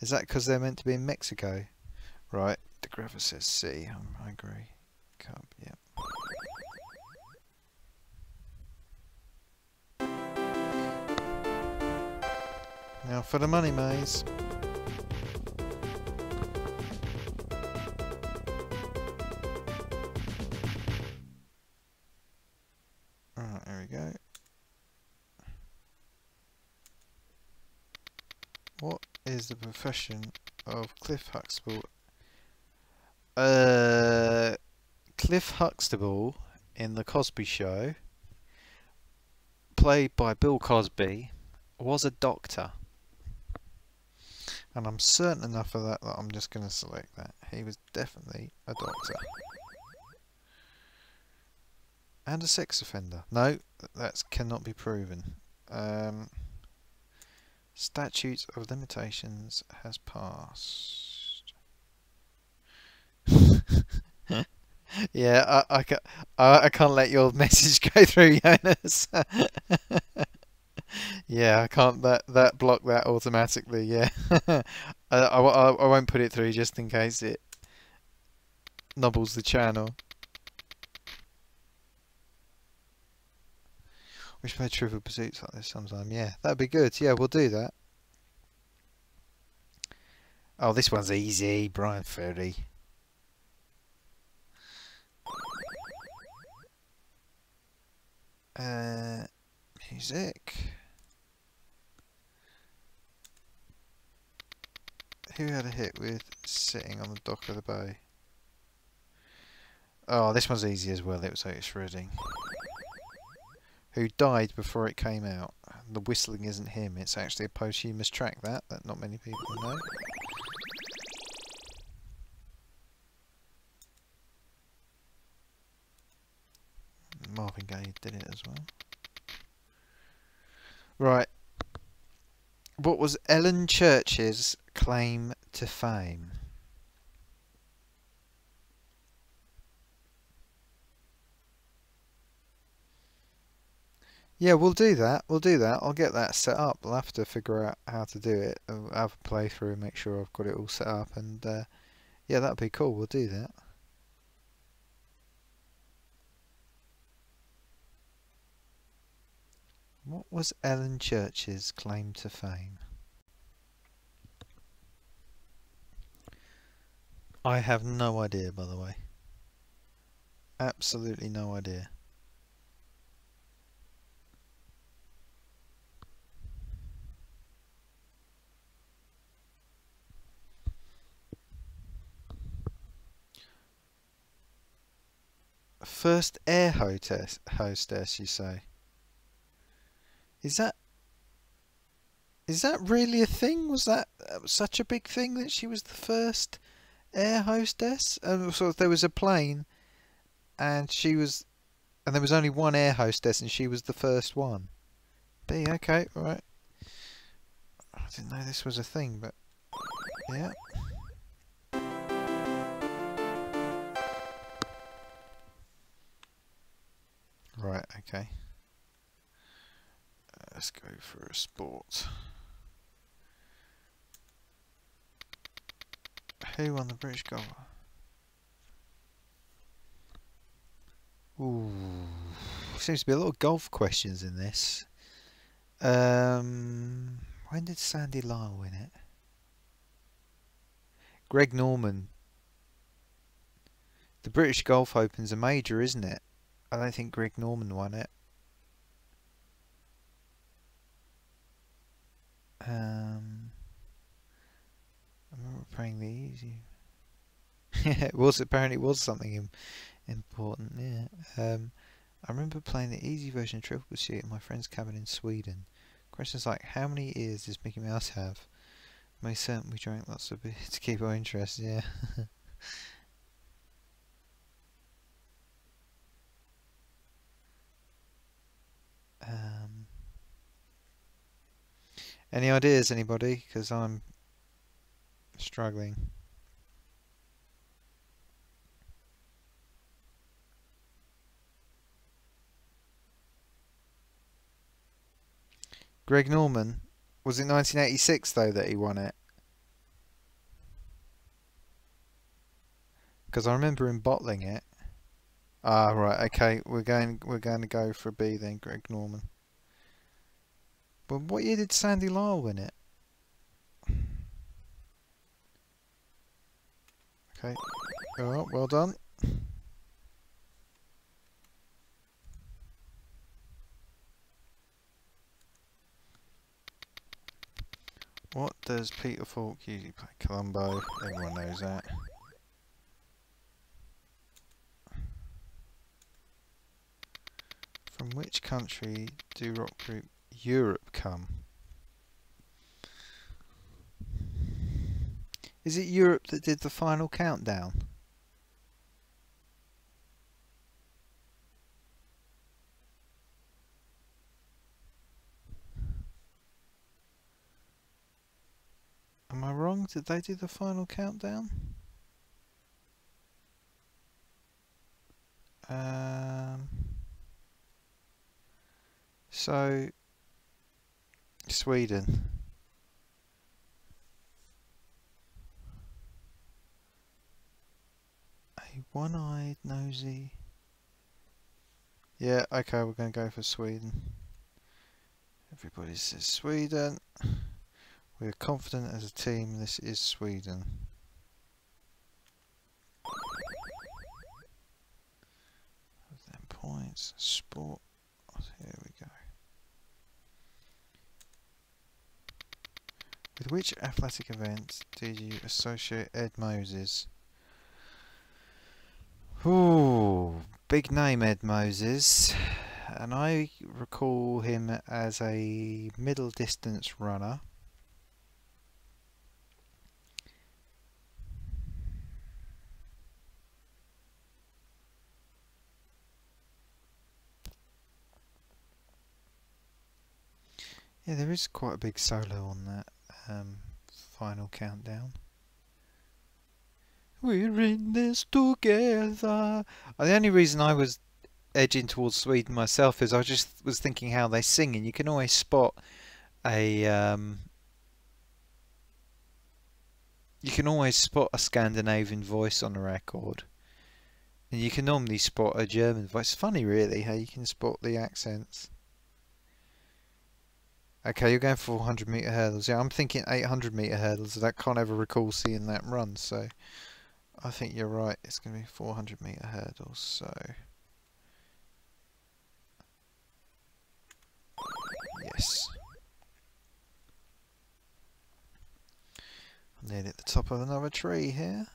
Is that because they're meant to be in Mexico? Right. The Grapher says C. I agree. Cub, yeah. Now for the money maze. Alright, there we go. What is the profession of Cliff Huxtable. Cliff Huxtable in The Cosby Show, played by Bill Cosby, was a doctor. And I'm certain enough of that that I'm just going to select that. He was definitely a doctor. And a sex offender. No, that cannot be proven. Statute of limitations has passed. Yeah, I can't let your message go through, Jonas. Yeah, I can't that block that automatically. Yeah, I won't put it through just in case it nobbles the channel. We should play Trivial Pursuits like this sometime. Yeah, that'd be good. Yeah, we'll do that. Oh, this one's easy. Brian Ferry. Music. Who had a hit with Sitting on the Dock of the Bay? Oh, this one's easy as well. It was Otis Redding. Who died before it came out. The whistling isn't him. It's actually a posthumous track that not many people know. Marvin Gaye did it as well. Right. What was Ellen Church's claim to fame? Yeah, we'll do that. We'll do that. I'll get that set up. I'll have to figure out how to do it. I'll have a playthrough and make sure I've got it all set up. And yeah, that'd be cool. We'll do that. What was Ellen Church's claim to fame? I have no idea, by the way. Absolutely no idea. First air hostess, you say? Is that really a thing? Was that such a big thing that she was the first air hostess? So there was a plane, and there was only one air hostess, and she was the first one. Okay, right. I didn't know this was a thing, but yeah. Right, okay. Let's go for a sport. Who won the British Golf? Ooh, seems to be a lot of golf questions in this. When did Sandy Lyle win it? Greg Norman. The British Golf Open's a major, isn't it? I don't think Greg Norman won it. I remember playing the easy. Yeah, apparently it was something important. Yeah. I remember playing the easy version of Trivial Pursuit in my friend's cabin in Sweden. Questions like, how many ears does Mickey Mouse have? Most certainly we drank lots of beer to keep our interest. Yeah. Any ideas, anybody? Because I'm struggling. Greg Norman. Was it 1986 though that he won it? Because I remember him bottling it. Ah, right. Okay, we're going to go for B then, Greg Norman. But what year did Sandy Lyle win it? Okay. Oh, well done. What does Peter Falk usually play? Columbo. Everyone knows that. From which country do rock group Europe come? Is it Europe that did the final countdown? Am I wrong? Did they do the final countdown? So Sweden. A one-eyed nosy. Yeah, okay, we're going to go for Sweden. Everybody says Sweden. We are confident as a team this is Sweden. Then points, sport. Here we go. With which athletic event did you associate Ed Moses? Ooh, big name Ed Moses. And I recall him as a middle distance runner. Yeah, there is quite a big solo on that final countdown. We're in this together. The only reason I was edging towards Sweden myself is I just was thinking how they sing, and you can always spot a Scandinavian voice on a record, and you can normally spot a German voice. It's funny, really, how you can spot the accents. Okay, you're going for 400 meter hurdles. Yeah, I'm thinking 800 meter hurdles. I can't ever recall seeing that run, so I think you're right. It's going to be 400 meter hurdles. So yes, I'm nearly at the top of another tree here.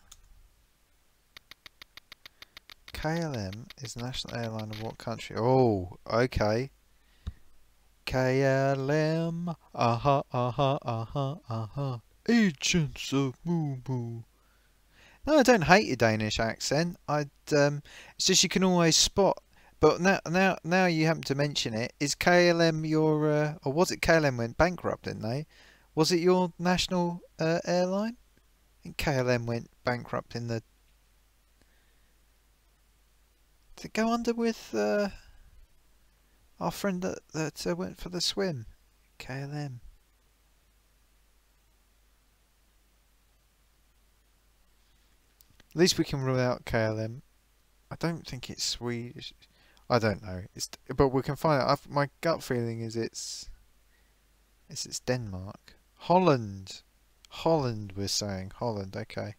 KLM is the national airline of what country? Oh, okay. KLM, aha, aha, aha, aha. Agents of Moo Moo. No, I don't hate your Danish accent. It's just you can always spot. But now you happen to mention it. Is KLM your, or was it KLM went bankrupt, didn't they? Was it your national airline? I think KLM went bankrupt in the. Did it go under with our friend that went for the swim? KLM. At least we can rule out KLM. I don't think it's Swedish. I don't know. But we can find out. My gut feeling is it's Denmark. Holland. Holland, we're saying. Holland, okay.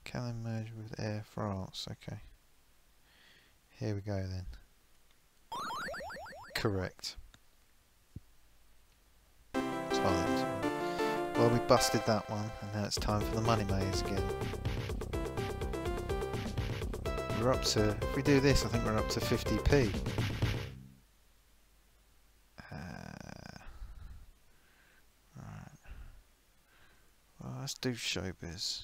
KLM merged with Air France, okay. Here we go then. Correct. It's Holland. Well, we busted that one, and now it's time for the money maze again. We're up to, if we do this, I think we're up to 50p. Right. Well, let's do showbiz.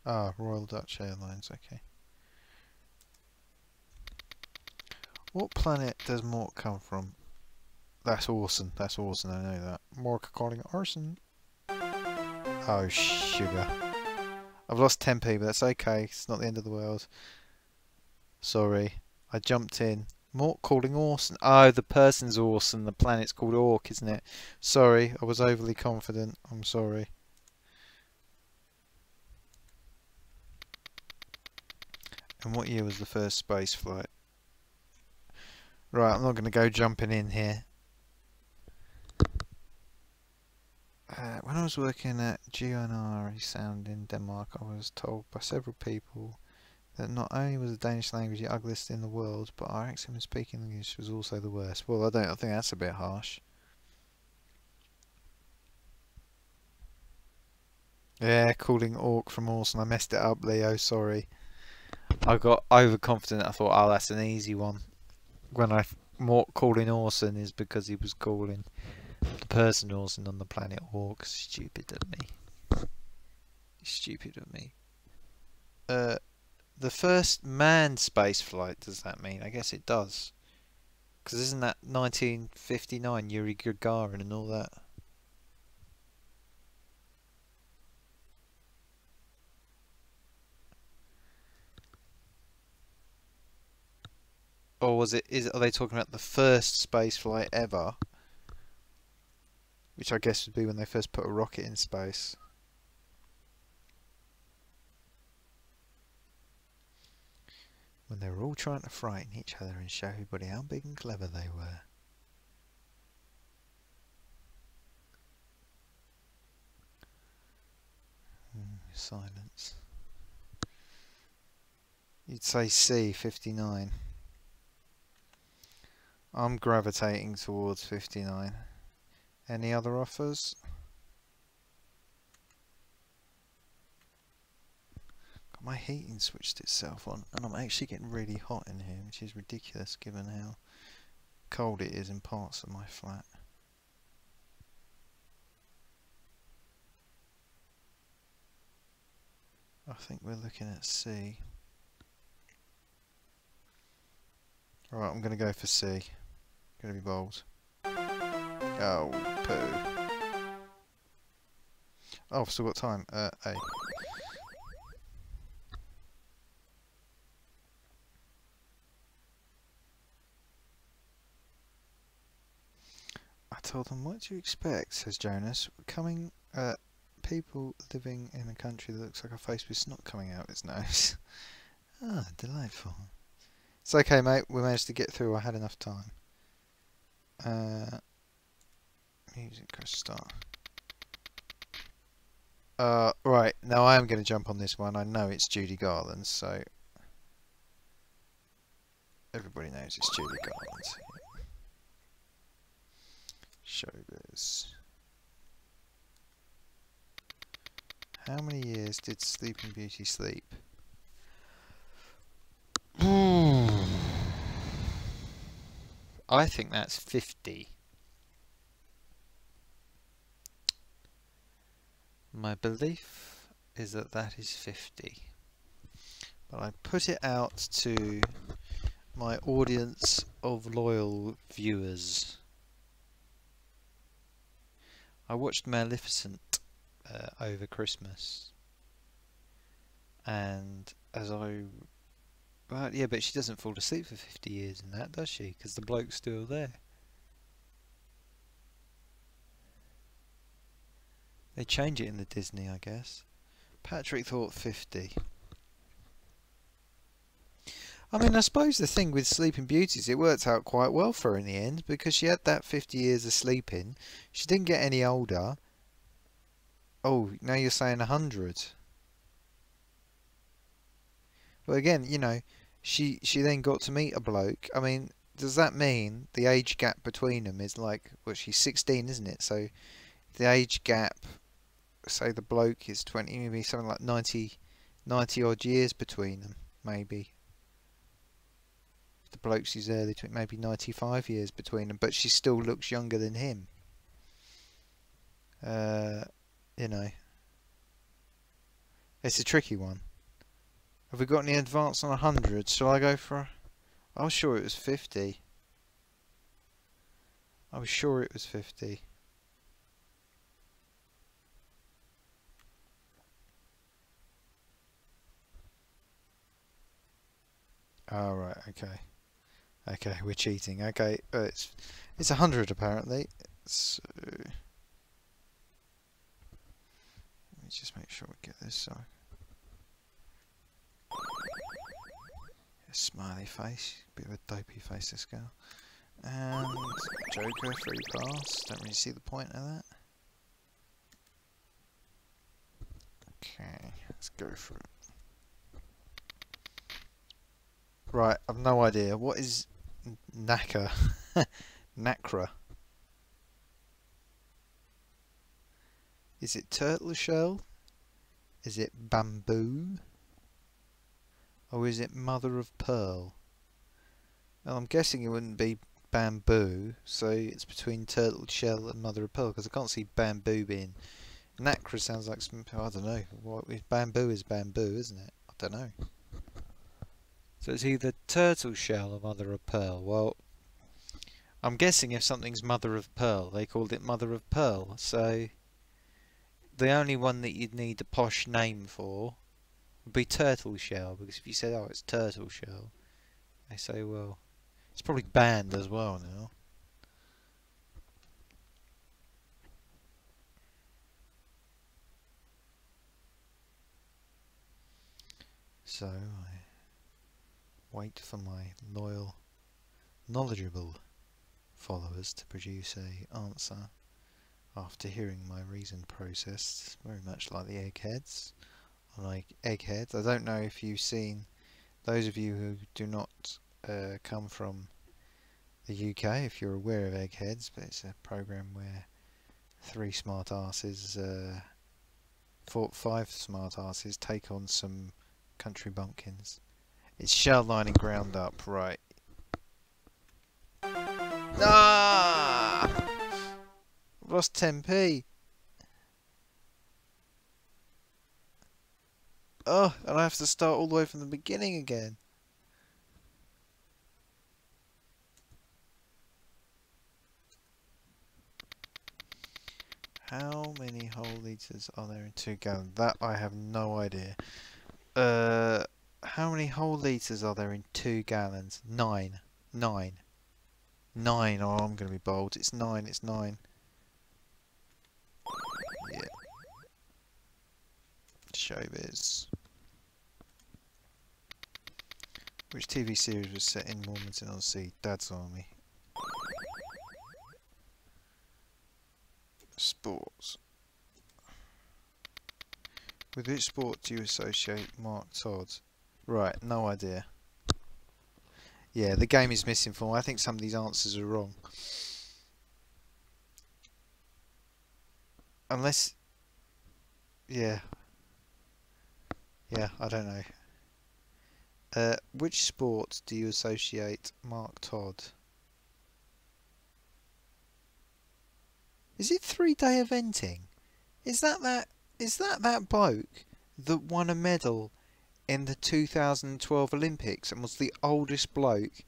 Ah, Royal Dutch Airlines, okay. What planet does Mork come from? That's awesome, I know that. Mork calling it arson. Oh, sugar. I've lost 10p, but that's okay, it's not the end of the world. Sorry, I jumped in. Mork calling Orson. Oh, the person's Orson, the planet's called Orc, isn't it? Sorry, I was overly confident, I'm sorry. And what year was the first space flight? Right, I'm not going to go jumping in here. When I was working at GNR Sound in Denmark, I was told by several people that not only was the Danish language the ugliest in the world, but our accent when speaking English was also the worst. Well, I think that's a bit harsh. Yeah, calling Orc from Orson. I messed it up, Leo. Sorry. I got overconfident. I thought, oh, that's an easy one. When more calling Orson is because he was calling the person Orson on the planet Orc. Stupid of me. Stupid of me. The first manned space flight, does that mean? I guess it does. Because isn't that 1959, Yuri Gagarin and all that? Or was it? Are they talking about the first space flight ever? Which I guess would be when they first put a rocket in space. When they were all trying to frighten each other and show everybody how big and clever they were. Silence. You'd say C, 59. I'm gravitating towards 59. Any other offers? Got my heating switched itself on, and I'm actually getting really hot in here, which is ridiculous given how cold it is in parts of my flat. I think we're looking at C. Alright, I'm going to go for C. Going to be bold. Oh, poo. Oh, I've still got time. A. I told them, what do you expect, says Jonas. People living in a country that looks like a face with snot coming out its nose. Ah, delightful. It's okay, mate. We managed to get through. I had enough time. Music, press start. Right. Now I am going to jump on this one. I know it's Judy Garland, so everybody knows it's Judy Garland. Showbiz. How many years did Sleeping Beauty sleep? I think that's 50. My belief is that that is 50. But I put it out to my audience of loyal viewers. I watched Maleficent over Christmas, and well, yeah, but she doesn't fall asleep for 50 years in that, does she? Because the bloke's still there. They change it in the Disney, I guess. Patrick thought 50. I mean, I suppose the thing with Sleeping Beauty is it worked out quite well for her in the end, because she had that 50 years of sleeping. She didn't get any older. Oh, now you're saying 100. Well, again, you know, she then got to meet a bloke. I mean, does that mean the age gap between them is like, well, she's 16, isn't it? So the age gap, say the bloke is 20, maybe something like 90 odd years between them, maybe. The bloke's is early, maybe 95 years between them, but she still looks younger than him. You know, it's a tricky one. Have we got any advance on 100? Shall I go for? I was sure it was 50. I was sure it was 50. Oh, right, okay. Okay, we're cheating. Okay, it's 100 apparently. So let me just make sure we get this. So smiley face, bit of a dopey face this girl. And Joker, free pass. Don't really see the point of that. Okay, let's go for it. Right, I've no idea. What is Nacra? Nacra. Is it turtle shell? Is it bamboo? Or is it mother of pearl? Well, I'm guessing it wouldn't be bamboo, so it's between turtle shell and mother of pearl, because I can't see bamboo being... Nacre sounds like some... I don't know. What, bamboo is bamboo, isn't it? I don't know. So it's either turtle shell or mother of pearl. Well, I'm guessing if something's mother of pearl, they called it mother of pearl, so... The only one that you'd need a posh name for would be turtle shell, because if you said, oh, it's turtle shell, they say, well, it's probably banned as well now. So I wait for my loyal, knowledgeable followers to produce a answer after hearing my reasoned process, very much like the eggheads. Like eggheads, I don't know if you've seen, those of you who do not come from the UK, if you're aware of eggheads, but it's a program where five smart asses take on some country bumpkins. It's shell lining ground up, right? Ah! I've lost 10p. Oh, and I have to start all the way from the beginning again. How many whole litres are there in 2 gallons? That I have no idea. How many whole litres are there in 2 gallons? 9. 9. 9. Oh, I'm going to be bold. It's 9. It's 9. Yeah. Showbiz. Which TV series was set in Mormonton-on-Sea? Dad's Army. Sports. With which sport do you associate Mark Todd? Right, no idea. Yeah, the game is misinformed. I think some of these answers are wrong. Unless... Yeah. Yeah, I don't know. Which sport do you associate Mark Todd? Is it 3-day eventing? Is that bloke that won a medal in the 2012 Olympics and was the oldest bloke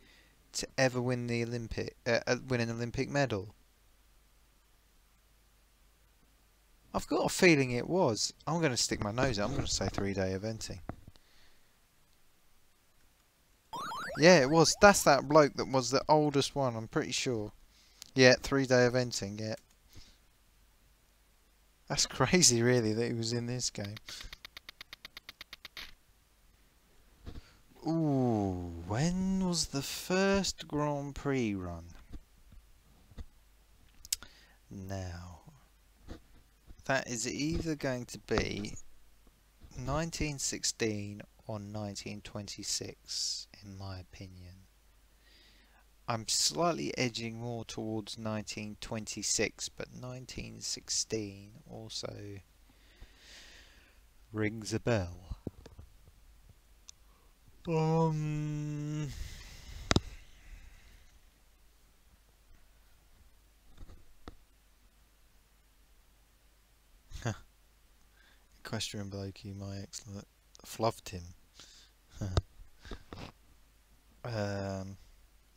to ever win the win an Olympic medal? I've got a feeling it was. I'm going to stick my nose out. I'm going to say 3-day eventing. Yeah, it was. That's that bloke that was the oldest one, I'm pretty sure. Yeah, 3-day eventing, yeah. That's crazy, really, that he was in this game. Ooh, when was the first Grand Prix run? Now, that is either going to be 1916 or 1926, in my opinion. I'm slightly edging more towards 1926, but 1916 also rings a bell. Equestrian blokey, my excellent, fluffed him.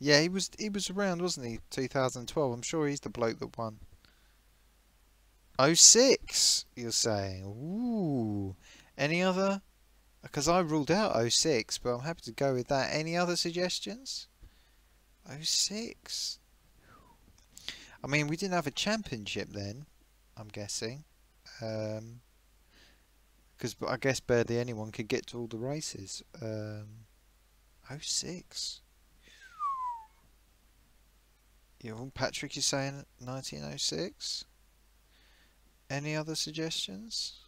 Yeah, he was around, wasn't he? 2012. I'm sure he's the bloke that won. 06, you're saying? Ooh. Any other? Because I ruled out 06, but I'm happy to go with that. Any other suggestions? 06. I mean, we didn't have a championship then, I'm guessing. Because I guess barely anyone could get to all the races. 06. Patrick, you're saying 1906? Any other suggestions?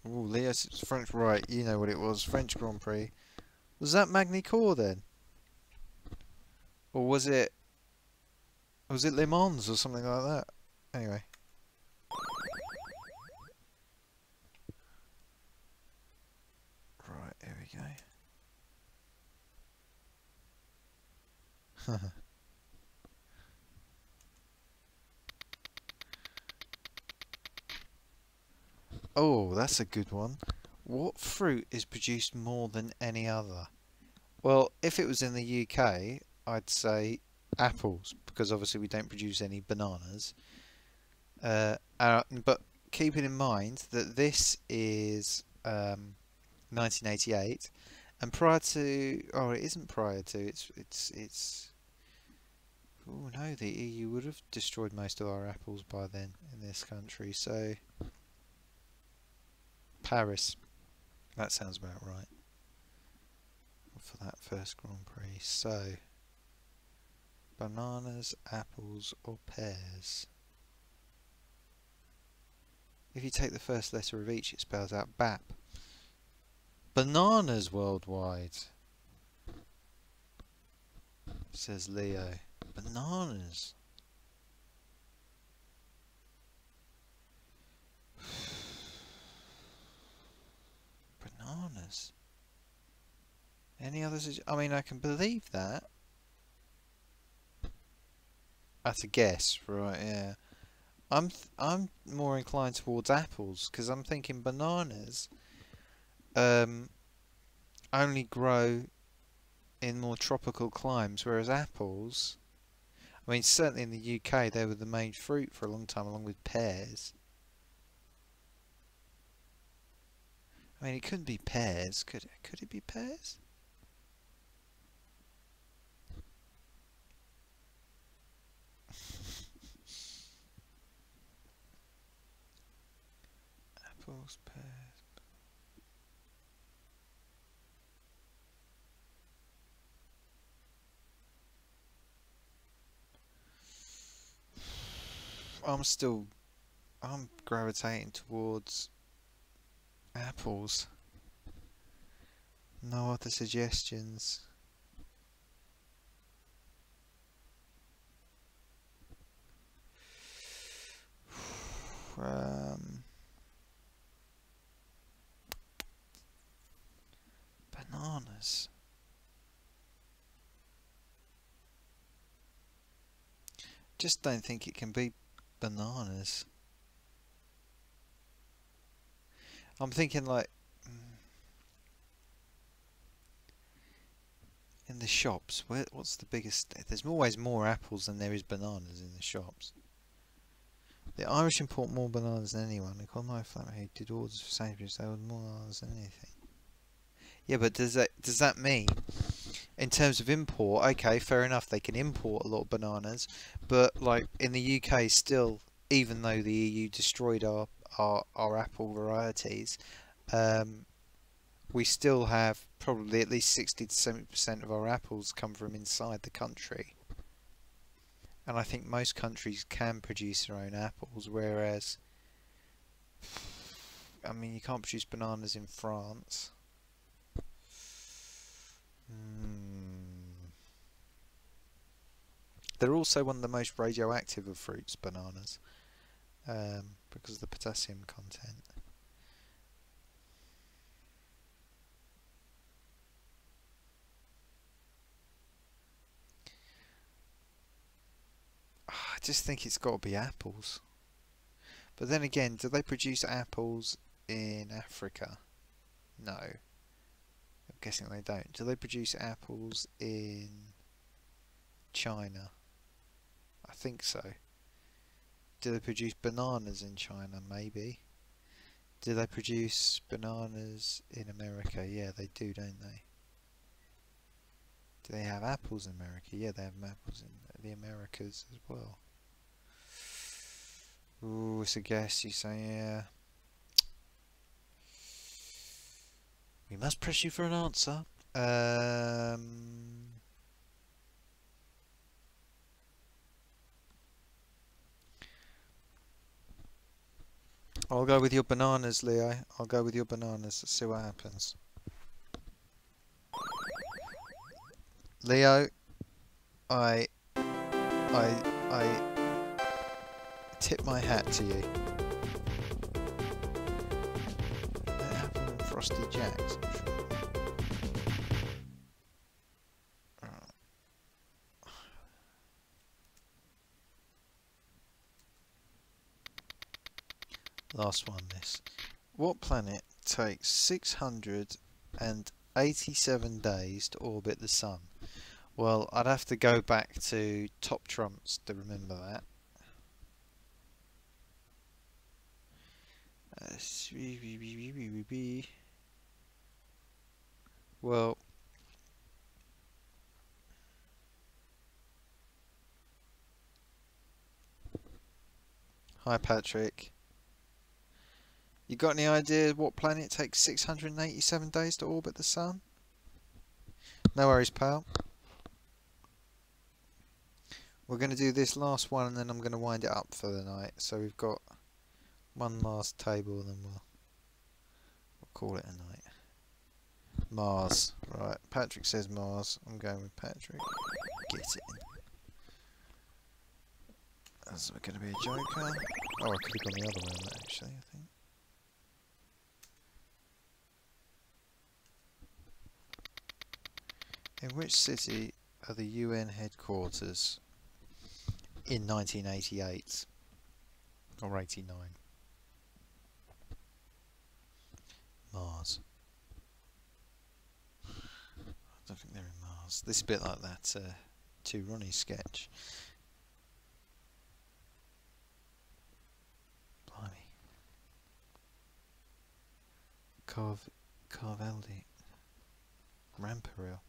Ooh, Leo's French, right, you know what it was, French Grand Prix. Was that Magny-Cours then? Or was it Le Mans or something like that? Anyway. Right, here we go. Oh, that's a good one. What fruit is produced more than any other? Well, if it was in the UK, I'd say apples, because obviously we don't produce any bananas. But keeping in mind that this is 1988, and prior to, oh, it isn't prior to. It's. Oh no, the EU would have destroyed most of our apples by then in this country. So Paris, that sounds about right for that first Grand Prix. So bananas, apples, or pears. If you take the first letter of each, it spells out BAP. Bananas worldwide, says Leo. Bananas. Bananas. Any others? I mean, I can believe that. That's a guess, right? Yeah. I'm more inclined towards apples because I'm thinking bananas only grow in more tropical climes, whereas apples, I mean, certainly in the UK they were the main fruit for a long time, along with pears. I mean, it couldn't be pears, could it? Could it be pears? Apples, pears. I'm gravitating towards apples. No other suggestions. Bananas. Just don't think it can be bananas. I'm thinking like in the shops. What's the biggest? There's always more apples than there is bananas in the shops. The Irish import more bananas than anyone. According to my flatmate who did orders for Sainsbury's, they ordered more bananas than anything. Yeah, but does that mean, in terms of import, okay, fair enough, they can import a lot of bananas, but like in the UK still, even though the EU destroyed our apple varieties, we still have probably at least 60 to 70% of our apples come from inside the country. And I think most countries can produce their own apples, whereas, I mean, you can't produce bananas in France. They're also one of the most radioactive of fruits, bananas, because of the potassium content. I just think it's got to be apples. But then again, do they produce apples in Africa? No. I'm guessing they don't. Do they produce apples in China? I think so. Do they produce bananas in China? Maybe. Do they produce bananas in America? Yeah, they do, don't they? Do they have apples in America? Yeah, they have apples in the Americas as well. Ooh, it's a guess, you say, yeah. We must press you for an answer. I'll go with your bananas, Leo. I'll go with your bananas. Let's see what happens. Leo, I tip my hat to you. That happened on Frosty Jacks, I'm sure. Last one, this. What planet takes 687 days to orbit the Sun? Well, I'd have to go back to Top Trumps to remember that. Well, hi Patrick. You got any idea what planet takes 687 days to orbit the Sun? No worries, pal. We're going to do this last one and then I'm going to wind it up for the night. So we've got one last table and then we'll call it a night. Mars. Right, Patrick says Mars. I'm going with Patrick. Get it in. That's going to be a joker. Oh, I could have gone the other way on that actually, I think. In which city are the UN headquarters in 1988 or 89? Mars. I don't think they're in Mars. This is a bit like that Two Ronnie sketch. Blimey. Carveldi. Ramparil.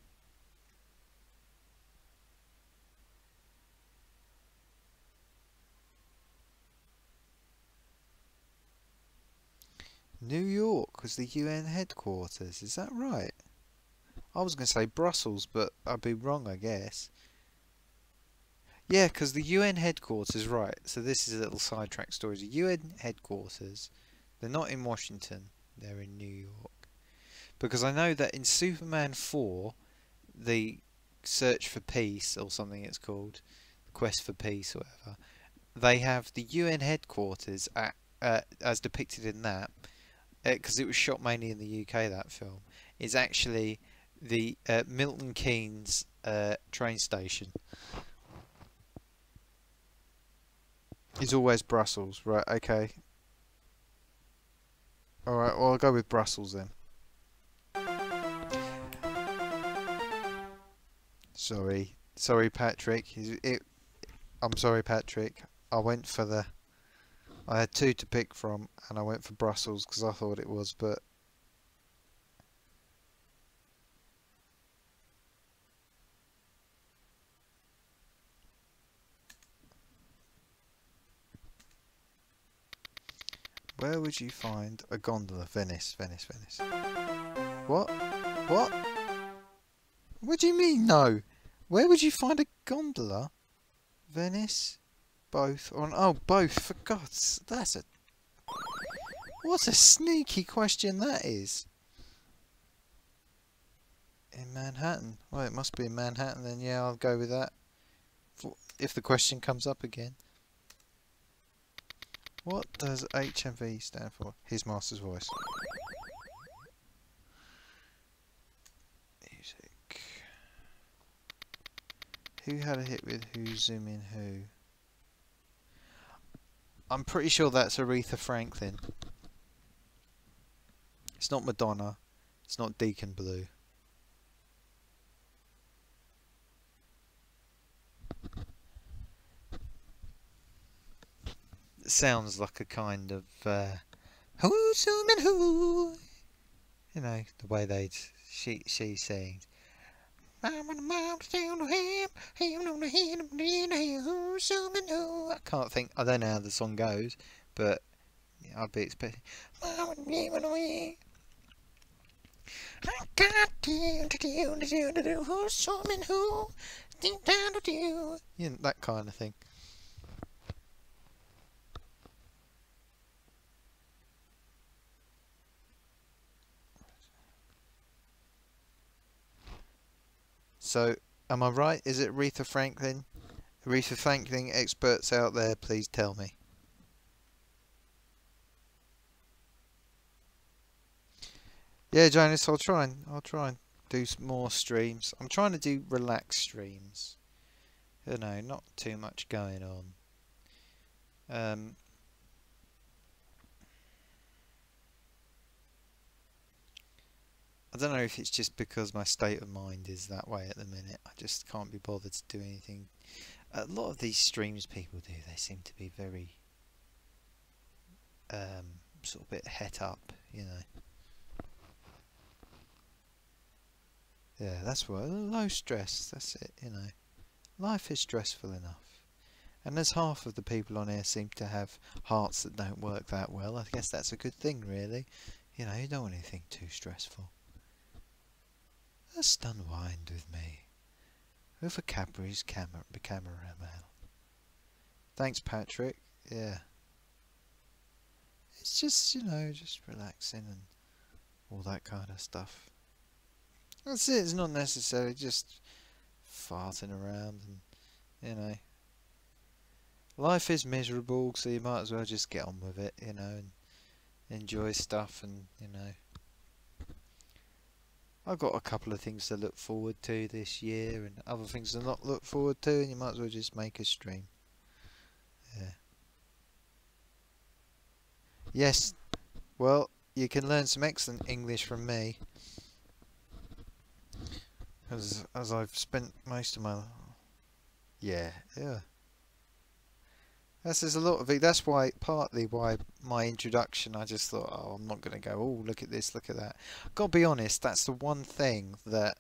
New York was the UN headquarters, is that right? I was going to say Brussels, but I'd be wrong, I guess. Yeah, because the UN headquarters, right, so this is a little sidetrack story. The UN headquarters, they're not in Washington, they're in New York. Because I know that in Superman 4, the Search for Peace, or something it's called, Quest for Peace, or whatever, they have the UN headquarters, as depicted in that, because it was shot mainly in the UK, that film, is actually the Milton Keynes train station. It's always Brussels, right, okay. Alright, well I'll go with Brussels then. Sorry Patrick. I'm sorry Patrick. I had two to pick from and I went for Brussels because I thought it was, but where would you find a gondola? Venice. What? What? What do you mean no? Where would you find a gondola? Venice? Both? Both, for God's... What a sneaky question that is. In Manhattan. Well, it must be in Manhattan then, yeah, I'll go with that. If the question comes up again. What does HMV stand for? His Master's Voice. Music. Who had a hit with Who Zoom In Who? I'm pretty sure that's Aretha Franklin. It's not Madonna. It's not Deacon Blue. It sounds like a kind of who zoom in who, you know, the way she sings. I don't know how the song goes, but I'd be expecting. Yeah, that kind of thing. So, am I right? Is it Aretha Franklin? Aretha Franklin experts out there, please tell me. Yeah, Jonas, I'll try and do more streams. I'm trying to do relaxed streams. You know, not too much going on. Um, I don't know if it's just because my state of mind is that way at the minute. I just can't be bothered to do anything. A lot of these streams people do, they seem to be very sort of bit het up, you know. Yeah, that's what, low stress, that's it, you know. Life is stressful enough. And as half of the people on here seem to have hearts that don't work that well, I guess that's a good thing, really. You know, you don't want anything too stressful. Just unwind with me. With a Cadbury's camera mail. Thanks, Patrick. Yeah. It's just, you know, just relaxing and all that kind of stuff. That's it, it's not necessarily just farting around and, you know. Life is miserable, so you might as well just get on with it, you know, and enjoy stuff and, you know. I've got a couple of things to look forward to this year and other things to not look forward to, and you might as well just make a stream. Yeah. Yes, well, you can learn some excellent English from me. As I've spent most of my... Yeah. There's a lot of it. That's why, partly why my introduction, I just thought, oh, I'm not going to go, oh, look at this, look at that. Got to be honest, that's the one thing that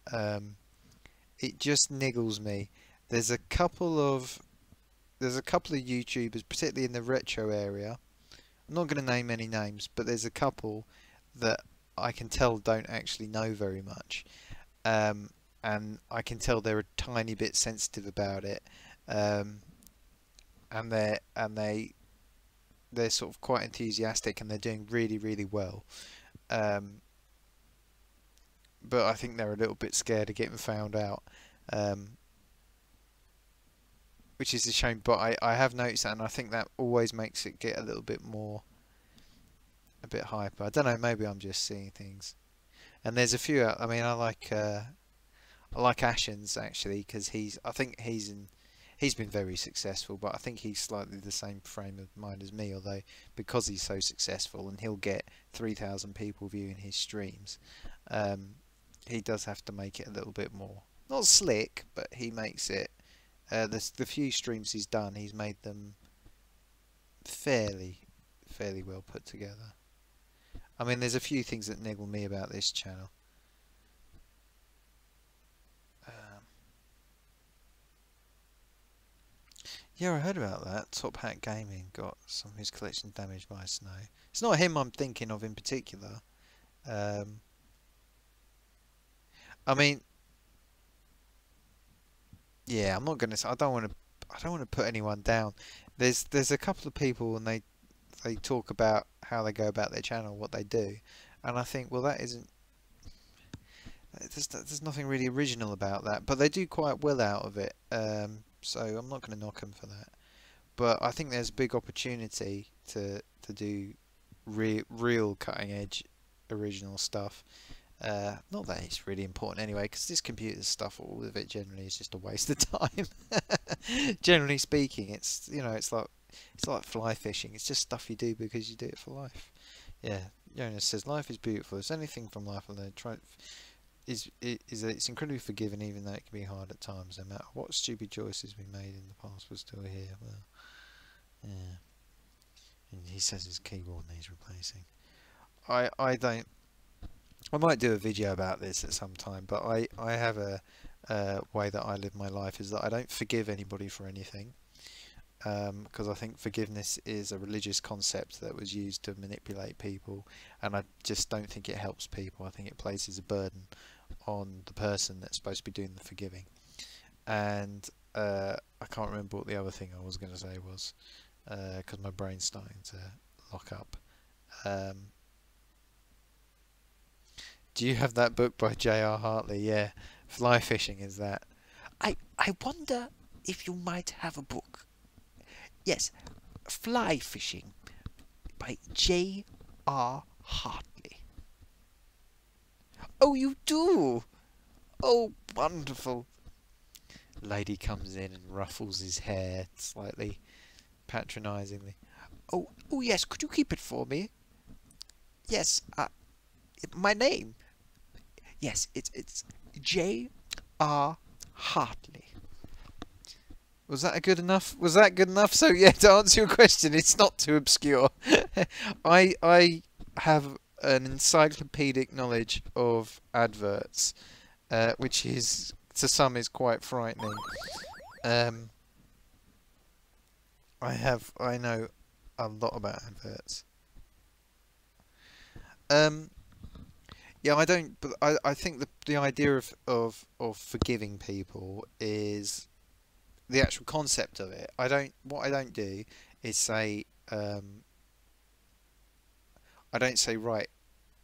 it just niggles me. There's a couple of YouTubers, particularly in the retro area. I'm not going to name any names, but there's a couple that I can tell don't actually know very much, and I can tell they're a tiny bit sensitive about it. And they're sort of quite enthusiastic and they're doing really, really well. But I think they're a little bit scared of getting found out, which is a shame. But I have noticed that, and I think that always makes it get a little bit more, a bit hyper. I don't know, maybe I'm just seeing things. And there's a few out. I mean, I like Ashens actually, because I think he's been very successful, but I think he's slightly the same frame of mind as me, although because he's so successful and he'll get 3,000 people viewing his streams, he does have to make it a little bit more, not slick, but he makes it, the few streams he's done, he's made them fairly well put together. I mean, there's a few things that niggle me about this channel. Yeah, I heard about that. Top Hat Gaming got some of his collection damaged by snow. It's not him I'm thinking of in particular. I mean, yeah, I'm not gonna say, I don't want to put anyone down. There's a couple of people and they talk about how they go about their channel, what they do, and I think, well, that isn't. There's nothing really original about that, but they do quite well out of it. So I'm not going to knock them for that. But I think there's a big opportunity to do real cutting edge original stuff. Not that it's really important anyway, because this computer stuff, all of it generally is just a waste of time. Generally speaking, it's, you know, it's like fly fishing. It's just stuff you do because you do it for life. Yeah, Jonas says life is beautiful. If there's anything from life I learned, is that it's incredibly forgiving, even though it can be hard at times. No matter what stupid choices we made in the past, we're still here. Well, yeah. And he says his keyboard needs replacing. I might do a video about this at some time, but I have a way that I live my life is that I don't forgive anybody for anything, because I think forgiveness is a religious concept that was used to manipulate people, and I just don't think it helps people. I think it places a burden on the person that's supposed to be doing the forgiving. And I can't remember what the other thing I was going to say was, because my brain's starting to lock up. Do you have that book by J.R. Hartley? Yeah, fly fishing is that. I wonder if you might have a book. Yes, Fly Fishing by J.R. Hartley. Oh, you do? Oh, wonderful. Lady comes in and ruffles his hair slightly patronisingly. Oh, oh yes, could you keep it for me? Yes, my name. Yes, it's J.R. Hartley. Was that good enough? Was that good enough? So yeah, to answer your question, it's not too obscure. I have an encyclopedic knowledge of adverts, which is to some is quite frightening. Um, I know a lot about adverts. Um, yeah, I don't, but I think the idea of forgiving people is the actual concept of it. What I don't do is say, I don't say, right,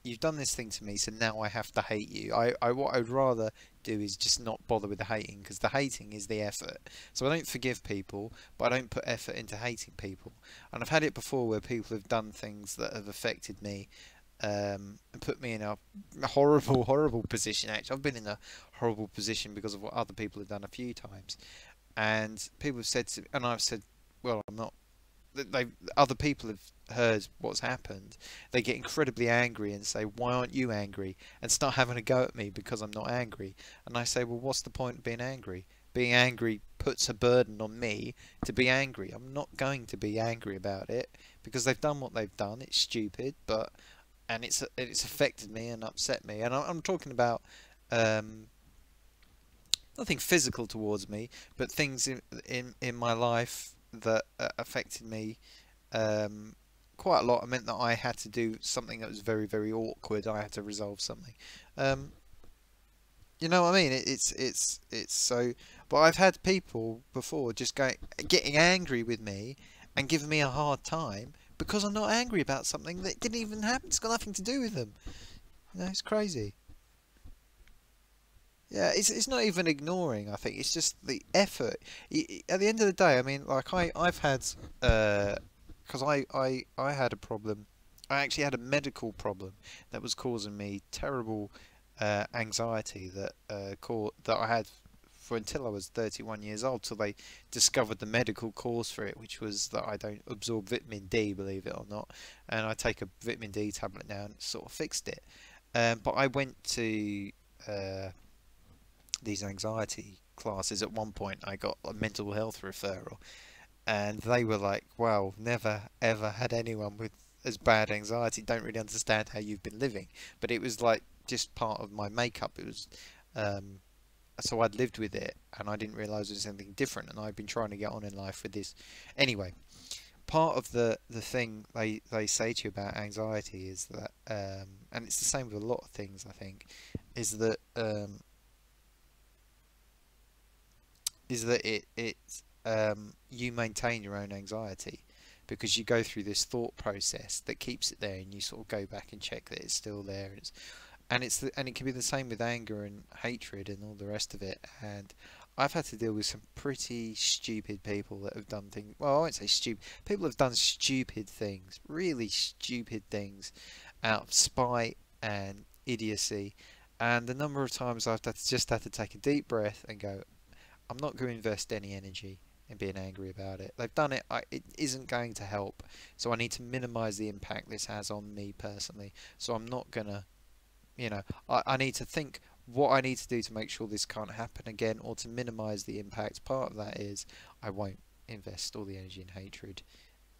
you've done this thing to me, so now I have to hate you. What I'd rather do is just not bother with the hating, because the hating is the effort. So I don't forgive people, but I don't put effort into hating people. And I've had it before where people have done things that have affected me, and put me in a horrible, horrible position. Actually, I've been in a horrible position because of what other people have done a few times. And people have said to me, and I've said, well, I'm not. They Other people have heard what's happened. They get incredibly angry and say, "Why aren't you angry?" and start having a go at me because I'm not angry. And I say, "Well, what's the point of being angry? Being angry puts a burden on me to be angry. I'm not going to be angry about it because they've done what they've done. It's stupid, but and it's affected me and upset me. And I'm talking about." Um, Nothing physical towards me, but things in my life that affected me quite a lot. It meant that I had to do something that was very, very awkward. I had to resolve something. Um, you know what I mean? It's so. But I've had people before just getting angry with me and giving me a hard time because I'm not angry about something that didn't even happen. It's got nothing to do with them. You know, it's crazy. Yeah, it's not even ignoring. I think it's just the effort. At the end of the day, I mean, like I've had because I had a problem. I actually had a medical problem that was causing me terrible anxiety that I had for until I was 31 years old, till they discovered the medical cause for it, which was that I don't absorb vitamin D, believe it or not, and I take a vitamin D tablet now, and it sort of fixed it. But I went to uh, these anxiety classes. At one point I got a mental health referral, and they were like, wow, never ever had anyone with as bad anxiety, don't really understand how you've been living. But it was like just part of my makeup. It was um, so I'd lived with it and I didn't realise it was anything different, and I've been trying to get on in life with this. Anyway, part of the thing they say to you about anxiety is that and it's the same with a lot of things, I think, is that you maintain your own anxiety because you go through this thought process that keeps it there, and you sort of go back and check that it's still there, and it can be the same with anger and hatred and all the rest of it. And I've had to deal with some pretty stupid people that have done things. Well, I won't say stupid. People have done stupid things, really stupid things, out of spite and idiocy. And the number of times just had to take a deep breath and go, I'm not going to invest any energy in being angry about it. They've done it. It isn't going to help. So I need to minimise the impact this has on me personally. So I'm not going to, I need to think what I need to do to make sure this can't happen again, or to minimise the impact. Part of that is I won't invest all the energy in hatred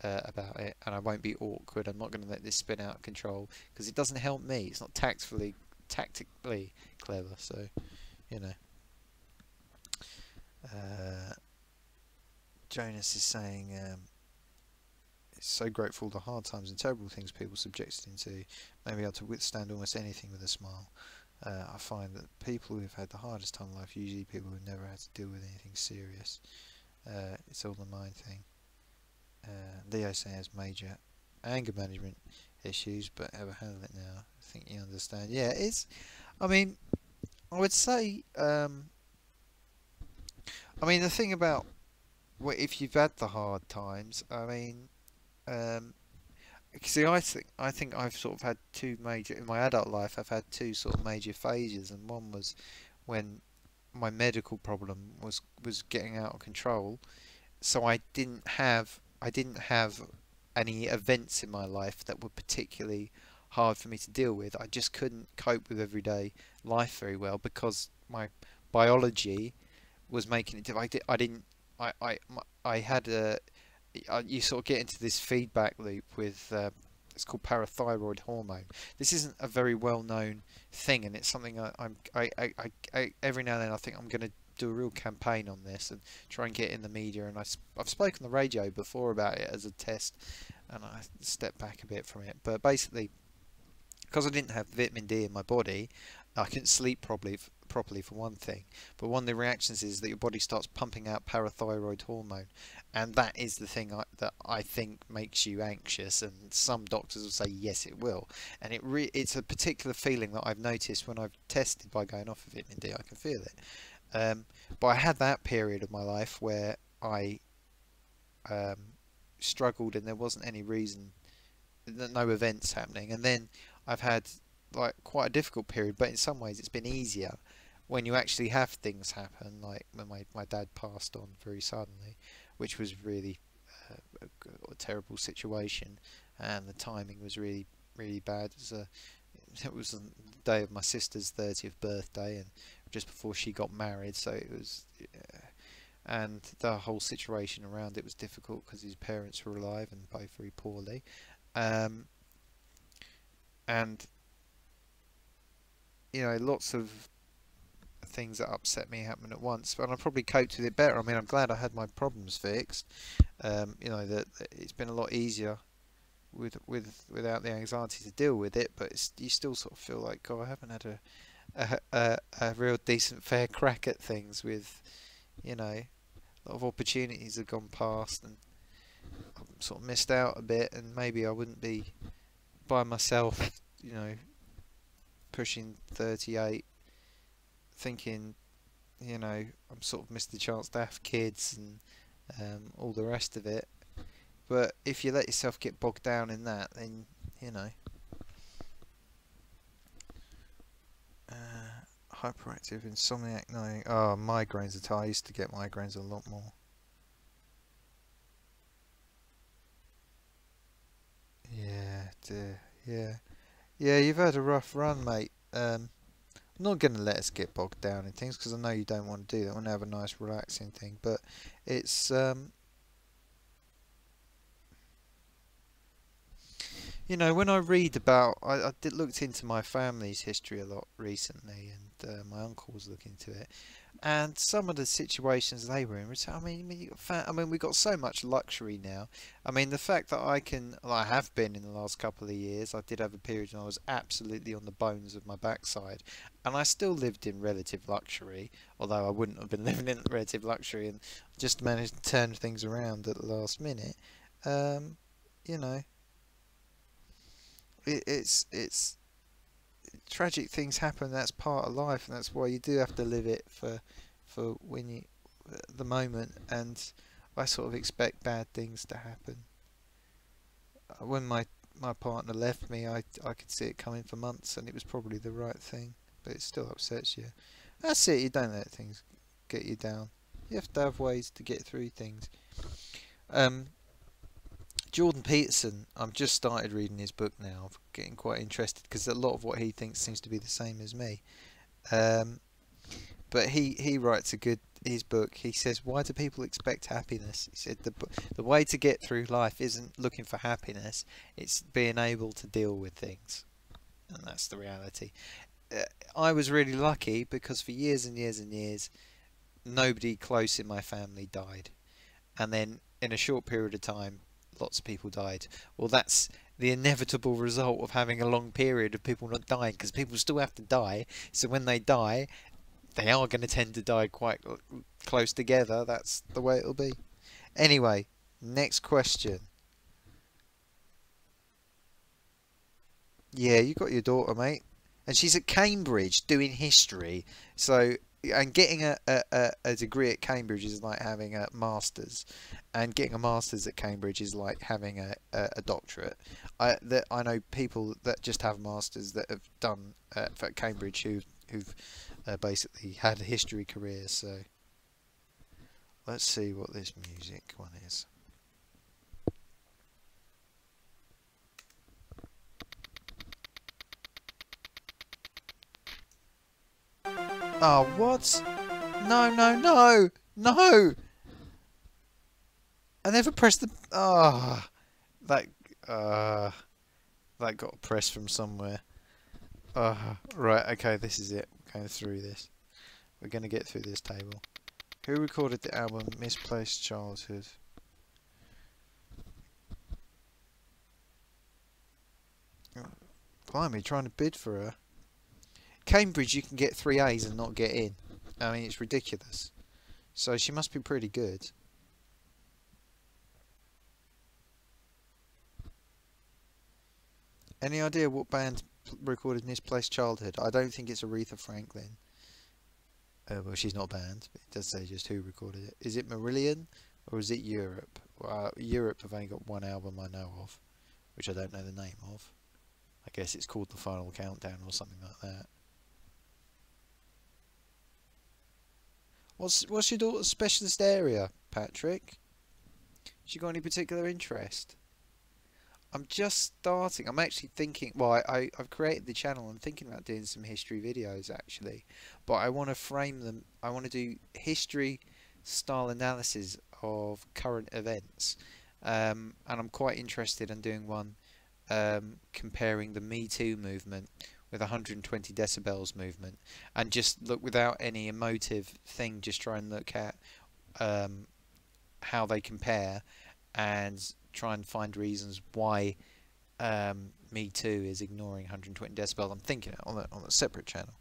about it, and I won't be awkward. I'm not going to let this spin out of control because it doesn't help me. It's not tactically clever. So, you know. Jonas is saying, it's so grateful the hard times and terrible things people subjected into, may be able to withstand almost anything with a smile. I find that people who've had the hardest time in life, usually people who've never had to deal with anything serious. It's all the mind thing. Leo says major anger management issues, but ever handle it now. I think you understand. Yeah, I mean, I would say, the thing about if you've had the hard times, I mean, see, I think I've sort of had two major in my adult life. I've had two sort of major phases, and one was when my medical problem was getting out of control. So I didn't have any events in my life that were particularly hard for me to deal with. I just couldn't cope with everyday life very well because my biology was making it difficult. I didn't. I had a. You sort of get into this feedback loop with. It's called parathyroid hormone. This isn't a very well known thing, and it's something I every now and then I think I'm going to do a real campaign on this and try and get in the media. And I've spoken on the radio before about it as a test, and I stepped back a bit from it. But basically, because I didn't have vitamin D in my body, I couldn't sleep properly for one thing. But one of the reactions is that your body starts pumping out parathyroid hormone, and that is the thing that I think makes you anxious. And some doctors will say yes, it will. And it's a particular feeling that I've noticed when I've tested by going off of vitamin D. I can feel it. But I had that period of my life where I struggled, and there wasn't any reason, no events happening. And then I've had like quite a difficult period, but in some ways it's been easier when you actually have things happen, like when my dad passed on very suddenly, which was really a terrible situation, and the timing was really bad. It was the day of my sister's 30th birthday, and just before she got married, so it was and the whole situation around it was difficult because his parents were alive and both very poorly, and lots of things that upset me happened at once, but I probably coped with it better. I mean, I'm glad I had my problems fixed. That it's been a lot easier without the anxiety to deal with it, but you still sort of feel like, God, I haven't had a real decent fair crack at things. With a lot of opportunities have gone past, and I've sort of missed out a bit, and maybe I wouldn't be by myself, pushing 38, thinking, I'm sort of missed the chance to have kids and all the rest of it. But if you let yourself get bogged down in that, then hyperactive insomniac. No, oh, migraines are tired. I used to get migraines a lot more. Yeah, dear. Yeah, you've had a rough run, mate. I'm not going to let us get bogged down in things because I know you don't want to do that. I want to have a nice, relaxing thing. But it's when I read about, I looked into my family's history a lot recently, and my uncle was looking into it, and some of the situations they were in. I mean, we got so much luxury now. I mean, the fact that I have been in the last couple of years. I did have a period when I was absolutely on the bones of my backside, and I still lived in relative luxury, although I wouldn't have been living in relative luxury, and just managed to turn things around at the last minute. You know. It's tragic things happen. That's part of life, and that's why you do have to live it for when you the moment. And I sort of expect bad things to happen. When my partner left me, I could see it coming for months, and it was probably the right thing, but it still upsets you. That's it. You don't let things get you down. You have to have ways to get through things. Jordan Peterson, I've just started reading his book now. I'm getting quite interested because a lot of what he thinks seems to be the same as me. But he writes his book. He says, why do people expect happiness? He said the way to get through life isn't looking for happiness, it's being able to deal with things. And that's the reality. I was really lucky because for years and years and years, nobody close in my family died. And then in a short period of time, lots of people died. Well, that's the inevitable result of having a long period of people not dying, because people still have to die. So when they die, they are going to tend to die quite close together. That's the way it'll be. Anyway, next question. Yeah, you got your daughter, mate, and she's at Cambridge doing history. So and getting a degree at Cambridge is like having a master's, and getting a master's at Cambridge is like having a doctorate. I know people that just have masters that have done for Cambridge who've basically had a history career. So let's see what this music one is. Oh, what? No, no, no, no! I never pressed the. Ah, that. That got pressed from somewhere. Right. Okay, this is it. We're going through this. We're going to get through this table. Who recorded the album Misplaced Childhood? Blimey, trying to bid for her. Cambridge, you can get 3 A's and not get in. I mean, it's ridiculous. So she must be pretty good. Any idea what band recorded Misplaced Childhood? I don't think it's Aretha Franklin. Well, she's not a band, but it does say just who recorded it. Is it Marillion or is it Europe? Europe have only got one album I know of, which I don't know the name of. I guess it's called The Final Countdown or something like that. What's your daughter's specialist area, Patrick? She got any particular interest? I'm just starting. I'm actually thinking. Well, I've created the channel. I'm thinking about doing some history videos actually, but I want to frame them. I want to do history style analysis of current events, and I'm quite interested in doing one comparing the Me Too movement with 120 decibels movement, and just look without any emotive thing. Just try and look at how they compare and try and find reasons why Me Too is ignoring 120 decibels. I'm thinking it on a separate channel.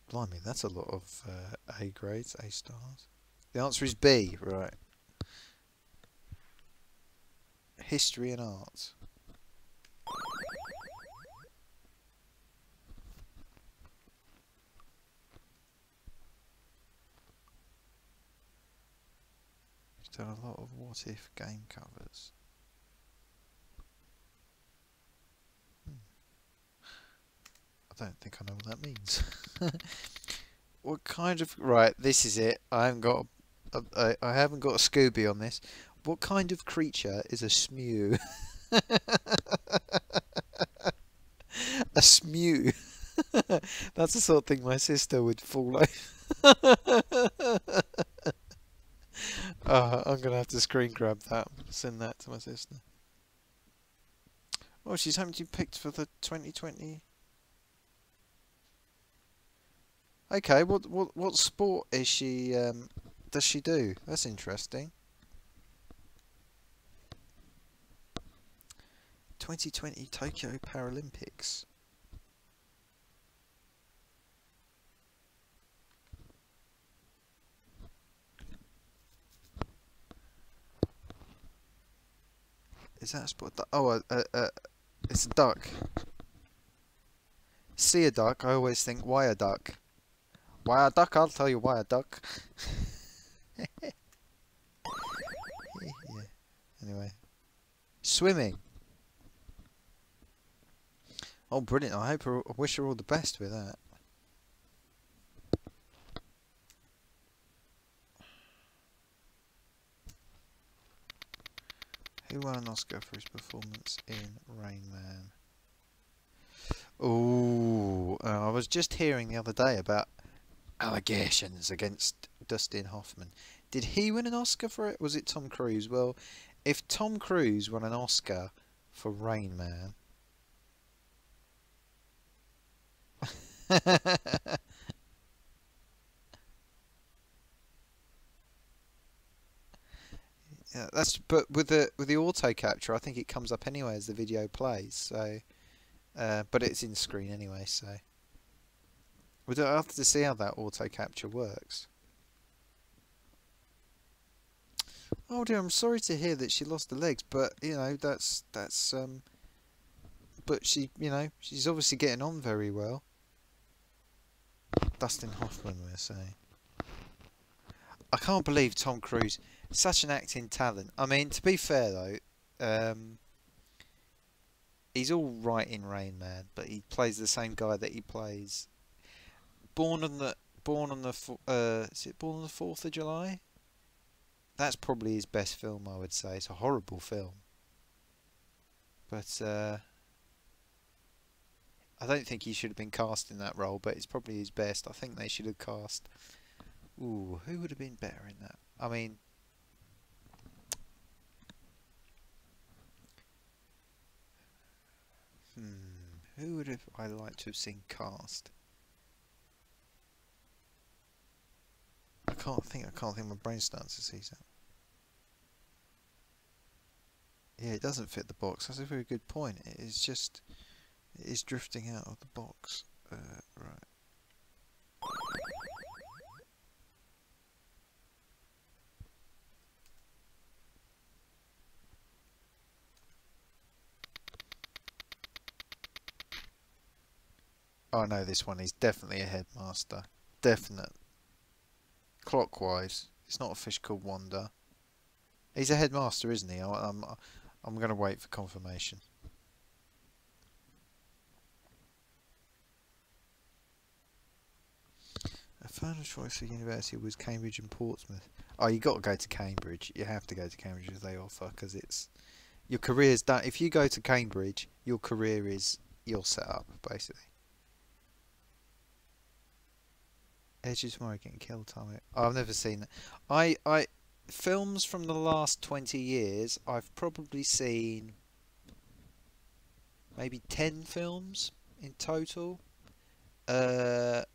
Blimey, that's a lot of A grades, A stars. The answer is B, right. History and art. Done a lot of what if game covers. I don't think I know what that means. What kind of right? This is it. I haven't got I haven't got a Scooby on this. What kind of creature is a smew? A smew. That's the sort of thing my sister would fall over. I'm going to have to screen grab that and send that to my sister. Oh, she's having you picked for the 2020. Okay, what sport is she, does she do? That's interesting. 2020 Tokyo Paralympics. Is that a sport? Oh, it's a duck. See a duck, I always think, why a duck? Why a duck? I'll tell you why a duck. Yeah. Anyway. Swimming. Oh, brilliant. I wish her all the best with that. Who won an Oscar for his performance in Rain Man? Oh, I was just hearing the other day about allegations against Dustin Hoffman. Did he win an Oscar for it? Was it Tom Cruise? Well, if Tom Cruise won an Oscar for Rain Man... Yeah, but with the auto capture, I think it comes up anyway as the video plays. So, but it's in screen anyway. So, we'll have to see how that auto capture works. Oh dear, I'm sorry to hear that she lost the legs, but you know that's but she's obviously getting on very well. Dustin Hoffman, we're saying. I can't believe Tom Cruise, such an acting talent. I mean, to be fair though, he's all right in Rain Man, but he plays the same guy that he plays. Is it Born on the 4th of July? That's probably his best film, I would say. It's a horrible film, but I don't think he should have been cast in that role. But it's probably his best. I think they should have cast. Ooh, who would have been better in that? I mean, who would have I liked to have seen cast? I can't think. My brain starts to see that. Yeah, it doesn't fit the box. That's a very good point. It is drifting out of the box. Right. Oh no, this one is definitely a headmaster. Definite. Clockwise. It's not a fish called Wanda. He's a headmaster, isn't he? I'm going to wait for confirmation. A final choice for university was Cambridge and Portsmouth. Oh, you got to go to Cambridge. You have to go to Cambridge as they offer, because it's your career's done. If you go to Cambridge, your career is you're set up basically. Edge of Tomorrow getting killed, Tommy. Oh, I've never seen that. Films from the last 20 years, I've probably seen maybe 10 films in total. And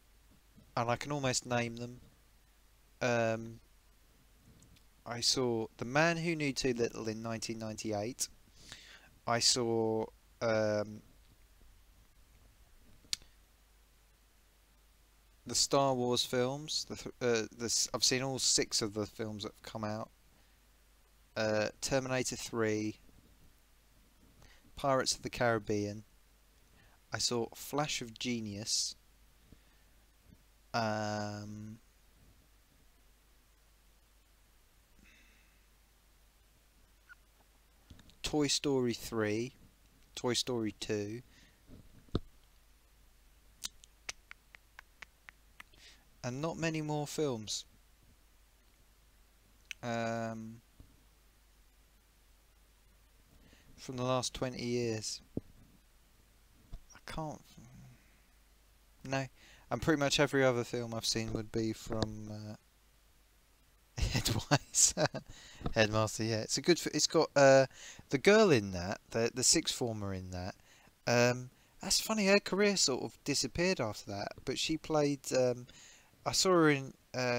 I can almost name them. I saw The Man Who Knew Too Little in 1998. I saw the Star Wars films. I've seen all 6 of the films that have come out. Terminator 3, Pirates of the Caribbean. I saw Flash of Genius. Toy Story 3, Toy Story 2. And not many more films. From the last 20 years. I can't. No. And pretty much every other film I've seen would be from Headwise. Headmaster, yeah. It's a good. It's got the girl in that, the sixth former in that. That's funny. Her career sort of disappeared after that, but she played. I saw her in.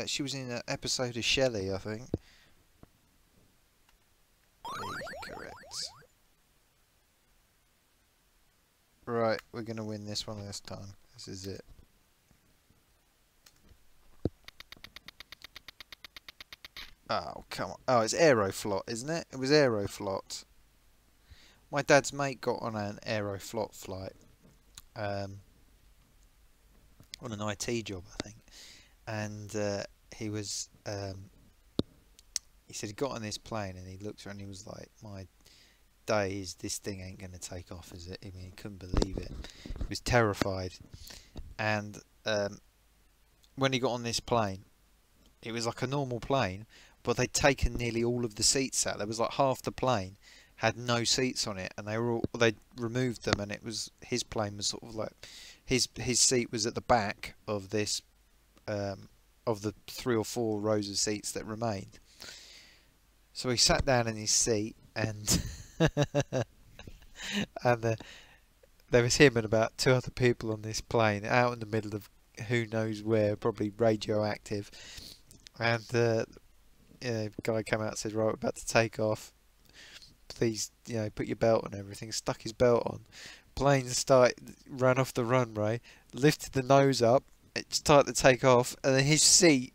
She was in an episode of Shelley, I think. Correct. Right, we're gonna win this one this time. This is it. Oh, come on. Oh, it's Aeroflot, isn't it? It was Aeroflot. My dad's mate got on an Aeroflot flight. On an IT job, I think. And he was... he said he got on this plane and he looked around and he was like, my days, this thing ain't going to take off, is it? I mean, he couldn't believe it. He was terrified. And when he got on this plane, it was like a normal plane, but they'd taken nearly all of the seats out. There was like half the plane had no seats on it, and they'd removed them, and it was his plane was sort of like his seat was at the back of this of the 3 or 4 rows of seats that remained. So he sat down in his seat, and and there was him and about 2 other people on this plane out in the middle of who knows where, probably radioactive. And the guy came out and said, right, we're about to take off. Please, put your belt on everything. Stuck his belt on. Plane ran off the runway, lifted the nose up, it started to take off, and then his seat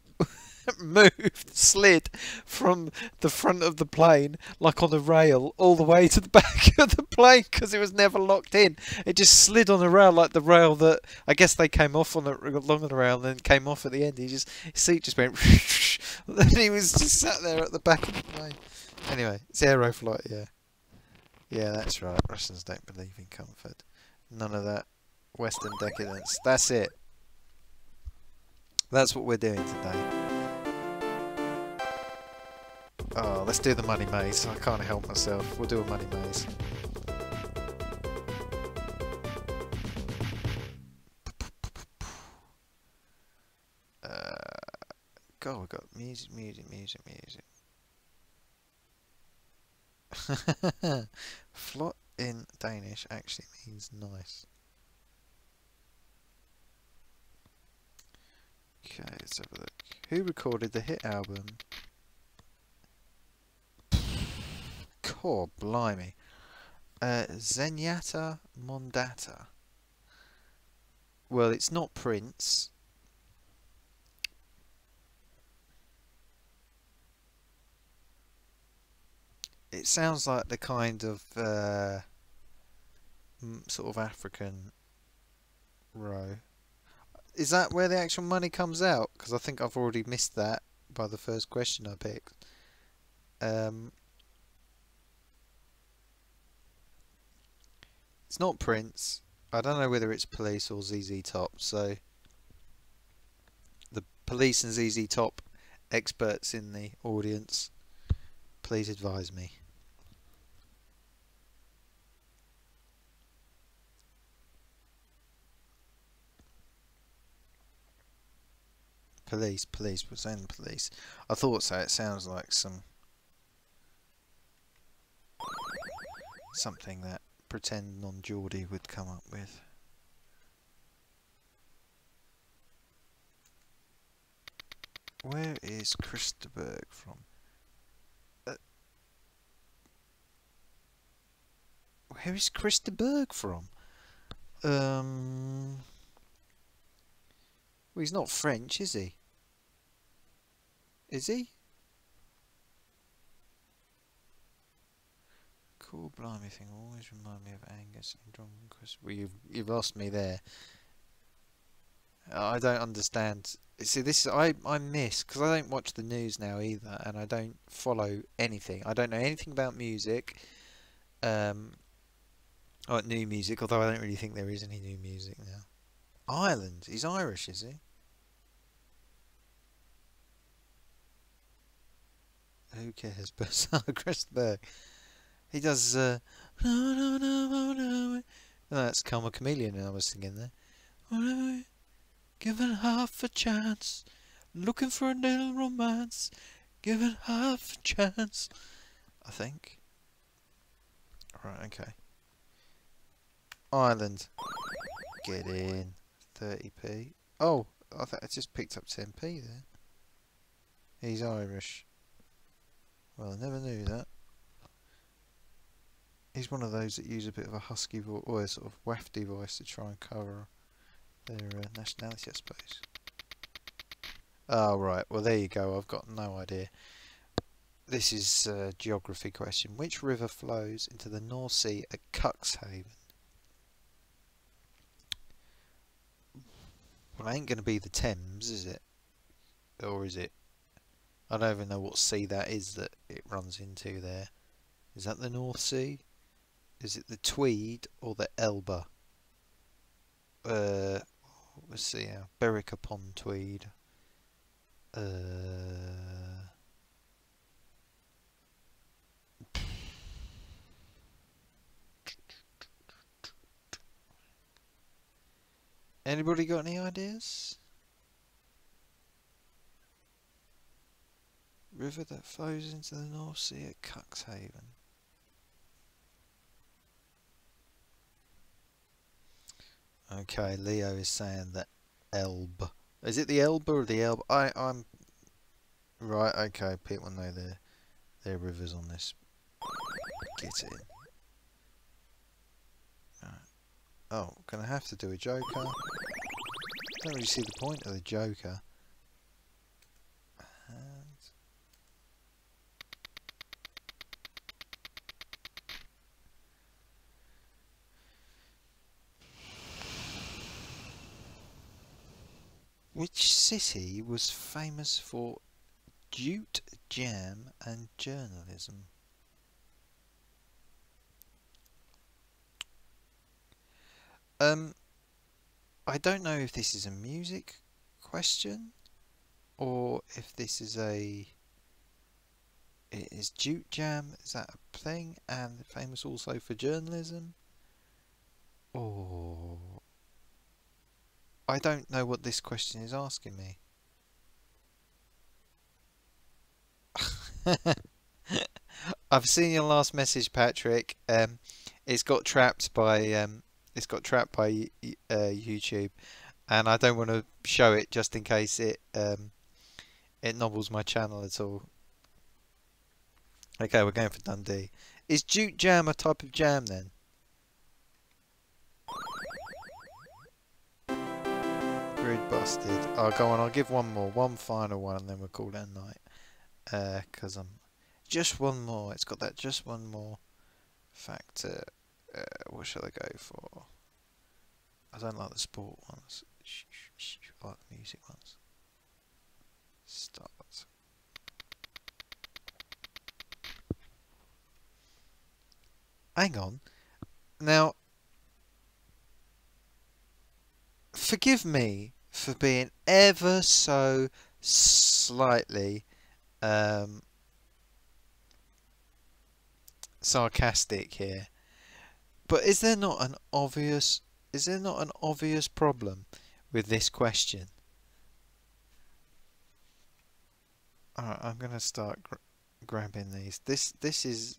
slid from the front of the plane, like on a rail, all the way to the back of the plane because it was never locked in. It just slid on a rail, like the rail that I guess they came off on along on the rail and then came off at the end. His seat just went, and he was just sat there at the back of the plane. Anyway, it's Aeroflight, yeah. Yeah, that's right. Russians don't believe in comfort. None of that Western decadence. That's it. That's what we're doing today. Oh, let's do the money maze. I can't help myself. We'll do a money maze. God, we've got music. Flot in Danish actually means nice. Okay, let's have a look. Who recorded the hit album? God, blimey. Zenyatta Mondatta. Well, it's not Prince. It sounds like the kind of sort of African row. Is that where the actual money comes out? Because I think I've already missed that by the first question I picked. It's not Prince. I don't know whether it's Police or ZZ Top. So the Police and ZZ Top experts in the audience, please advise me. Police, was in Police. I thought so. It sounds like something that pretend non-Geordie would come up with. Where is Christaberg from? Where is Christaberg from? Well, he's not French, is he? Is he? Cool, blimey thing always remind me of Angus and John Chris. Well, you've lost me there. I don't understand. See, this is I miss because I don't watch the news now either, and I don't follow anything. I don't know anything about music. Or new music, although I don't really think there is any new music now. Ireland. He's Irish, is he? Who cares? But Christopher, he does. No, no, no, no. That's Karma Chameleon, I was singing there. Given half a chance, looking for a little romance. Given half a chance, I think. Right, okay. Ireland. Get in. 30p. Oh, I thought I just picked up 10p there. He's Irish. Well, I never knew that. He's one of those that use a bit of a husky voice, or a sort of wafty voice to try and cover their nationality, I suppose. Oh, right. Well, there you go. I've got no idea. This is a geography question. Which river flows into the North Sea at Cuxhaven? Well, it ain't going to be the Thames, is it? Or is it? I don't even know what sea that is that it runs into there. Is that the North Sea? Is it the Tweed or the Elbe? Let's see now. Berwick upon Tweed. Anybody got any ideas? River that flows into the North Sea at Cuxhaven. Okay, Leo is saying the Elbe. Is it the Elbe or the Elbe? I'm right. Okay, people know their rivers on this. Get in. Right. Oh, gonna have to do a Joker. Don't really see the point of the Joker. Which city was famous for jute jam and journalism? I don't know if this is a music question or if this is is jute jam, is that a thing and famous also for journalism? Or I don't know what this question is asking me. I've seen your last message, Patrick. It's got trapped by YouTube, and I don't want to show it just in case it nobbles my channel at all. Okay, we're going for Dundee. Is jute jam a type of jam then? Grid busted. Oh, go on. I'll give one more, one final one, and then we'll call it a night. Cause I'm just one more. It's got that just one more factor. What shall I go for? I don't like the sport ones. I like the music ones. Start. Hang on. Now, forgive me for being ever so slightly sarcastic here, but is there not an obvious problem with this question? Alright, I'm gonna start grabbing these. This is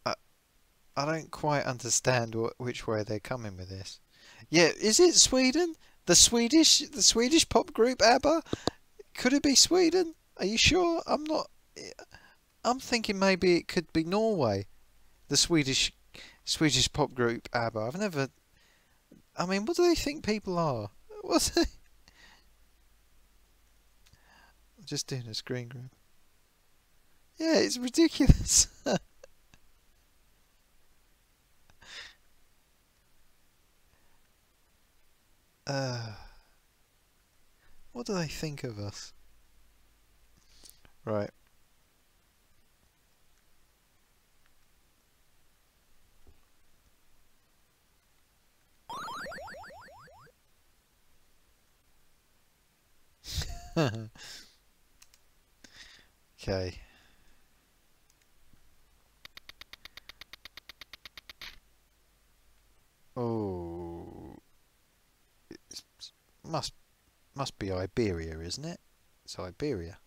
I don't quite understand which way they're coming with this. Yeah, is it Sweden? The Swedish pop group ABBA? Could it be Sweden? Are you sure? I'm not. I'm thinking maybe it could be Norway. The Swedish pop group ABBA. I've never. I mean, what do they think people are? What's they? I'm just doing a screen grab. Yeah, it's ridiculous. What do they think of us? Right. Okay. Oh, it must be Iberia, isn't it? It's Iberia.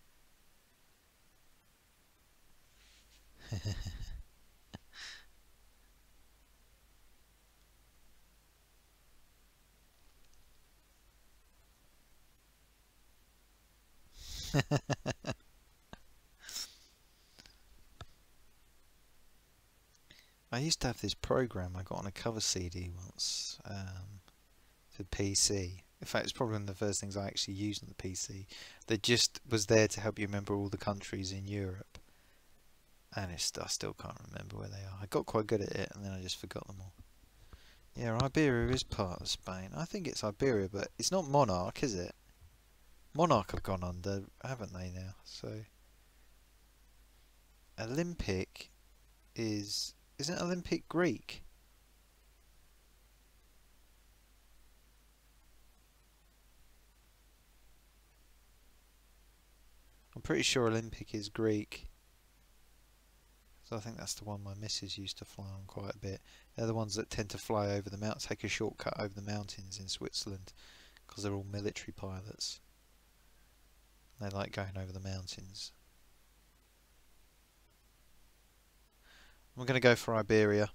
I used to have this program I got on a cover CD once for PC. In fact, it's probably one of the first things I actually used on the PC. That just was there to help you remember all the countries in Europe. And I still can't remember where they are. I got quite good at it, and then I just forgot them all. Yeah, Iberia is part of Spain. I think it's Iberia, but it's not Monarch, is it? Monarch have gone under, haven't they now? So Olympic isn't Olympic Greek? I'm pretty sure Olympic is Greek. So I think that's the one my missus used to fly on quite a bit. They're the ones that tend to fly over the mountains, take a shortcut over the mountains in Switzerland, because they're all military pilots. They like going over the mountains. I'm going to go for Iberia.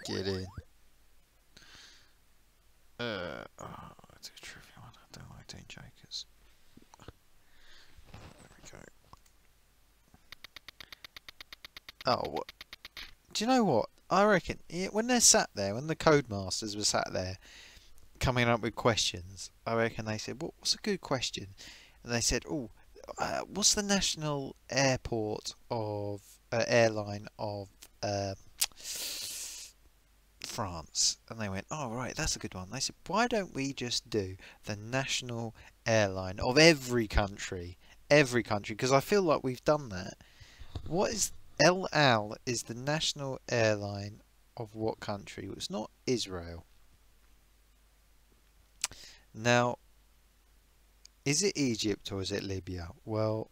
Get in. Oh, it's a trivia one. I don't like doing jokers. There we go. Oh, what? Do you know what? I reckon when they're sat there, when the Codemasters were sat there coming up with questions, I reckon they said, what's a good question? And they said, what's the national airport of airline of France, and they went, "Oh right, that's a good one." They said, "Why don't we just do the national airline of every country, Because I feel like we've done that. What is El Al is the national airline of what country? Well, it's not Israel. Now, is it Egypt or is it Libya? Well,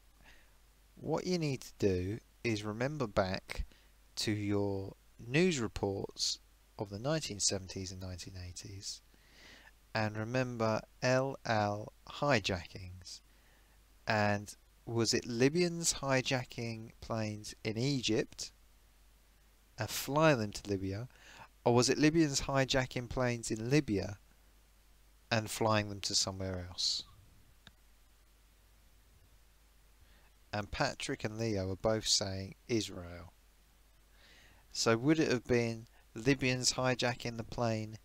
what you need to do is remember back to your news reports of the 1970s and 1980s and remember El Al hijackings. And was it Libyans hijacking planes in Egypt and flying them to Libya, or was it Libyans hijacking planes in Libya and flying them to somewhere else? And Patrick and Leo are both saying Israel. So would it have been Libyans hijacking the plane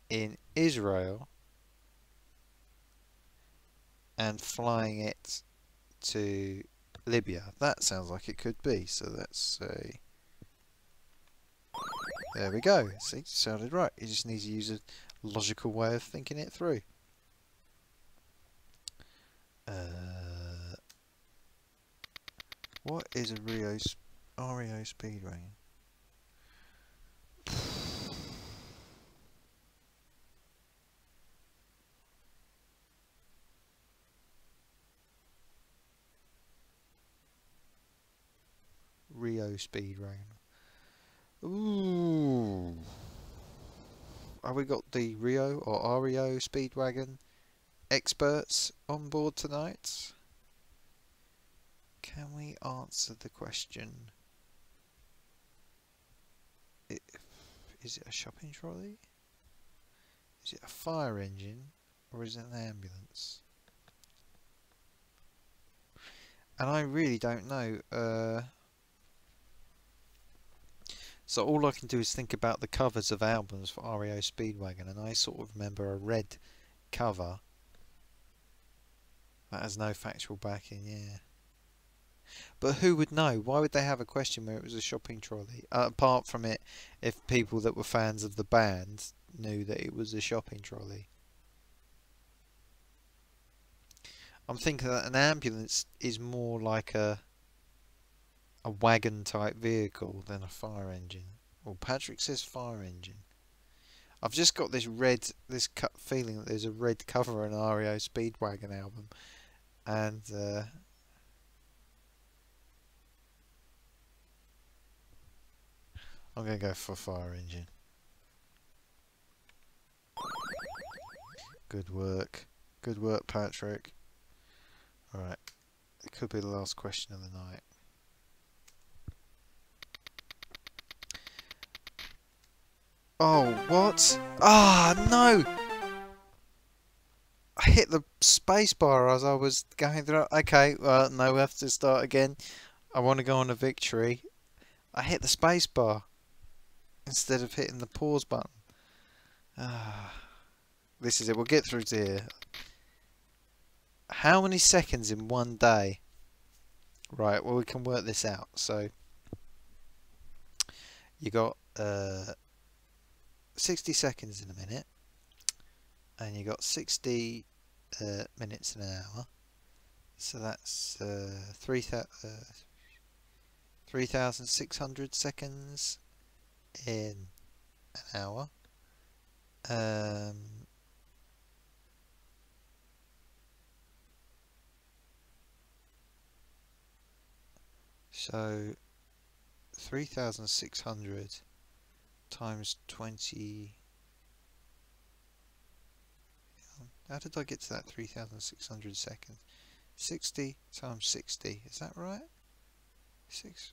in Israel and flying it to Libya? That sounds like it could be. So let's say, there we go. See, sounded right. You just need to use a logical way of thinking it through. What is a REO speedwagon? Rio Speedwagon. Ooh. Have we got the Rio or REO Speedwagon experts on board tonight? Can we answer the question? Is it a shopping trolley? Is it a fire engine? Or is it an ambulance? And I really don't know. So all I can do is think about the covers of albums for REO Speedwagon, and I sort of remember a red cover that has no factual backing, yeah. But who would know? Why would they have a question where it was a shopping trolley? Apart from it, if people that were fans of the band knew that it was a shopping trolley. I'm thinking that an ambulance is more like a wagon type vehicle than a fire engine. Well, Patrick says fire engine. I've just got this feeling that there's a red cover on an REO Speedwagon album, and I'm going to go for fire engine. Good work. Good work, Patrick. Alright. It could be the last question of the night. Oh, what? Ah, no! I hit the spacebar as I was going through. Okay, well, no, we have to start again. I want to go on a victory. I hit the spacebar instead of hitting the pause button. Ah, this is it. We'll get through to here. How many seconds in one day? Right, well, we can work this out. So, you got 60 seconds in a minute, and you got 60 minutes in an hour. So that's 3,600 seconds in an hour. So 3,600 times 20. How did I get to that 3,600 seconds? 60 times 60. Is that right? 6.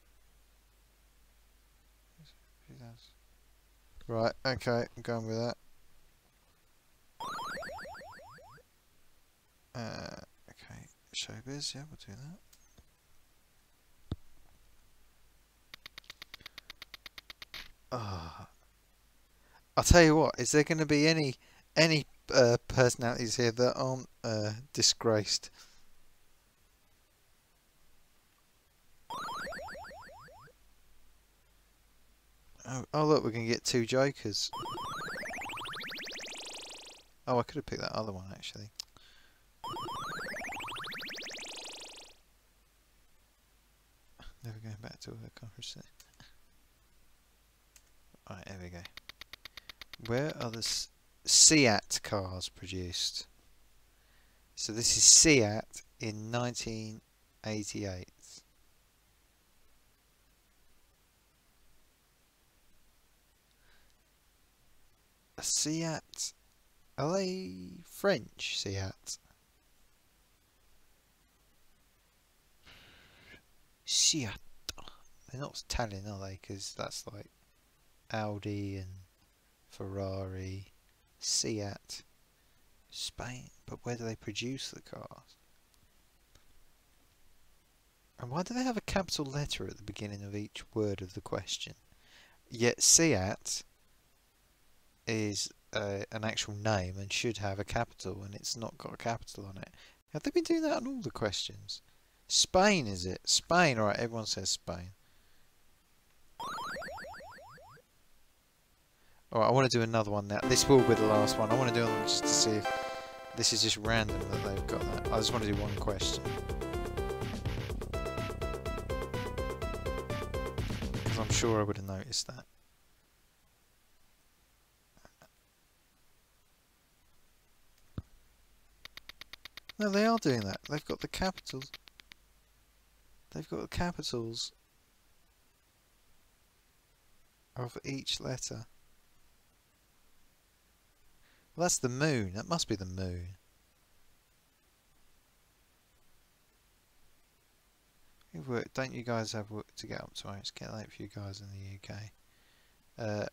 Right, okay, I'm going with that. Okay, showbiz, yeah, we'll do that. I'll tell you what, is there going to be any personalities here that aren't disgraced? Oh look, we're going to get 2 jokers. Oh, I could have picked that other one actually. Never going back to a conference. Right, there we go. Where are the Seat cars produced? So this is Seat in 1988. A Seat? Are they French Seat? Seat. They're not Italian, are they? Because that's like Audi and Ferrari. Seat. Spain. But where do they produce the cars? And why do they have a capital letter at the beginning of each word of the question? Yet Seat is an actual name and should have a capital, and it's not got a capital on it. Have they been doing that on all the questions? Spain, is it? Spain, alright, everyone says Spain. Alright, I want to do another one now. This will be the last one. I want to do another one just to see if this is just random that they've got that. I just want to do one question. Because I'm sure I would have noticed that. No, they are doing that. They've got the capitals. They've got the capitals of each letter. Well, that's the moon. That must be the moon. Don't you guys have work to get up to? It's getting late for you guys in the UK.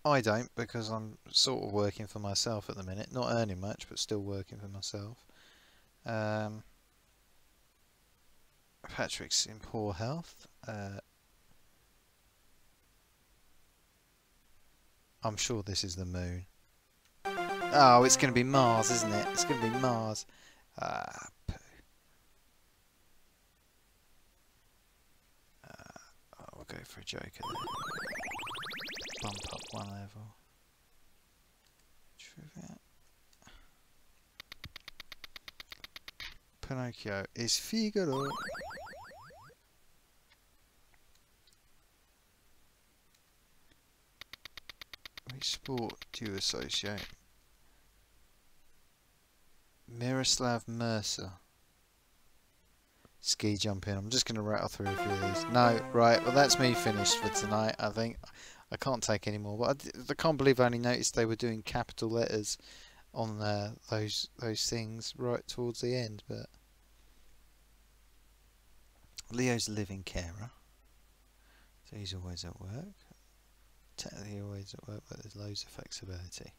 I don't, because I'm sort of working for myself at the minute. Not earning much, but still working for myself. Patrick's in poor health. I'm sure this is the moon. Oh, it's going to be Mars, isn't it? It's going to be Mars. Poo. We'll go for a joker there. Bump up one level. Trivia. Pinocchio is Figaro. Which sport do you associate? Miroslav Mercer. Ski jumping. I'm just going to rattle through a few of these. No, right. Well, that's me finished for tonight. I think I can't take any more. But I can't believe I only noticed they were doing capital letters on those things right towards the end. But Leo's a living carer, so he's always at work. Technically always at work, but there's loads of flexibility.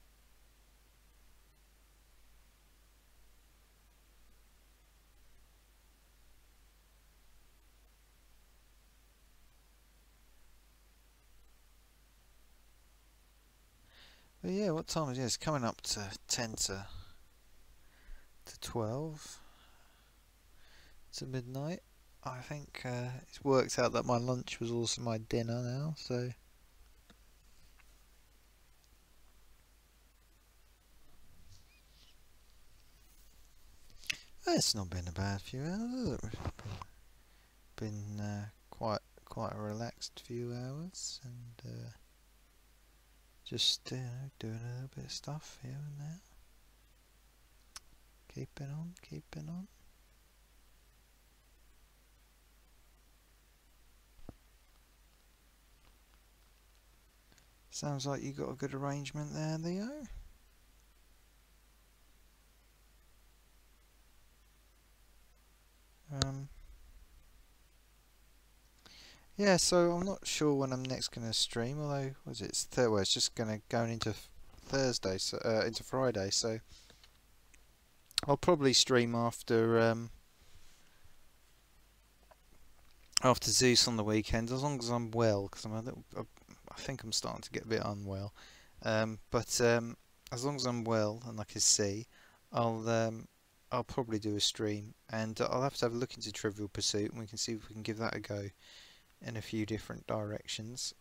But yeah, what time is it? It's coming up to 10 to 12 to midnight. I think it's worked out that my lunch was also my dinner now, so it's not been a bad few hours, has it? Been quite a relaxed few hours, and just doing a little bit of stuff here and there. Keeping on. Sounds like you got a good arrangement there, Leo. Yeah, so I'm not sure when I'm next going to stream, although, it's just going into Thursday, so into Friday, so I'll probably stream after Zeus on the weekend, as long as I'm well, because I think I'm starting to get a bit unwell. But as long as I'm well and I can see, I'll probably do a stream, and I'll have to have a look into Trivial Pursuit, and we can see if we can give that a go in a few different directions.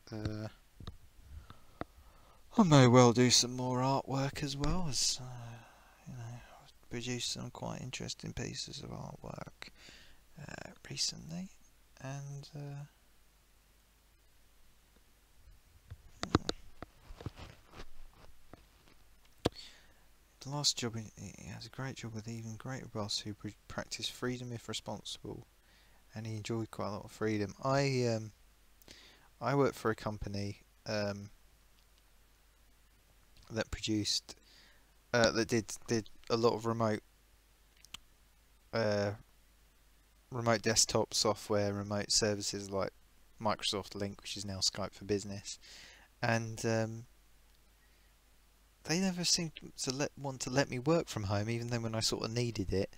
I may well do some more artwork as well, as produce some quite interesting pieces of artwork recently, and the last job he has a great job with even greater boss who practiced freedom if responsible, and he enjoyed quite a lot of freedom. I worked for a company that produced that did a lot of remote desktop software, remote services like Microsoft Link, which is now Skype for Business, and they never seemed to want to let me work from home, even though when I sort of needed it,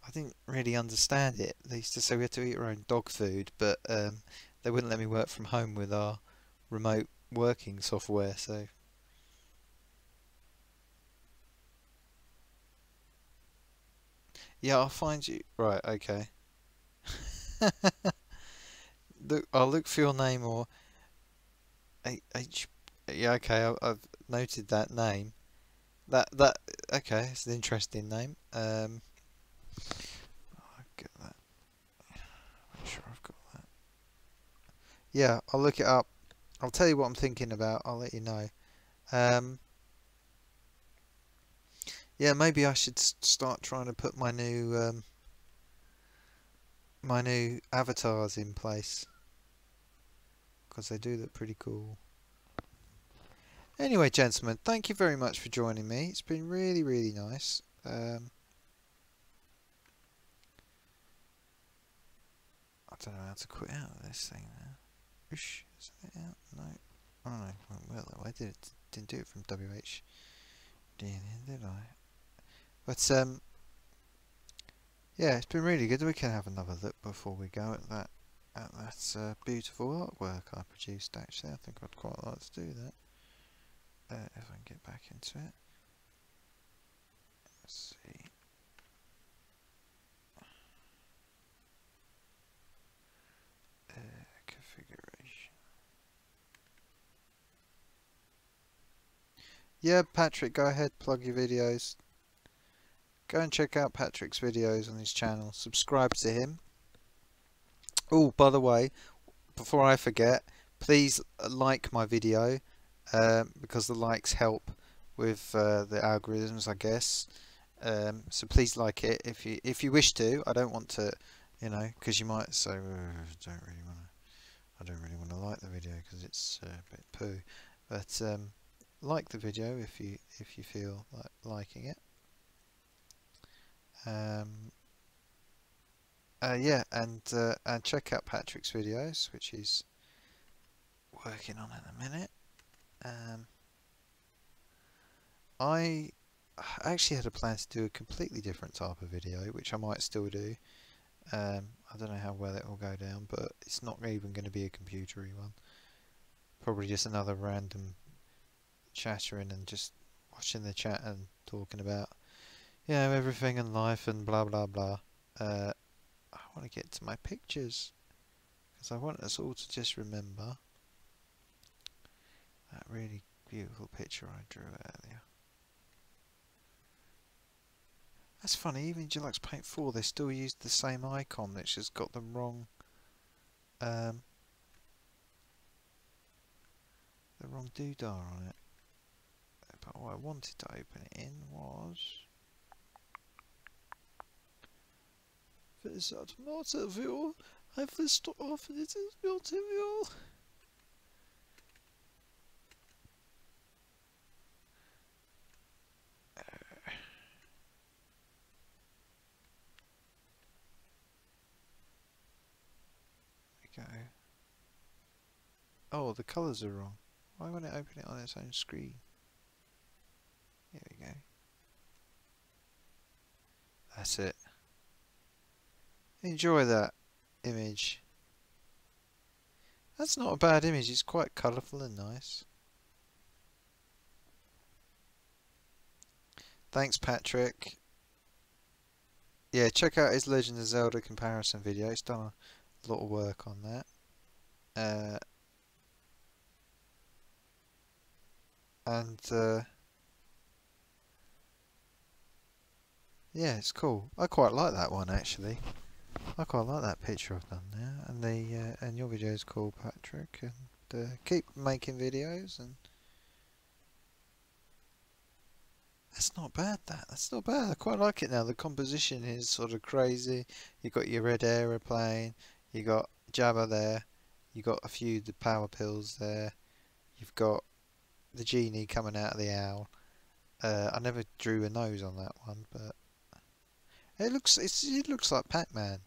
I didn't really understand it. They used to say we had to eat our own dog food, but they wouldn't let me work from home with our remote working software. So yeah, I'll find you. Right, okay. I'll look for your name or H. Yeah, okay. I've noted that name. That okay. It's an interesting name. I'll get that. Make sure I've got that. Yeah, I'll look it up. I'll tell you what I'm thinking about. I'll let you know. Yeah, maybe I should start trying to put my new avatars in place, because they do look pretty cool. Anyway, gentlemen, thank you very much for joining me. It's been really, really nice. I don't know how to quit out of this thing now. Is it out? No. Oh no. Well, I didn't do it from WH. Did I? But yeah, it's been really good. We can have another look before we go at that beautiful artwork I produced. Actually, I think I'd quite like to do that. If I can get back into it. Let's see. Configuration. Yeah, Patrick, go ahead, plug your videos. Go and check out Patrick's videos on his channel. Subscribe to him. Oh, by the way, before I forget, please like my video, because the likes help with the algorithms, I guess. So please like it if you wish to. I don't want to, because you might say, I don't really want to like the video because it's a bit poo. But like the video if you feel like liking it. Yeah, and check out Patrick's videos, which he's working on in a minute. I actually had a plan to do a completely different type of video, which I might still do. I don't know how well it will go down, but it's not even going to be a computery one. Probably just another random chattering and just watching the chat and talking about, everything in life and blah blah blah. I want to get to my pictures, because I want us all to just remember that really beautiful picture I drew earlier. That's funny, even in Deluxe Paint 4 they still used the same icon, that's just got the wrong doodah on it. But what I wanted to open it in was Without multi-view, I've list off it is multi-view. Go. Oh, the colours are wrong. Why won't it open it on its own screen? Here we go. That's it. Enjoy that image. That's not a bad image, it's quite colourful and nice. Thanks, Patrick. Yeah, check out his Legend of Zelda comparison video. He's done a lot of work on that. And yeah, it's cool. I quite like that one actually. I quite like that picture I've done there, and the and your video is cool, Patrick. And keep making videos, and that's not bad. That's not bad. I quite like it now. The composition is sort of crazy. You got your red aeroplane. You got Jabba there. You got a few of the power pills there. You've got the genie coming out of the owl. I never drew a nose on that one, but it looks like Pac-Man.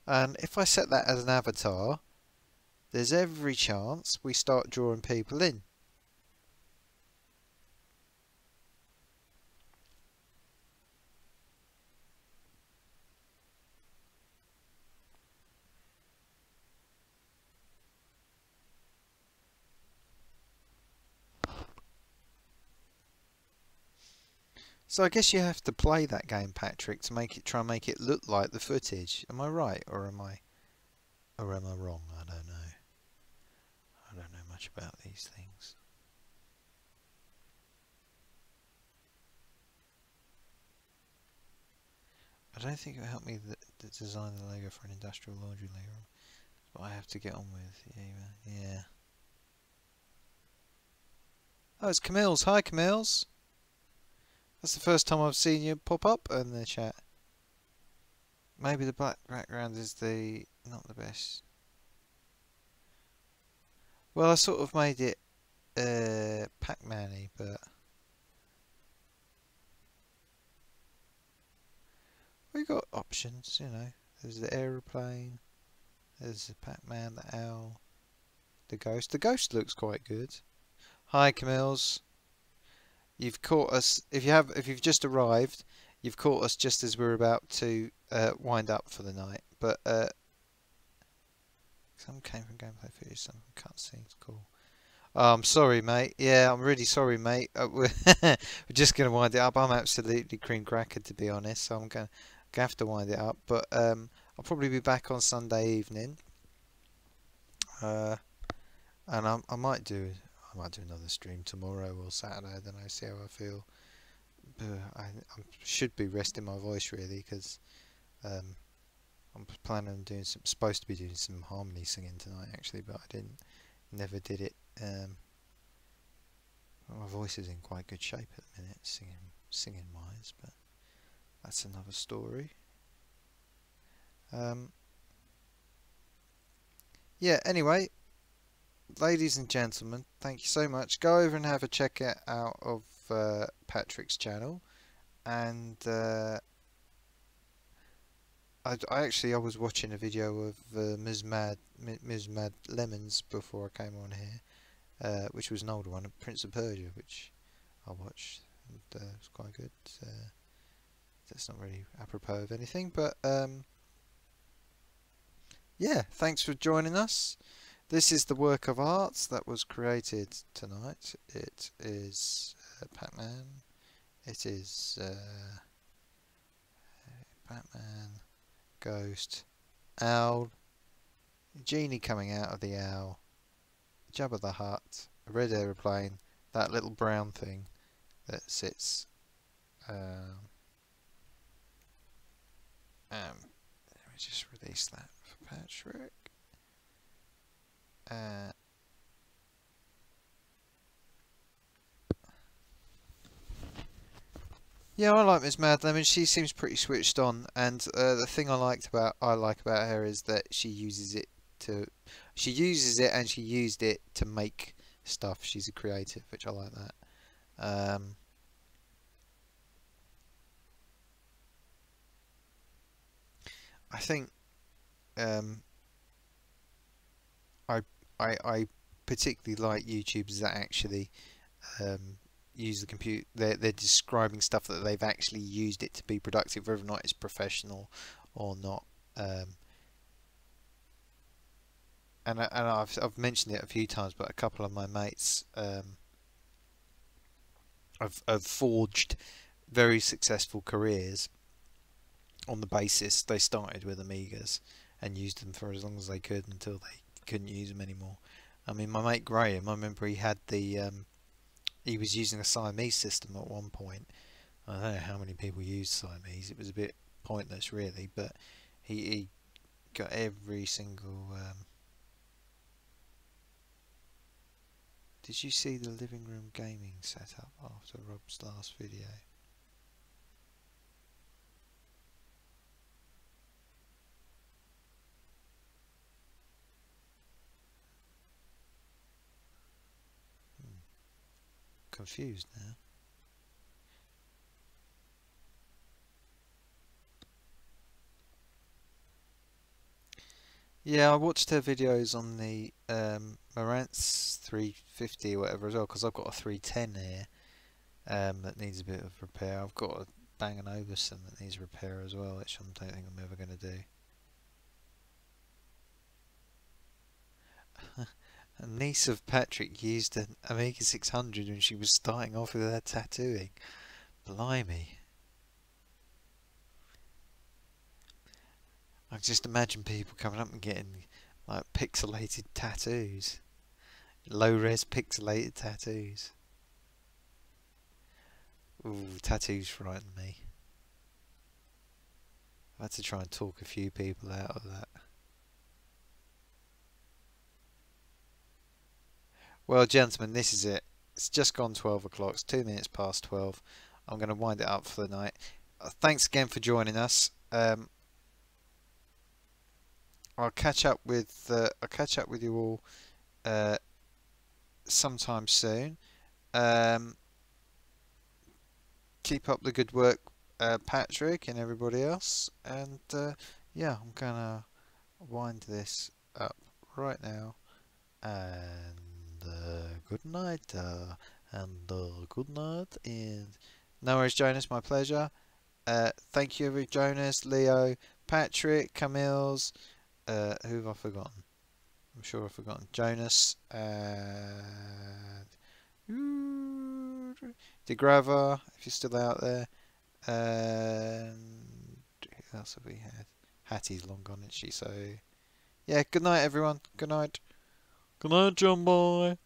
And if I set that as an avatar, there's every chance we start drawing people in. So I guess you have to play that game, Patrick, to try and make it look like the footage. Am I right, or am I wrong? I don't know. I don't know much about these things. I don't think it will help me that design the logo for an industrial laundry later on. But I have to get on with. Yeah. Oh, it's Camille's. Hi, Camille's. That's the first time I've seen you pop up in the chat. Maybe the black background is not the best. Well, I sort of made it Pac-Man-y, but we got options, you know. There's the aeroplane, there's the Pac-Man, the owl, the ghost. The ghost looks quite good. Hi, Camille's. You've caught us. If you've just arrived, you've caught us just as we're about to wind up for the night. But some came from gameplay footage, some from cutscenes. Cool. Oh, I'm sorry, mate. Yeah, I'm really sorry, mate. We're just going to wind it up. I'm absolutely cream cracker, to be honest, so I'm going to have to wind it up. But I'll probably be back on Sunday evening, and I might do another stream tomorrow or Saturday. I don't know. See how I feel. I should be resting my voice really, because I'm planning on supposed to be doing some harmony singing tonight actually, but I never did it. My voice is in quite good shape at the minute, singing wise, but that's another story. Yeah, anyway, ladies and gentlemen, thank you so much. Go over and have a check out of Patrick's channel, and I was watching a video of Ms. Mad Lemons before I came on here, which was an older one, Prince of Persia, which I watched, and it was quite good. That's not really apropos of anything, but yeah, thanks for joining us. This is the work of art that was created tonight. It is Pac-Man. It is Pac-Man, Ghost, Owl, Genie coming out of the owl, Jabba the Hutt, a red aeroplane, that little brown thing that sits. Let me just release that for Patrick. Yeah, I like Miss Mad Lemon. She seems pretty switched on, and the thing I like about her is that she uses it and she used it to make stuff. She's a creative, which I like that. I think I particularly like YouTubers that actually use the computer. They're describing stuff that they've actually used it to be productive, whether or not it's professional or not. And I've mentioned it a few times, but a couple of my mates have forged very successful careers on the basis they started with Amigas and used them for as long as they could until they couldn't use them anymore. I mean, my mate Graham, I remember he had the he was using a Siamese system at one point. I don't know how many people used Siamese. It was a bit pointless, really, but he got every single. Did you see the living room gaming setup after Rob's last video? Confused now. Yeah, I watched her videos on the Marantz 350 or whatever as well, because I've got a 310 here that needs a bit of repair. I've got a Bang & Olufsen that needs repair as well, which I don't think I'm ever going to do. A niece of Patrick used an Amiga 600 when she was starting off with her tattooing. Blimey. I just imagine people coming up and getting like pixelated tattoos. Low-res pixelated tattoos. Ooh, tattoos frighten me. I've had to try and talk a few people out of that. Well, gentlemen, this is it. It's just gone 12 o'clock. It's 2 minutes past 12. I'm going to wind it up for the night. Thanks again for joining us. I'll catch up with you all sometime soon. Keep up the good work, Patrick and everybody else. And yeah, I'm gonna wind this up right now. And good night. Good night. And no worries, Jonas. My pleasure. Thank you, Jonas, Leo, Patrick, Camille's. Who have I forgotten? I'm sure I've forgotten. Jonas and DeGrava, if you're still out there. And who else have we had? Hattie's long gone, isn't she? So yeah, good night, everyone. Good night. Good night, John boy.